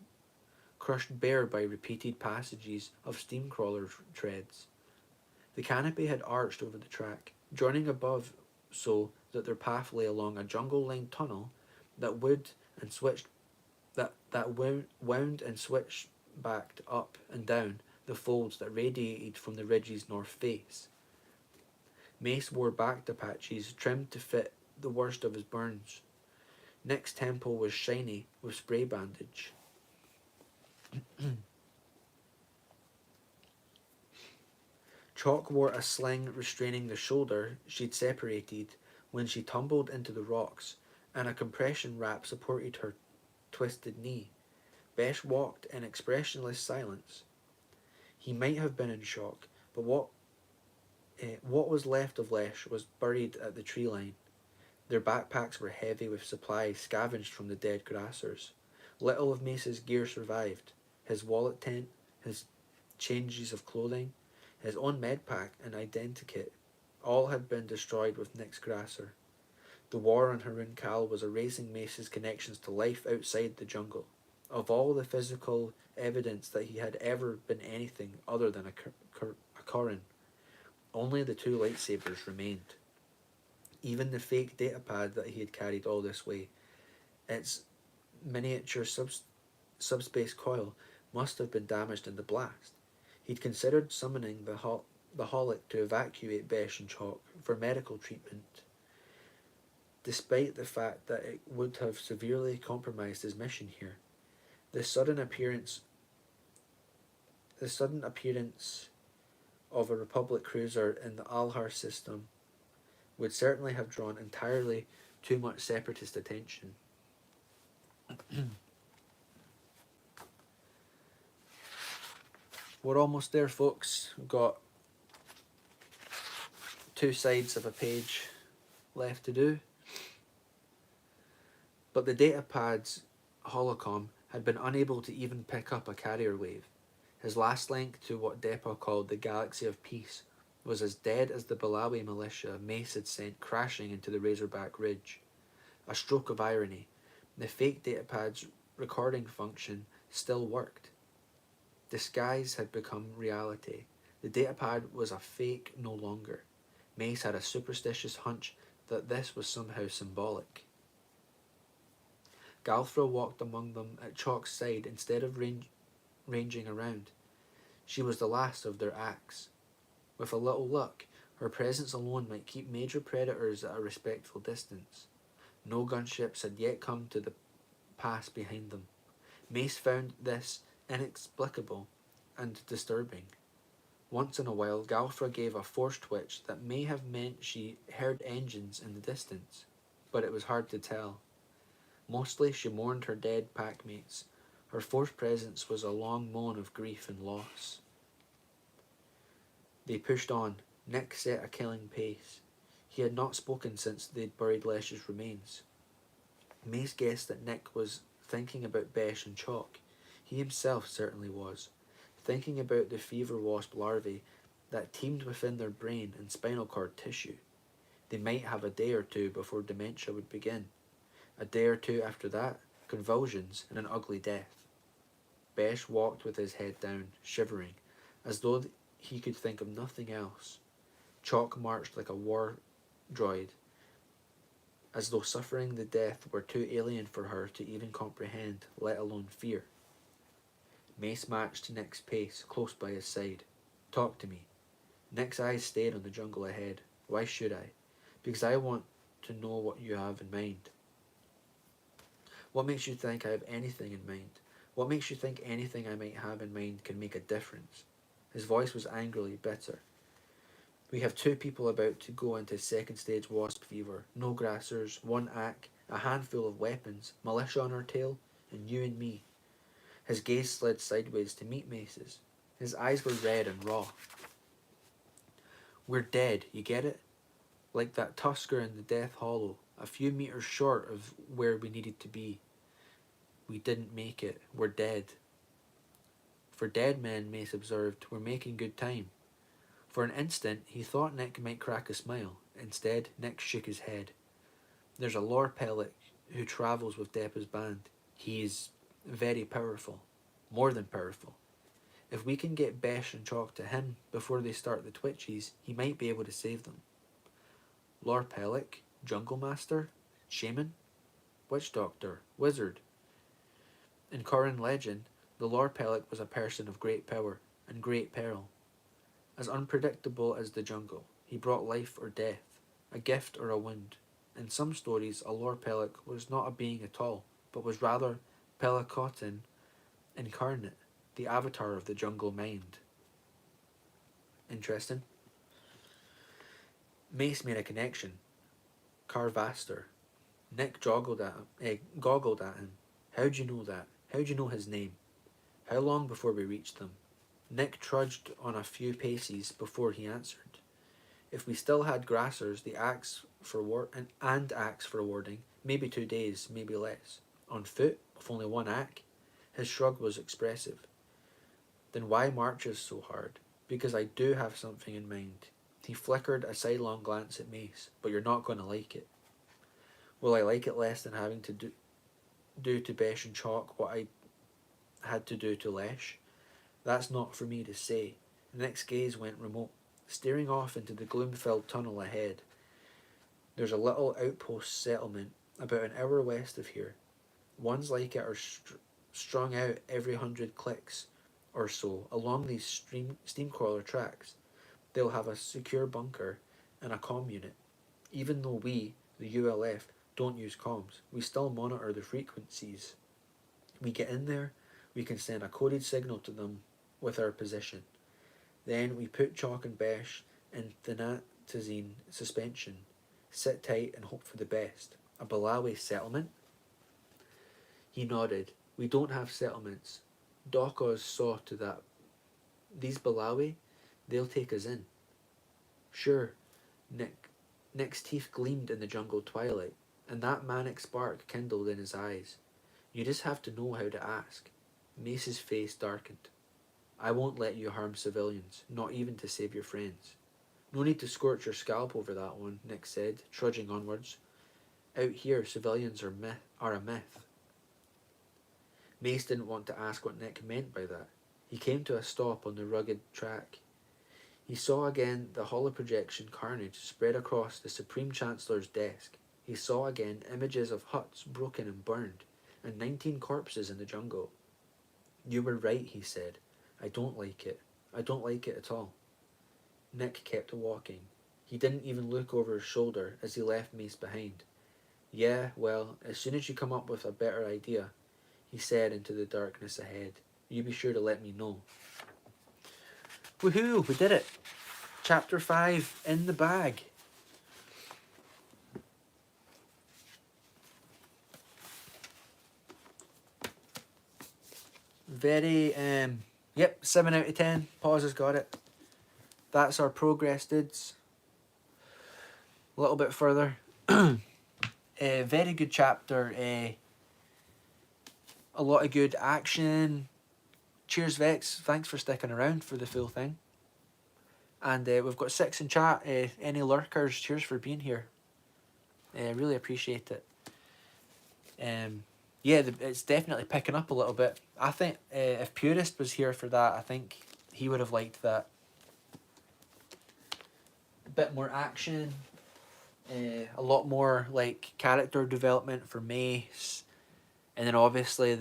[SPEAKER 1] bare by repeated passages of steamcrawler treads. The canopy had arched over the track, joining above so that their path lay along a jungle-lined tunnel that wound and switched backed up and down the folds that radiated from the ridge's north face. Mace wore back patches trimmed to fit the worst of his burns. Nick's temple was shiny with spray bandage. Chalk wore a sling restraining the shoulder she'd separated when she tumbled into the rocks, and a compression wrap supported her twisted knee. Besh walked in expressionless silence. He might have been in shock, but what was left of Lesh was buried at the tree line. Their backpacks were heavy with supplies scavenged from the dead grassers. Little of Mace's gear survived. His wallet tent, his changes of clothing, his own medpack and identikit, all had been destroyed with Nick's grasser. The war on Harun Kal was erasing Mace's connections to life outside the jungle. Of all the physical evidence that he had ever been anything other than a Corran, only the two lightsabers remained. Even the fake datapad that he had carried all this way, its miniature subspace coil, must have been damaged in the blast. He'd considered summoning the Holic to evacuate Besh and Chalk for medical treatment, despite the fact that it would have severely compromised his mission here. The sudden appearance of a Republic cruiser in the Alhar system would certainly have drawn entirely too much separatist attention. We're almost there, folks. We've got 2 sides of a page left to do. But the datapad's holocom had been unable to even pick up a carrier wave. His last link to what Depa called the Galaxy of Peace was as dead as the Balawi militia Mace had sent crashing into the Razorback Ridge. A stroke of irony. The fake datapad's recording function still worked. Disguise had become reality. The datapad was a fake no longer. Mace had a superstitious hunch that this was somehow symbolic. Galthra walked among them at Chalk's side instead of ranging around. She was the last of their acts. With a little luck, her presence alone might keep major predators at a respectful distance. No gunships had yet come to the pass behind them. Mace found this inexplicable and disturbing. Once in a while, Galfra gave a forced twitch that may have meant she heard engines in the distance, but it was hard to tell. Mostly she mourned her dead packmates. Her forced presence was a long moan of grief and loss. They pushed on. Nick set a killing pace. He had not spoken since they'd buried Lesh's remains. Mace guessed that Nick was thinking about Besh and Chalk. He himself certainly was, thinking about the fever wasp larvae that teemed within their brain and spinal cord tissue. They might have a day or two before dementia would begin. A day or two after that, convulsions and an ugly death. Besh walked with his head down, shivering, as though he could think of nothing else. Chalk marched like a war droid, as though suffering the death were too alien for her to even comprehend, let alone fear. Mace matched Nick's pace, close by his side. Talk to me. Nick's eyes stayed on the jungle ahead. Why should I? Because I want to know what you have in mind. What makes you think I have anything in mind? What makes you think anything I might have in mind can make a difference? His voice was angrily bitter. We have 2 people about to go into second stage wasp fever. No grassers, 1 ack, a handful of weapons, militia on our tail, and you and me. His gaze slid sideways to meet Mace's. His eyes were red and raw. We're dead, you get it? Like that tusker in the Death Hollow, a few meters short of where we needed to be. We didn't make it. We're dead. For dead men, Mace observed, we're making good time. For an instant, he thought Nick might crack a smile. Instead, Nick shook his head. There's a Lore Pellic who travels with Deppa's band. He is very powerful. More than powerful. If we can get Besh and Chalk to him before they start the Twitchies, he might be able to save them. Lore Pellic? Jungle Master? Shaman? Witch Doctor? Wizard? In Corran legend, the Lore Pellic was a person of great power and great peril. As unpredictable as the jungle, he brought life or death, a gift or a wound. In some stories, a Lore Pellic was not a being at all, but was rather Pellicotin incarnate, the avatar of the jungle mind. Interesting. Mace made a connection. Carvaster. Nick goggled at him. How'd you know that? How'd you know his name? How long before we reached them? Nick trudged on a few paces before he answered. If we still had grassers, the axe for axe for warding, maybe 2 days, maybe less. On foot, with only 1 ack? His shrug was expressive. Then why marches so hard? Because I do have something in mind. He flickered a sidelong glance at Mace, but you're not going to like it. Will I like it less than having to do to Besh and Chalk what I had to do to Lesh? That's not for me to say. Nick's gaze went remote, staring off into the gloom-filled tunnel ahead. There's a little outpost settlement about an hour west of here. Ones like it are strung out every 100 clicks or so along these steamcrawler tracks. They'll have a secure bunker and a comm unit. Even though we, the ULF, don't use comms, we still monitor the frequencies. We get in there, we can send a coded signal to them with our position. Then we put Chalk and Besh in thanatazine suspension, sit tight and hope for the best. A Balawi settlement? He nodded. We don't have settlements. Dokos saw to that. These Balawi, they'll take us in. Sure, Nick's teeth gleamed in the jungle twilight, and that manic spark kindled in his eyes. You just have to know how to ask. Mace's face darkened. I won't let you harm civilians, not even to save your friends. No need to scorch your scalp over that one, Nick said, trudging onwards. Out here, civilians are a myth. Mace didn't want to ask what Nick meant by that. He came to a stop on the rugged track. He saw again the holoprojection carnage spread across the Supreme Chancellor's desk. He saw again images of huts broken and burned, and 19 corpses in the jungle. You were right, he said. I don't like it. I don't like it at all. Nick kept walking. He didn't even look over his shoulder as he left Mace behind. Yeah, well, as soon as you come up with a better idea, he said into the darkness ahead, you be sure to let me know. Woohoo, we did it. Chapter 5 in the bag. Very, yep, 7 out of 10. Pause has got it. That's our progress, dudes. A little bit further. Very good chapter. A lot of good action. Cheers, Vex. Thanks for sticking around for the full thing. And we've got 6 in chat. Any lurkers, cheers for being here. Really appreciate it. Yeah, it's definitely picking up a little bit. I think if Purist was here for that, I think he would have liked that. A bit more action. A lot more like character development for Mace. And then obviously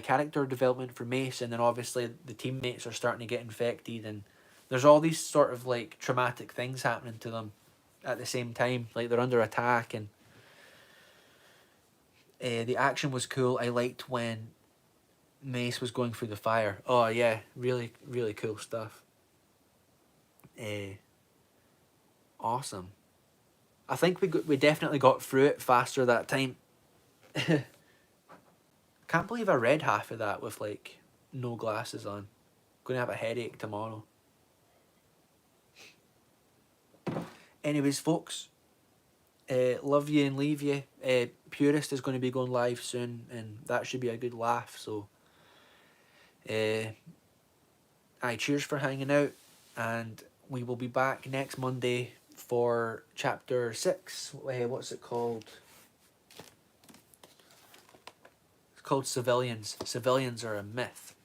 [SPEAKER 1] character development for Mace, and then obviously the teammates are starting to get infected, and there's all these sort of like traumatic things happening to them at the same time, like they're under attack. And the action was cool. I liked when Mace was going through the fire. Oh yeah, really, really cool stuff. Awesome. I think we definitely got through it faster that time. Can't believe I read half of that with like no glasses on. Gonna have a headache tomorrow. Anyways, folks, love you and leave you. Purist is going to be going live soon, and that should be a good laugh. So, cheers for hanging out, and we will be back next Monday for chapter 6. What's it called? It's called Civilians. Civilians are a myth.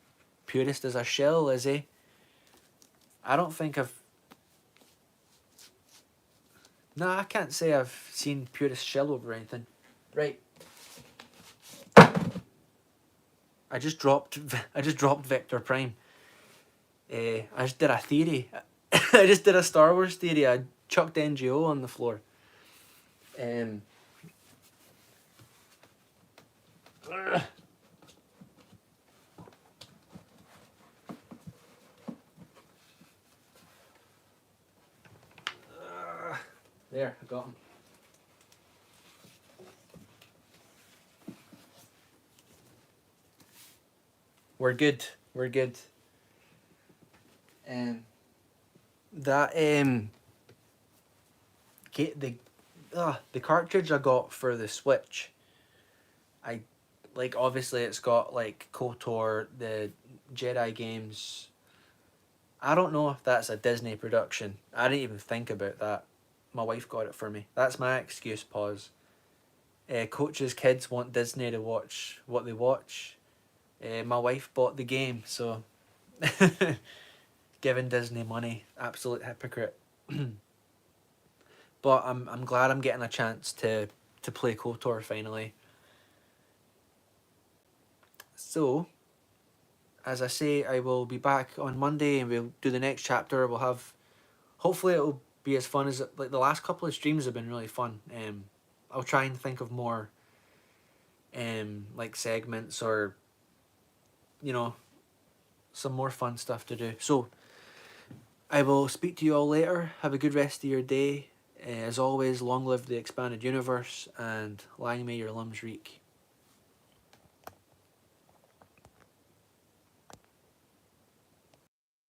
[SPEAKER 1] Purist is a shell, is he? I don't think I've... Nah, I can't say I've seen Purist shell over anything. Right. I just dropped Vector Prime. I just did a theory. I just did a Star Wars theory. I chucked NGO on the floor. There, I got him. We're good. We're good. That the cartridge I got for the Switch, I like, obviously it's got like KOTOR, the Jedi games. I don't know if that's a Disney production. I didn't even think about that. My wife got it for me. That's my excuse. Pause. Coach's kids want Disney to watch what they watch. My wife bought the game, so giving Disney money, absolute hypocrite. But I'm glad I'm getting a chance to play KOTOR finally. So, as I say, I will be back on Monday and we'll do the next chapter. We'll have, hopefully it'll be as fun as, like, the last couple of streams have been really fun. I'll try and think of more like segments, or you know, some more fun stuff to do. So I will speak to you all later. Have a good rest of your day. As always, long live the expanded universe, and lang may your limbs reek.